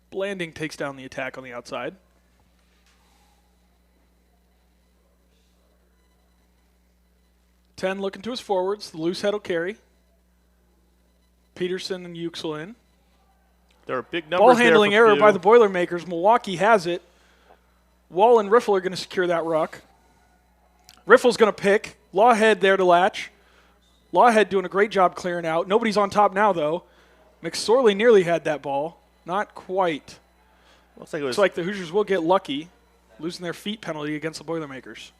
Blanding takes down the attack on the outside. Ten looking to his forwards. The loose head will carry. Peterson and Uxel in. There are big numbers. Ball handling there for error by Purdue. the Boilermakers. Milwaukee has it. Wall and Riffle are going to secure that ruck. Riffle's going to pick. Lawhead there to latch. Lawhead doing a great job clearing out. Nobody's on top now, though. McSorley nearly had that ball. Not quite. Looks like it was. Looks like the Hoosiers will get lucky, losing their feet penalty against the Boilermakers.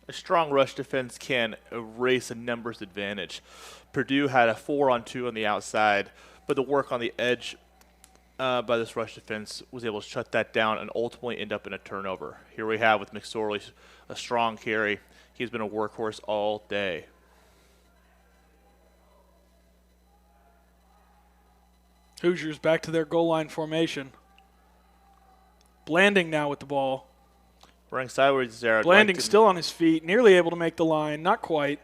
A strong rush defense can erase a numbers advantage. Purdue had a 4-on-2 on the outside, but the work on the edge by this rush defense was able to shut that down and ultimately end up in a turnover. Here we have with McSorley a strong carry. He's been a workhorse all day. Hoosiers back to their goal line formation. Blanding now with the ball. Running sideways there. Blanding still on his feet, nearly able to make the line, not quite.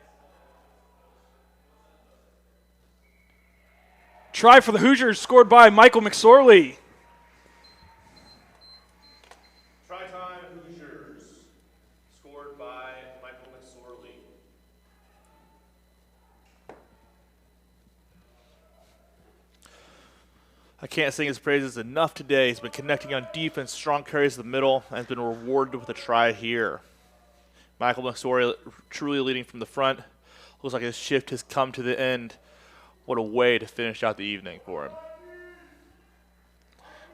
Try for the Hoosiers, scored by Michael McSorley. Try time Hoosiers. Scored by Michael McSorley. I can't sing his praises enough today. He's been connecting on defense, strong carries in the middle, and has been rewarded with a try here. Michael McSorley truly leading from the front. Looks like his shift has come to the end. What a way to finish out the evening for him.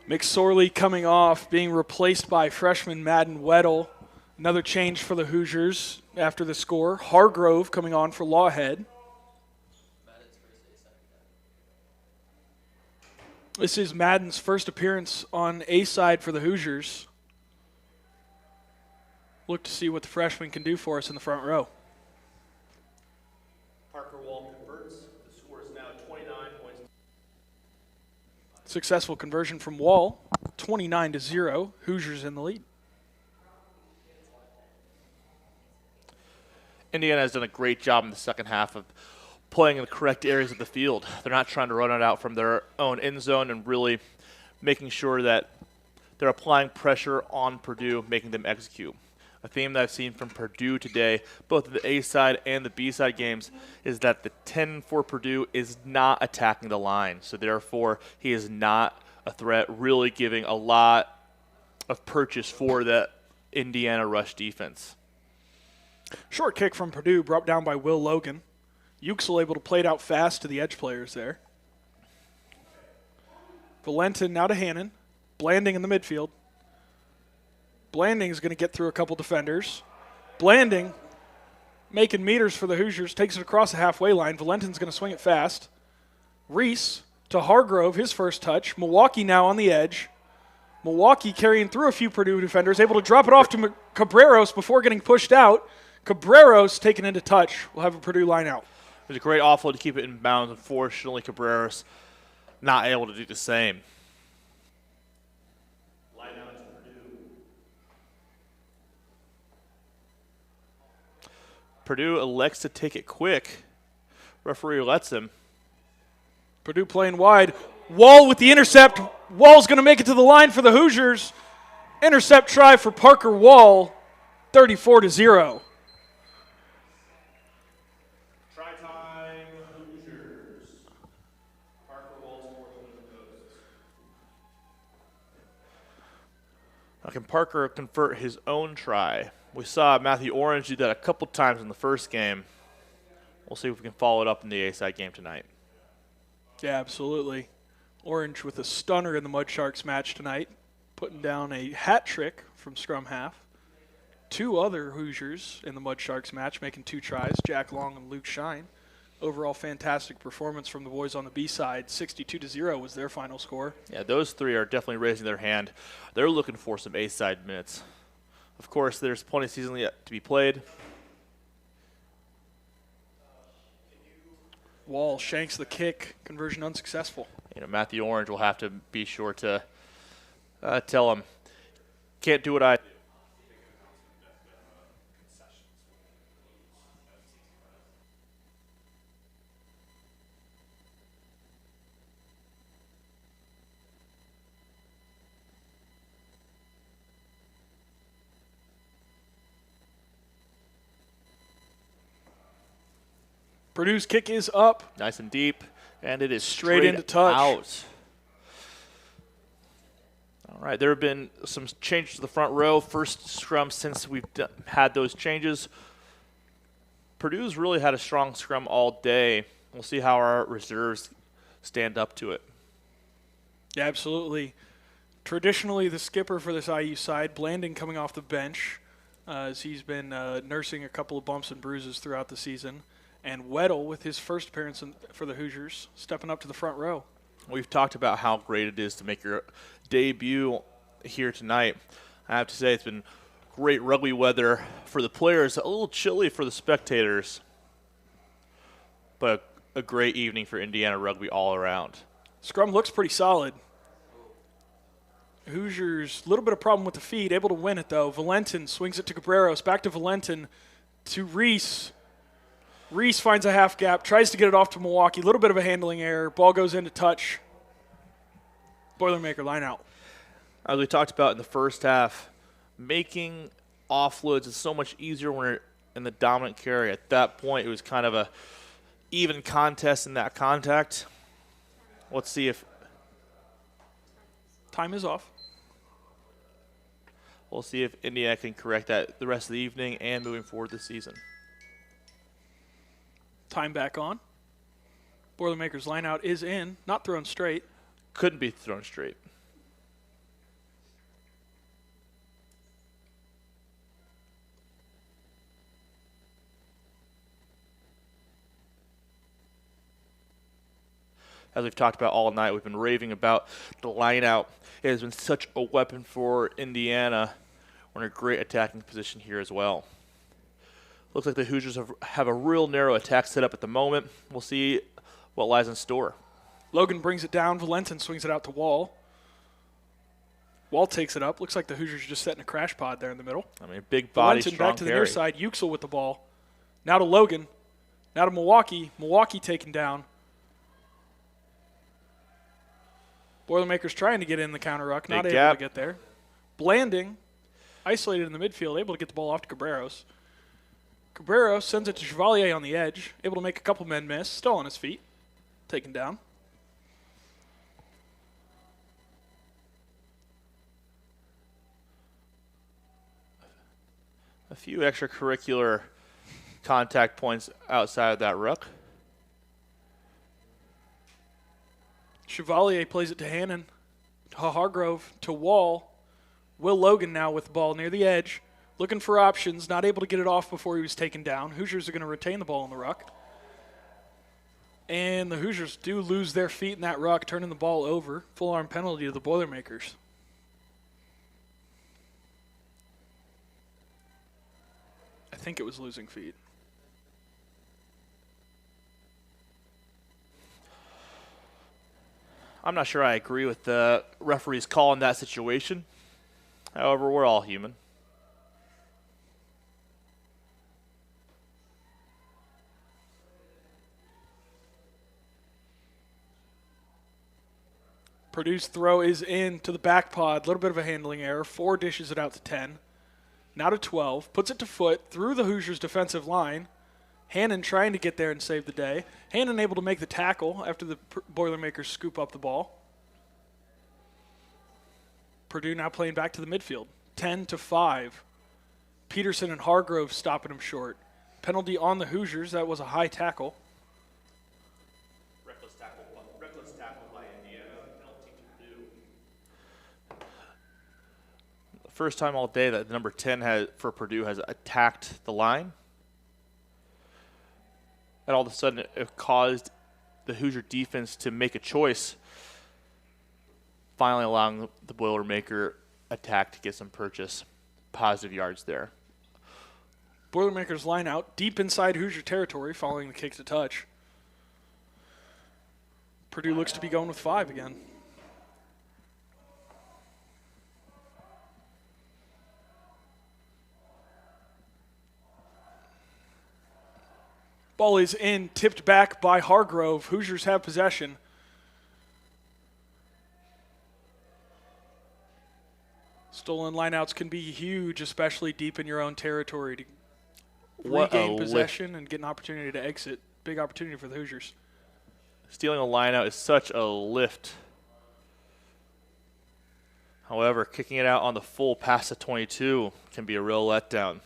McSorley coming off, being replaced by freshman Madden Weddle. Another change for the Hoosiers after the score. Hargrove coming on for Lawhead. Madden's first A-side captain. This is Madden's first appearance on A-side for the Hoosiers. Look to see what the freshman can do for us in the front row. Parker Wall converts. The score is now 29 points. Successful conversion from Wall, 29-0. Hoosiers in the lead. Indiana has done a great job in the second half of playing in the correct areas of the field. They're not trying to run it out from their own end zone and really making sure that they're applying pressure on Purdue, making them execute. A theme that I've seen from Purdue today, both the A-side and the B-side games, is that the 10 for Purdue is not attacking the line. So therefore, he is not a threat, really giving a lot of purchase for the Indiana rush defense. Short kick from Purdue, brought down by Will Logan. Uxel able to play it out fast to the edge players there. Valentin now to Hannon. Blanding in the midfield. Blanding is going to get through a couple defenders. Blanding making meters for the Hoosiers, takes it across the halfway line. Valentin's going to swing it fast. Reese to Hargrove, his first touch. Milwaukee now on the edge. Milwaukee carrying through a few Purdue defenders, able to drop it off to Cabreros before getting pushed out. Cabreros taken into touch. We'll have a Purdue line out. It was a great offload to keep it in bounds. Unfortunately, Cabreras not able to do the same. Line out to Purdue. Purdue elects to take it quick. Referee lets him. Purdue playing wide. Wall with the intercept. Wall's going to make it to the line for the Hoosiers. Intercept try for Parker Wall, 34-0. Try time Hoosiers. Parker Wall scores one of the posts. Now can Parker convert his own try? We saw Matthew Orange do that a couple times in the first game. We'll see if we can follow it up in the A-side game tonight. Yeah, absolutely. Orange with a stunner in the Mud Sharks match tonight, putting down a hat trick from scrum half. 2 other Hoosiers in the Mud Sharks match making 2 tries, Jack Long and Luke Shine. Overall fantastic performance from the boys on the B side. 62-0 was their final score. Yeah, those 3 are definitely raising their hand. They're looking for some A-side minutes. Of course, there's plenty of season yet to be played. Wall shanks the kick, conversion unsuccessful. Matthew Orange will have to be sure to tell him, can't do what I. Purdue's kick is up. Nice and deep, and it is Straight into touch. out. All right, there have been some changes to the front row. First scrum since we've had those changes. Purdue's really had a strong scrum all day. We'll see how our reserves stand up to it. Yeah, absolutely. Traditionally, the skipper for this IU side, Blanding, coming off the bench, as he's been nursing a couple of bumps and bruises throughout the season. And Weddle, with his first appearance for the Hoosiers, stepping up to the front row. We've talked about how great it is to make your debut here tonight. I have to say it's been great rugby weather for the players, a little chilly for the spectators, but a great evening for Indiana rugby all around. Scrum looks pretty solid. Hoosiers, a little bit of problem with the feed, able to win it though. Valentin swings it to Cabreros, back to Valentin, to Reese. Reese finds a half gap, tries to get it off to Milwaukee. A little bit of a handling error. Ball goes into touch. Boilermaker line out. As we talked about in the first half, making offloads is so much easier when you're in the dominant carry. At that point, it was kind of a even contest in that contact. Let's see if Time is off. we'll see if Indiana can correct that the rest of the evening and moving forward this season. Time back on. Boilermaker's line out is in, not thrown straight. Couldn't be thrown straight. As we've talked about all night, we've been raving about the line out. It has been such a weapon for Indiana. We're in a great attacking position here as well. Looks like the Hoosiers have a real narrow attack set up at the moment. We'll see what lies in store. Logan brings it down. Valentin swings it out to Wall. Wall takes it up. Looks like the Hoosiers are just setting a crash pod there in the middle. I mean, big body, Valentin strong back to the carry. near side. Uxel with the ball. Now to Logan. Now to Milwaukee. Milwaukee taken down. Boilermakers trying to get in the counter ruck. Not able gap. to get there. Blanding, isolated in the midfield, able to get the ball off to Cabreros. Cabreros sends it to Chevalier on the edge. Able to make a couple men miss. Still on his feet. Taken down. A few extracurricular contact points outside of that ruck. Chevalier plays it to Hannon. To Hargrove. To Wall. Will Logan now with the ball near the edge. Looking for options. Not able to get it off before he was taken down. Hoosiers are going to retain the ball in the ruck. And the Hoosiers do lose their feet in that ruck, turning the ball over. Full arm penalty to the Boilermakers. I think it was losing feet. I'm not sure I agree with the referee's call in that situation. However, we're all human. Purdue's throw is in to the back pod. A little bit of a handling error. 4 dishes it out to 10. Now to 12. Puts it to foot through the Hoosiers' defensive line. Hannon trying to get there and save the day. Hannon able to make the tackle after the Boilermakers scoop up the ball. Purdue now playing back to the midfield. 10-5. Peterson and Hargrove stopping him short. Penalty on the Hoosiers. That was a high tackle. Reckless tackle by Indiana. First time all day that number 10 for Purdue has attacked the line. And all of a sudden it caused the Hoosier defense to make a choice, finally allowing the Boilermaker attack to get some positive yards there. Boilermakers line out deep inside Hoosier territory following the kick to touch. Purdue looks to be going with 5 again. Ball is in, tipped back by Hargrove. Hoosiers have possession. Stolen lineouts can be huge, especially deep in your own territory, to regain possession and get an opportunity to exit. Big opportunity for the Hoosiers. Stealing a lineout is such a lift. However, kicking it out on the full past the 22 can be a real letdown.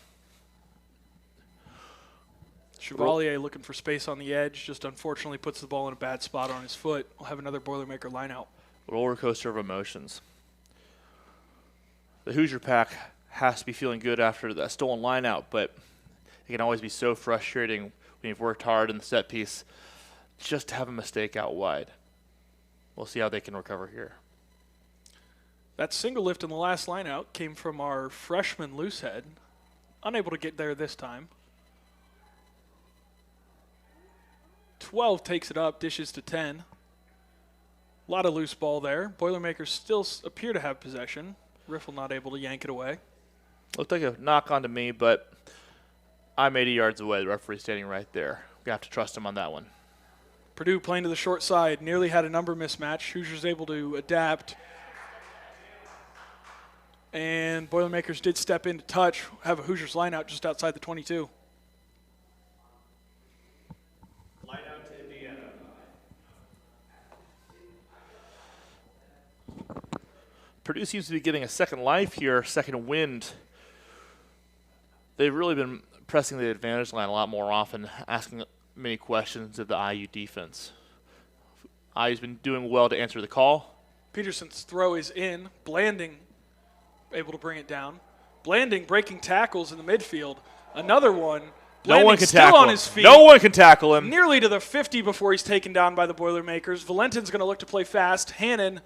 Chevalier looking for space on the edge, just unfortunately puts the ball in a bad spot on his foot. We'll have another Boilermaker lineout. Roller coaster of emotions. The Hoosier pack has to be feeling good after that stolen lineout, but it can always be so frustrating when you've worked hard in the set piece just to have a mistake out wide. We'll see how they can recover here. That single lift in the last lineout came from our freshman loosehead. Unable to get there this time. 12 takes it up, dishes to 10. A lot of loose ball there. Boilermakers still appear to have possession. Riffle not able to yank it away. Looked like a knock on to me, but I'm 80 yards away. The referee standing right there. We have to trust him on that one. Purdue playing to the short side. Nearly had a number mismatch. Hoosiers able to adapt. And Boilermakers did step in to touch. Have a Hoosiers lineout just outside the 22. Purdue seems to be getting a second life here, second wind. They've really been pressing the advantage line a lot more often, asking many questions of the IU defense. IU's been doing well to answer the call. Peterson's throw is in. Blanding able to bring it down. Blanding breaking tackles in the midfield. Another one. No one can still tackle on him. his feet. No one can tackle him. Nearly to the 50 before he's taken down by the Boilermakers. Valentin's going to look to play fast. Hannon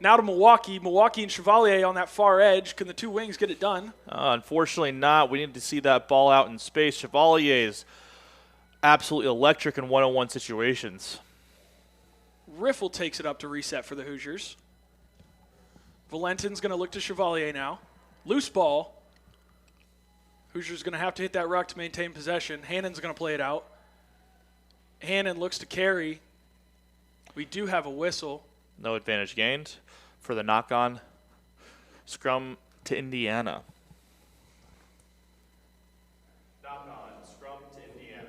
now to Milwaukee. Milwaukee and Chevalier on that far edge. Can the two wings get it done? Unfortunately not. We need to see that ball out in space. Chevalier is absolutely electric in one-on-one situations. Riffle takes it up to reset for the Hoosiers. Valentin's going to look to Chevalier now. Loose ball. Hoosiers going to have to hit that ruck to maintain possession. Hannon's going to play it out. Hannon looks to carry. We do have a whistle. No advantage gained for the knock-on. Scrum to Indiana. Knock-on, scrum to Indiana.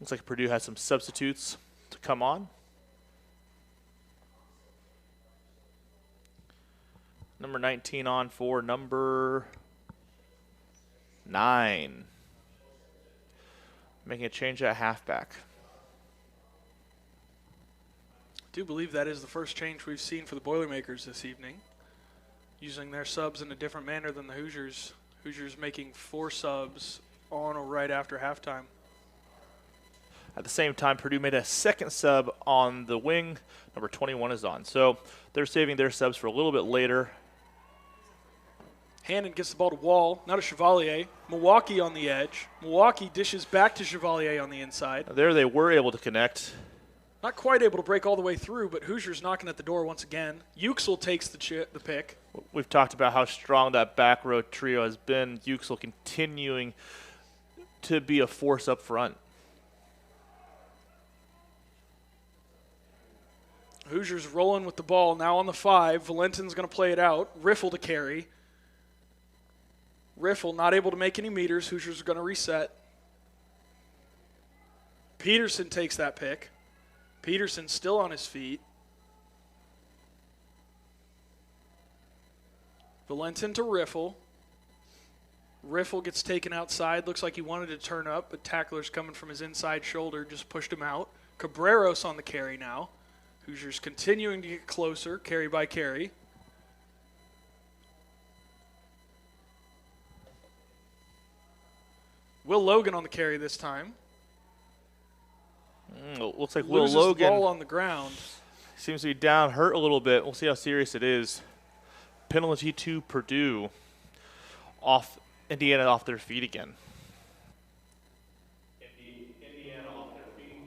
Looks like Purdue has some substitutes to come on. Number 19 on for number 9. Making a change at halfback. I do believe that is the first change we've seen for the Boilermakers this evening. Using their subs in a different manner than the Hoosiers. Hoosiers making 4 subs on or right after halftime. At the same time, Purdue made a second sub on the wing. Number 21 is on. So they're saving their subs for a little bit later. Hannon gets the ball to Wall, now to Chevalier. Milwaukee on the edge. Milwaukee dishes back to Chevalier on the inside. There they were able to connect. Not quite able to break all the way through, but Hoosiers knocking at the door once again. Uxel takes the pick. We've talked about how strong that back row trio has been. Uxel continuing to be a force up front. Hoosiers rolling with the ball, now on the 5. Valentin's going to play it out. Riffle to carry. Riffle not able to make any meters. Hoosiers are going to reset. Peterson takes that pick. Peterson still on his feet. Valentin to Riffle. Riffle gets taken outside. Looks like he wanted to turn up, but tackler's coming from his inside shoulder. Just pushed him out. Cabreros on the carry now. Hoosiers continuing to get closer, carry by carry. Will Logan on the carry this time. Looks like Will Loses the Logan ball on the ground. seems to be down, hurt a little bit. We'll see how serious it is. Penalty to Purdue. Indiana off their feet again. Indiana off their feet.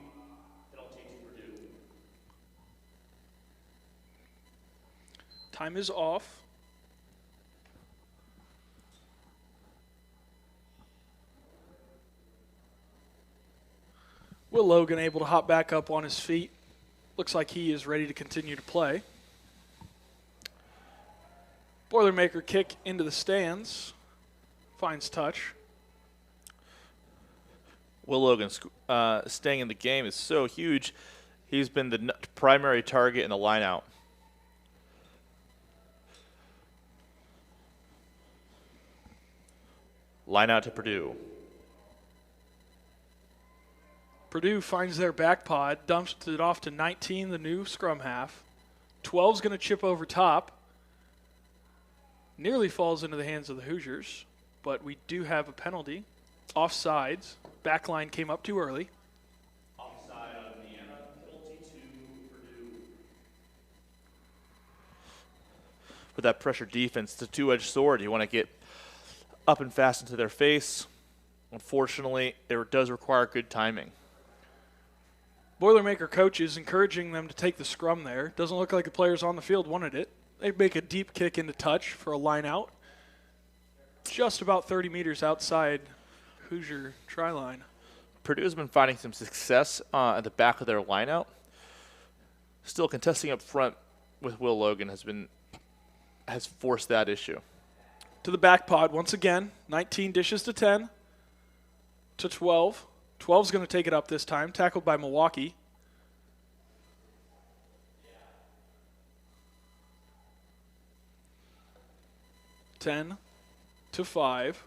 Penalty to Purdue. Time is off. Will Logan able to hop back up on his feet. Looks like he is ready to continue to play. Boilermaker kick into the stands. Finds touch. Will Logan staying in the game is so huge. He's been the primary target in the lineout. Lineout to Purdue. Purdue finds their back pod, dumps it off to 19, the new scrum half. 12's going to chip over top. Nearly falls into the hands of the Hoosiers, but we do have a penalty. Offsides. Backline came up too early. Offside on Indiana, penalty to Purdue. With that pressure defense, it's a two-edged sword. You want to get up and fast into their face. Unfortunately, it does require good timing. Boilermaker coaches encouraging them to take the scrum there. Doesn't look like the players on the field wanted it. They make a deep kick into touch for a line out. Just about 30 meters outside Hoosier try line. Purdue has been finding some success at the back of their lineout. Still contesting up front with Will Logan has forced that issue. To the back pod once again. 19 dishes to 10 to 12. 12's going to take it up this time. Tackled by Milwaukee. Ten to 5.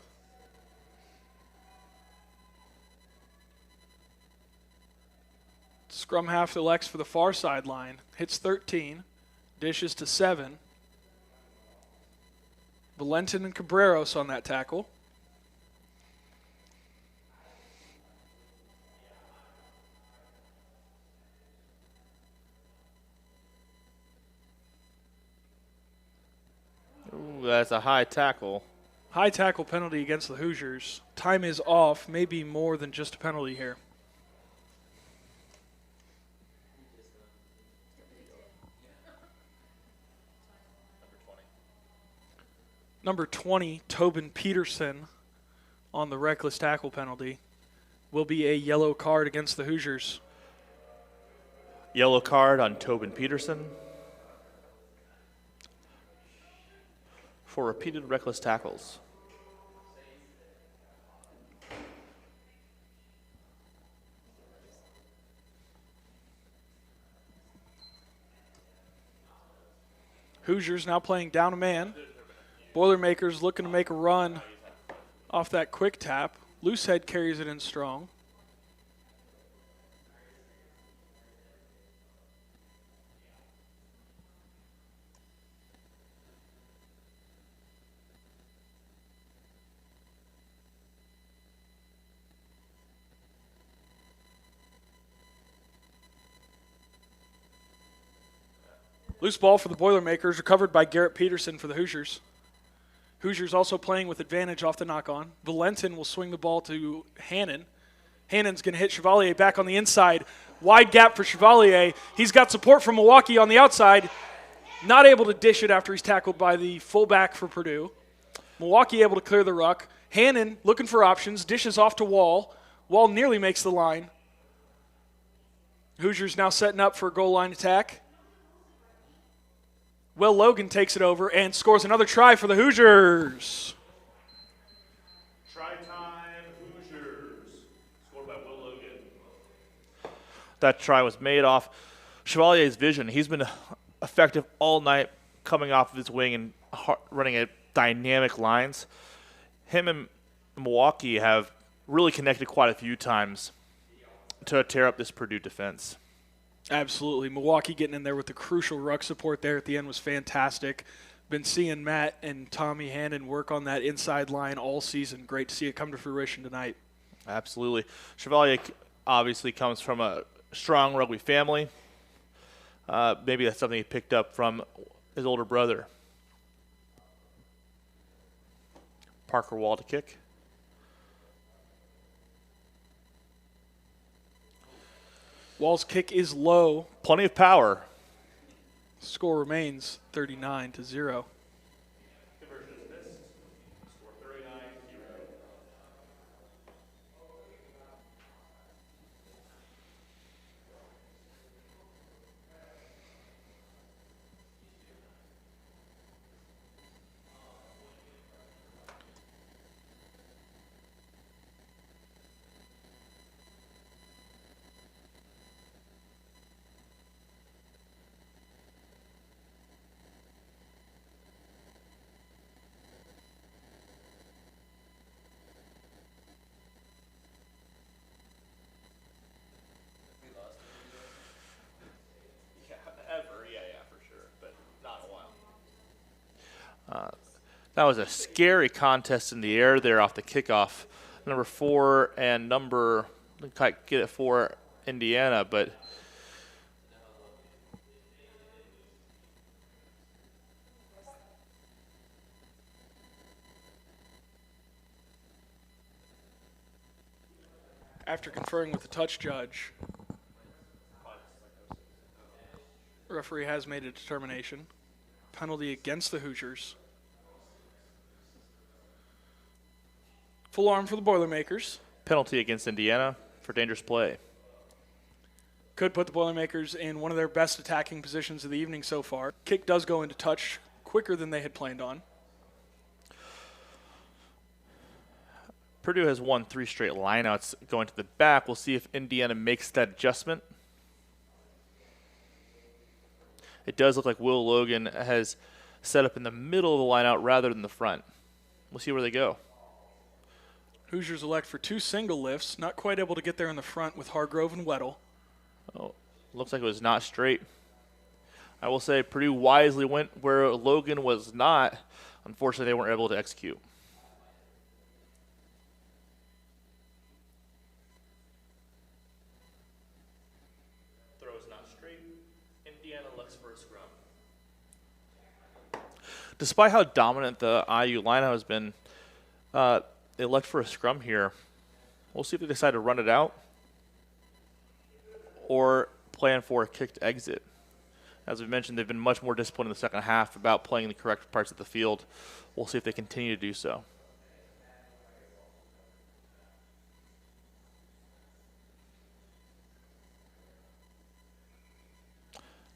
Scrum half elects for the far sideline. Hits 13. Dishes to 7. Valentin and Cabreros on that tackle. Ooh, that's a high tackle. High tackle penalty against the Hoosiers. Time is off. Maybe more than just a penalty here. Number 20, Tobin Peterson on the reckless tackle penalty. Will be a yellow card against the Hoosiers. Yellow card on Tobin Peterson for repeated reckless tackles. Hoosiers now playing down a man. Boilermakers looking to make a run off that quick tap. Loosehead carries it in strong. Loose ball for the Boilermakers, recovered by Garrett Peterson for the Hoosiers. Hoosiers also playing with advantage off the knock-on. Valentin will swing the ball to Hannon. Hannon's going to hit Chevalier back on the inside. Wide gap for Chevalier. He's got support from Milwaukee on the outside. Not able to dish it after he's tackled by the fullback for Purdue. Milwaukee able to clear the ruck. Hannon looking for options. Dishes off to Wall. Wall nearly makes the line. Hoosiers now setting up for a goal line attack. Will Logan takes it over and scores another try for the Hoosiers. Try time, Hoosiers. Scored by Will Logan. That try was made off Chevalier's vision. He's been effective all night coming off of his wing and running at dynamic lines. Him and Milwaukee have really connected quite a few times to tear up this Purdue defense. Absolutely. Milwaukee getting in there with the crucial ruck support there at the end was fantastic. Been seeing Matt and Tommy Hannon work on that inside line all season. Great to see it come to fruition tonight. Absolutely. Chevalier obviously comes from a strong rugby family. Maybe that's something he picked up from his older brother. Parker Wall to kick. Wall's kick is low. Plenty of power. Score remains 39-0. Conversion is missed. Score 39-0. We lost. Yeah, ever. Yeah, for sure. But not in a while. That was a scary contest in the air there off the kickoff. Number 4 and number, didn't quite get it for Indiana, but After conferring with the touch judge, referee has made a determination. Penalty against the Hoosiers. Full arm for the Boilermakers. penalty against Indiana for dangerous play. Could put the Boilermakers in one of their best attacking positions of the evening so far. Kick does go into touch quicker than they had planned on. Purdue has won 3 straight lineouts going to the back. We'll see if Indiana makes that adjustment. It does look like Will Logan has set up in the middle of the lineout rather than the front. We'll see where they go. Hoosiers elect for 2 single lifts, not quite able to get there in the front with Hargrove and Weddle. Oh, looks like it was not straight. I will say Purdue wisely went where Logan was not. Unfortunately, they weren't able to execute. Throw is not straight. Indiana looks for a scrum. Despite how dominant the IU lineout has been, they elect for a scrum here. We'll see if they decide to run it out or plan for a kicked exit. As we mentioned, they've been much more disciplined in the second half about playing the correct parts of the field. We'll see if they continue to do so.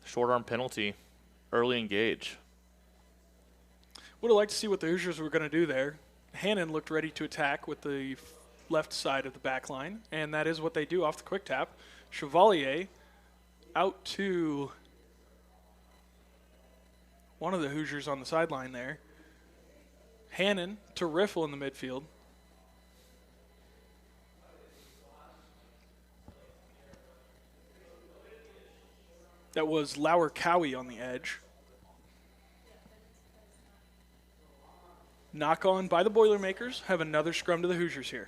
Short arm penalty, early engage. Would have liked to see what the Hoosiers were going to do there. Hannon looked ready to attack with the left side of the back line, and that is what they do off the quick tap. Chevalier out to one of the Hoosiers on the sideline there. Hannon to Riffle in the midfield. That was Lauer Cowie on the edge. Knock on by the Boilermakers. Have another scrum to the Hoosiers here.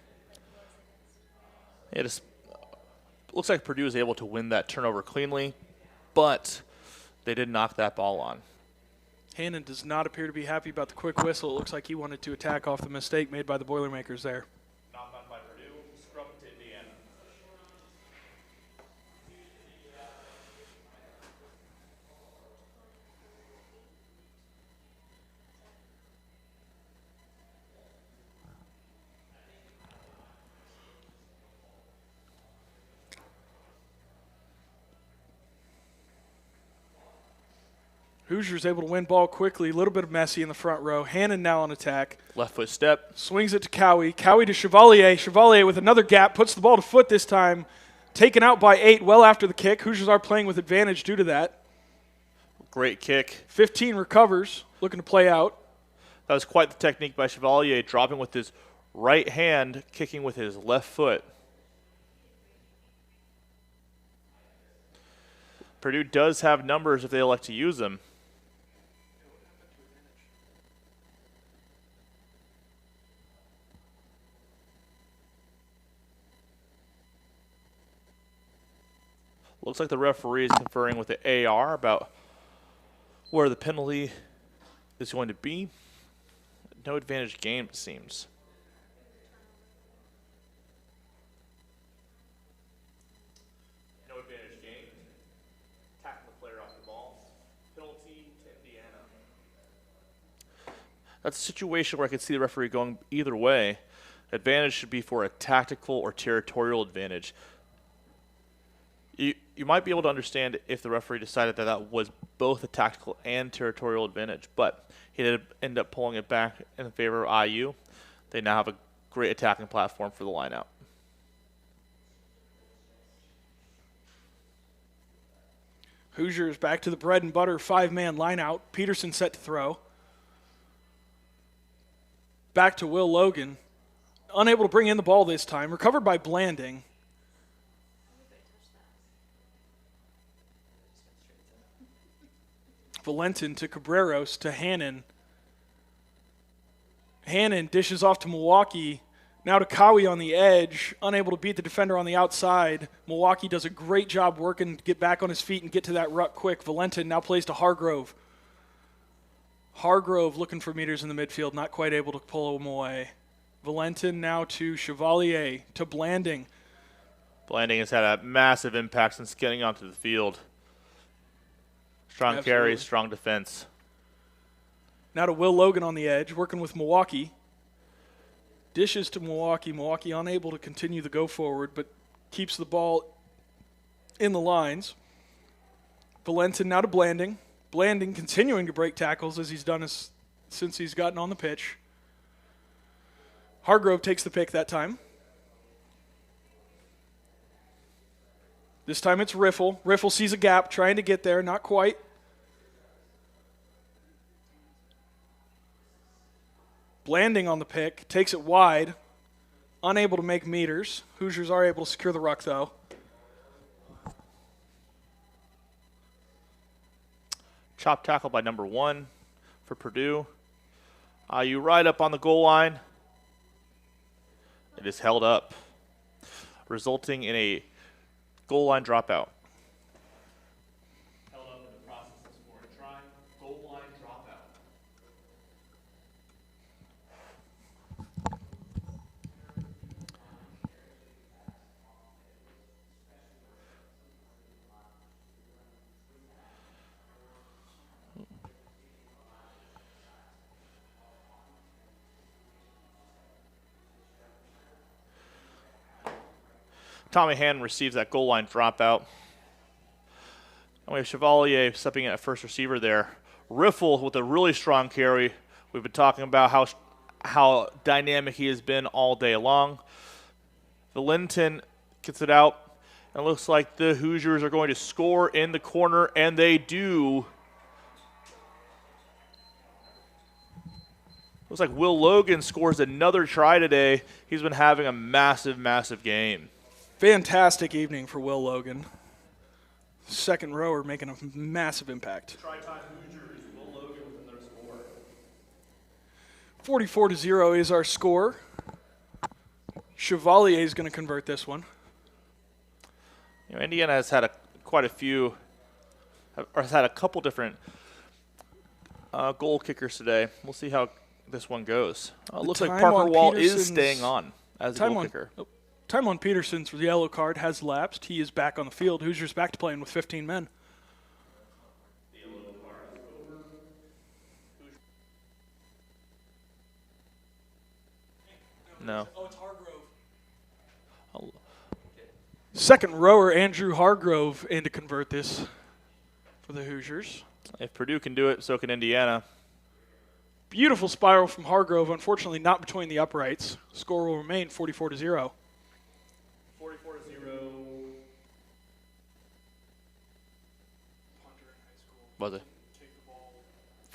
It looks like Purdue was able to win that turnover cleanly, but they did knock that ball on. Hannon does not appear to be happy about the quick whistle. It looks like he wanted to attack off the mistake made by the Boilermakers there. Knock on by Purdue. Scrum to Indiana. Hoosiers able to win ball quickly. A little bit of messy in the front row. Hannon now on attack. Left foot step. Swings it to Cowie. Cowie to Chevalier. Chevalier with another gap. Puts the ball to foot this time. Taken out by 8 well after the kick. Hoosiers are playing with advantage due to that. Great kick. 15 recovers. Looking to play out. That was quite the technique by Chevalier, dropping with his right hand, kicking with his left foot. Purdue does have numbers if they elect to use them. Looks like the referee is conferring with the AR about where the penalty is going to be. No advantage game, it seems. No advantage game. Tackle the player off the ball. Penalty to Indiana. That's a situation where I could see the referee going either way. Advantage should be for a tactical or territorial advantage. You might be able to understand if the referee decided that that was both a tactical and territorial advantage, but he did end up pulling it back in favor of IU. They now have a great attacking platform for the lineout. Hoosiers back to the bread and butter 5-man lineout. Peterson set to throw. Back to Will Logan. Unable to bring in the ball this time. Recovered by Blanding. Valentin to Cabreros to Hannon. Hannon dishes off to Milwaukee. Now to Cowie on the edge. Unable to beat the defender on the outside. Milwaukee does a great job working to get back on his feet and get to that ruck quick. Valentin now plays to Hargrove. Hargrove looking for meters in the midfield, not quite able to pull him away. Valentin now to Chevalier, to Blanding. Blanding has had a massive impact since getting onto the field. Strong carry, strong defense. Now to Will Logan on the edge, working with Milwaukee. Dishes to Milwaukee. Milwaukee unable to continue the go forward, but keeps the ball in the lines. Valentin now to Blanding. Blanding continuing to break tackles as he's done since he's gotten on the pitch. Hargrove takes the pick that time. This time it's Riffle. Riffle sees a gap, trying to get there, not quite. Blanding on the pick, takes it wide. Unable to make meters. Hoosiers are able to secure the ruck, though. Chop tackle by number 1 for Purdue. IU right up on the goal line. It is held up, resulting in a goal line dropout. Held up in the process of scoring a try. Goal line dropout. Tommy Hannon receives that goal line dropout. And we have Chevalier stepping in at first receiver there. Riffle with a really strong carry. We've been talking about how dynamic he has been all day long. Valentin gets it out. And it looks like the Hoosiers are going to score in the corner, and they do. Looks like Will Logan scores another try today. He's been having a massive, massive game. Fantastic evening for Will Logan. Second rower making a massive impact. Try-time Hoosiers, Will Logan with another score. 44-0 is our score. Chevalier is going to convert this one. You know, Indiana has had quite a few, or has had a couple different goal kickers today. We'll see how this one goes. Looks like Parker Wall is staying on as a goal kicker. Time on Peterson's yellow card has lapsed. He is back on the field. Hoosiers back to playing with 15 men. No. Oh, it's Hargrove. Second rower, Andrew Hargrove, in to convert this for the Hoosiers. If Purdue can do it, so can Indiana. Beautiful spiral from Hargrove, unfortunately not between the uprights. Score will remain 44-0. 44-0. Was it?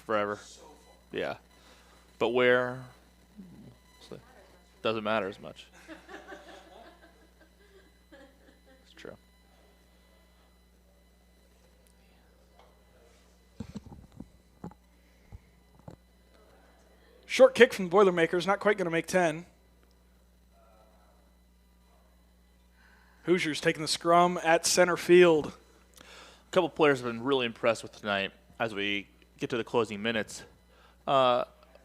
Forever. Yeah. But where? Doesn't matter as much. It's true. Short kick from the Boilermakers, not quite going to make 10. Hoosiers taking the scrum at center field. A couple players have been really impressed with tonight as we get to the closing minutes.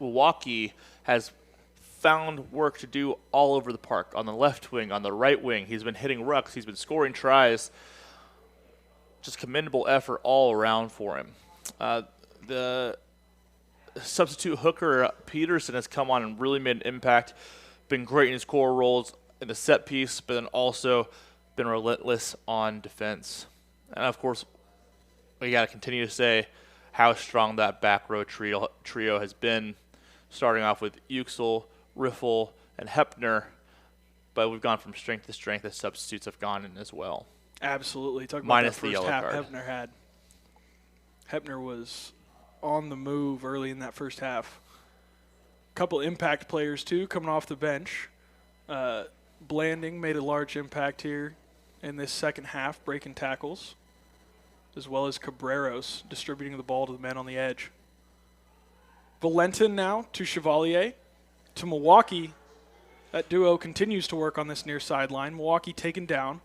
Milwaukee has found work to do all over the park, on the left wing, on the right wing. He's been hitting rucks. He's been scoring tries. Just commendable effort all around for him. The substitute hooker, Peterson, has come on and really made an impact, been great in his core roles in the set piece, but then also been relentless on defense. And, of course, we got to continue to say how strong that back row trio has been, starting off with Yüksel, Riffle, and Hepner, but we've gone from strength to strength as substitutes have gone in as well. Absolutely. Talk about Minus that the first yellow half card. Hepner had. Hepner was on the move early in that first half. Couple impact players, too, coming off the bench. Blanding made a large impact here in this second half, breaking tackles, as well as Cabreros distributing the ball to the men on the edge. Valentin now to Chevalier. To Milwaukee. That duo continues to work on this near sideline. Milwaukee taken down.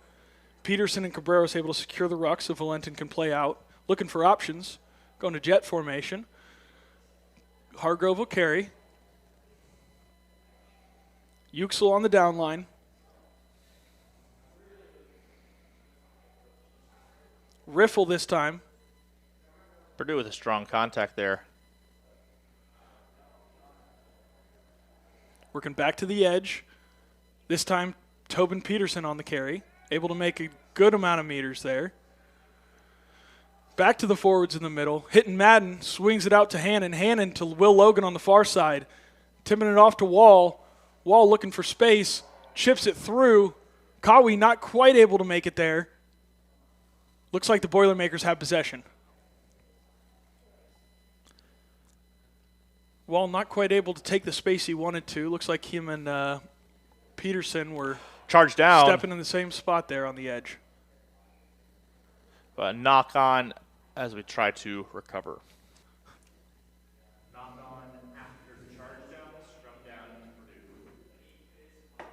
Peterson and Cabreros able to secure the ruck so Valentin can play out. Looking for options. Going to jet formation. Hargrove will carry. Yüksel on the down line. Riffle this time. Purdue with a strong contact there. Working back to the edge. This time, Tobin Peterson on the carry. Able to make a good amount of meters there. Back to the forwards in the middle. Hitting Madden. Swings it out to Hannon. Hannon to Will Logan on the far side. Tipping it off to Wall. Wall looking for space. Chips it through. Kawi not quite able to make it there. Looks like the Boilermakers have possession. Wall not quite able to take the space he wanted to. Looks like him and Peterson were Charge down. stepping in the same spot there on the edge. But knock on as we try to recover. Knock on after the charge down, scrum down Purdue.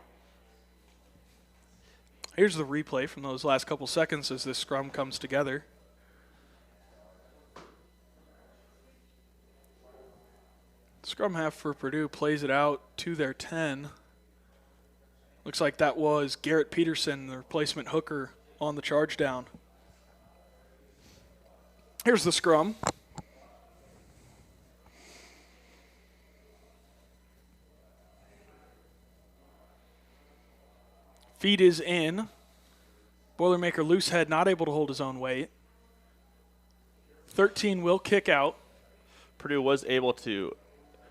Here's the replay from those last couple seconds as this scrum comes together. Scrum half for Purdue plays it out to their 10. Looks like that was Garrett Peterson, the replacement hooker, on the charge down. Here's the scrum. Feed is in. Boilermaker loose head, not able to hold his own weight. 13 will kick out. Purdue was able to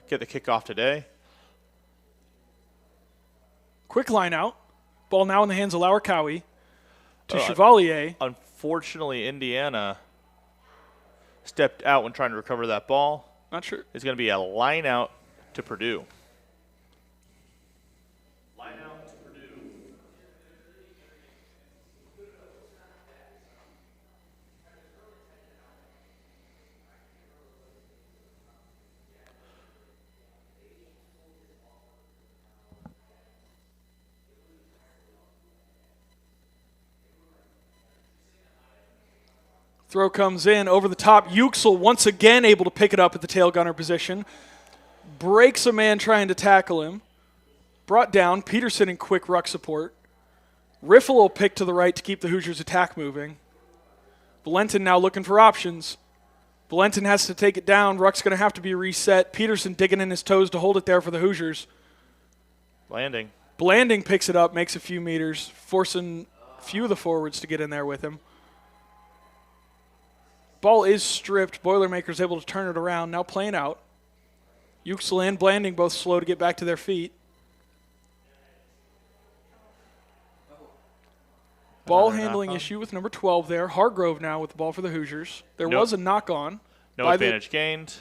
get the kickoff today. Quick line out. Ball now in the hands of Lauer-Cowie to Chevalier. Unfortunately, Indiana stepped out when trying to recover that ball. Not sure. It's going to be a line out to Purdue. Line out to Purdue. Throw comes in over the top. Yüksel once again able to pick it up at the tail gunner position. Breaks a man trying to tackle him. Brought down. Peterson in quick ruck support. Riffle will pick to the right to keep the Hoosiers' attack moving. Valentin now looking for options. Valentin has to take it down. Ruck's going to have to be reset. Peterson digging in his toes to hold it there for the Hoosiers. Landing. Blanding picks it up, makes a few meters, forcing a few of the forwards to get in there with him. Ball is stripped. Boilermakers able to turn it around. Now playing out. Yüksel and Blanding both slow to get back to their feet. Ball handling issue with number 12 there. Hargrove now with the ball for the Hoosiers. There was a knock-on. No advantage gained.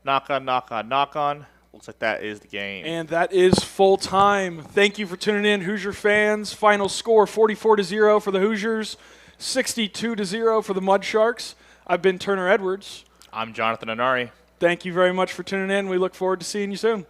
Knock on, knock on, knock on. Looks like that is the game. And that is full time. Thank you for tuning in, Hoosier fans. Final score 44-0 for the Hoosiers. 62-0 for the Mud Sharks. I've been Turner Edwards. I'm Jonathan Anari. Thank you very much for tuning in. We look forward to seeing you soon.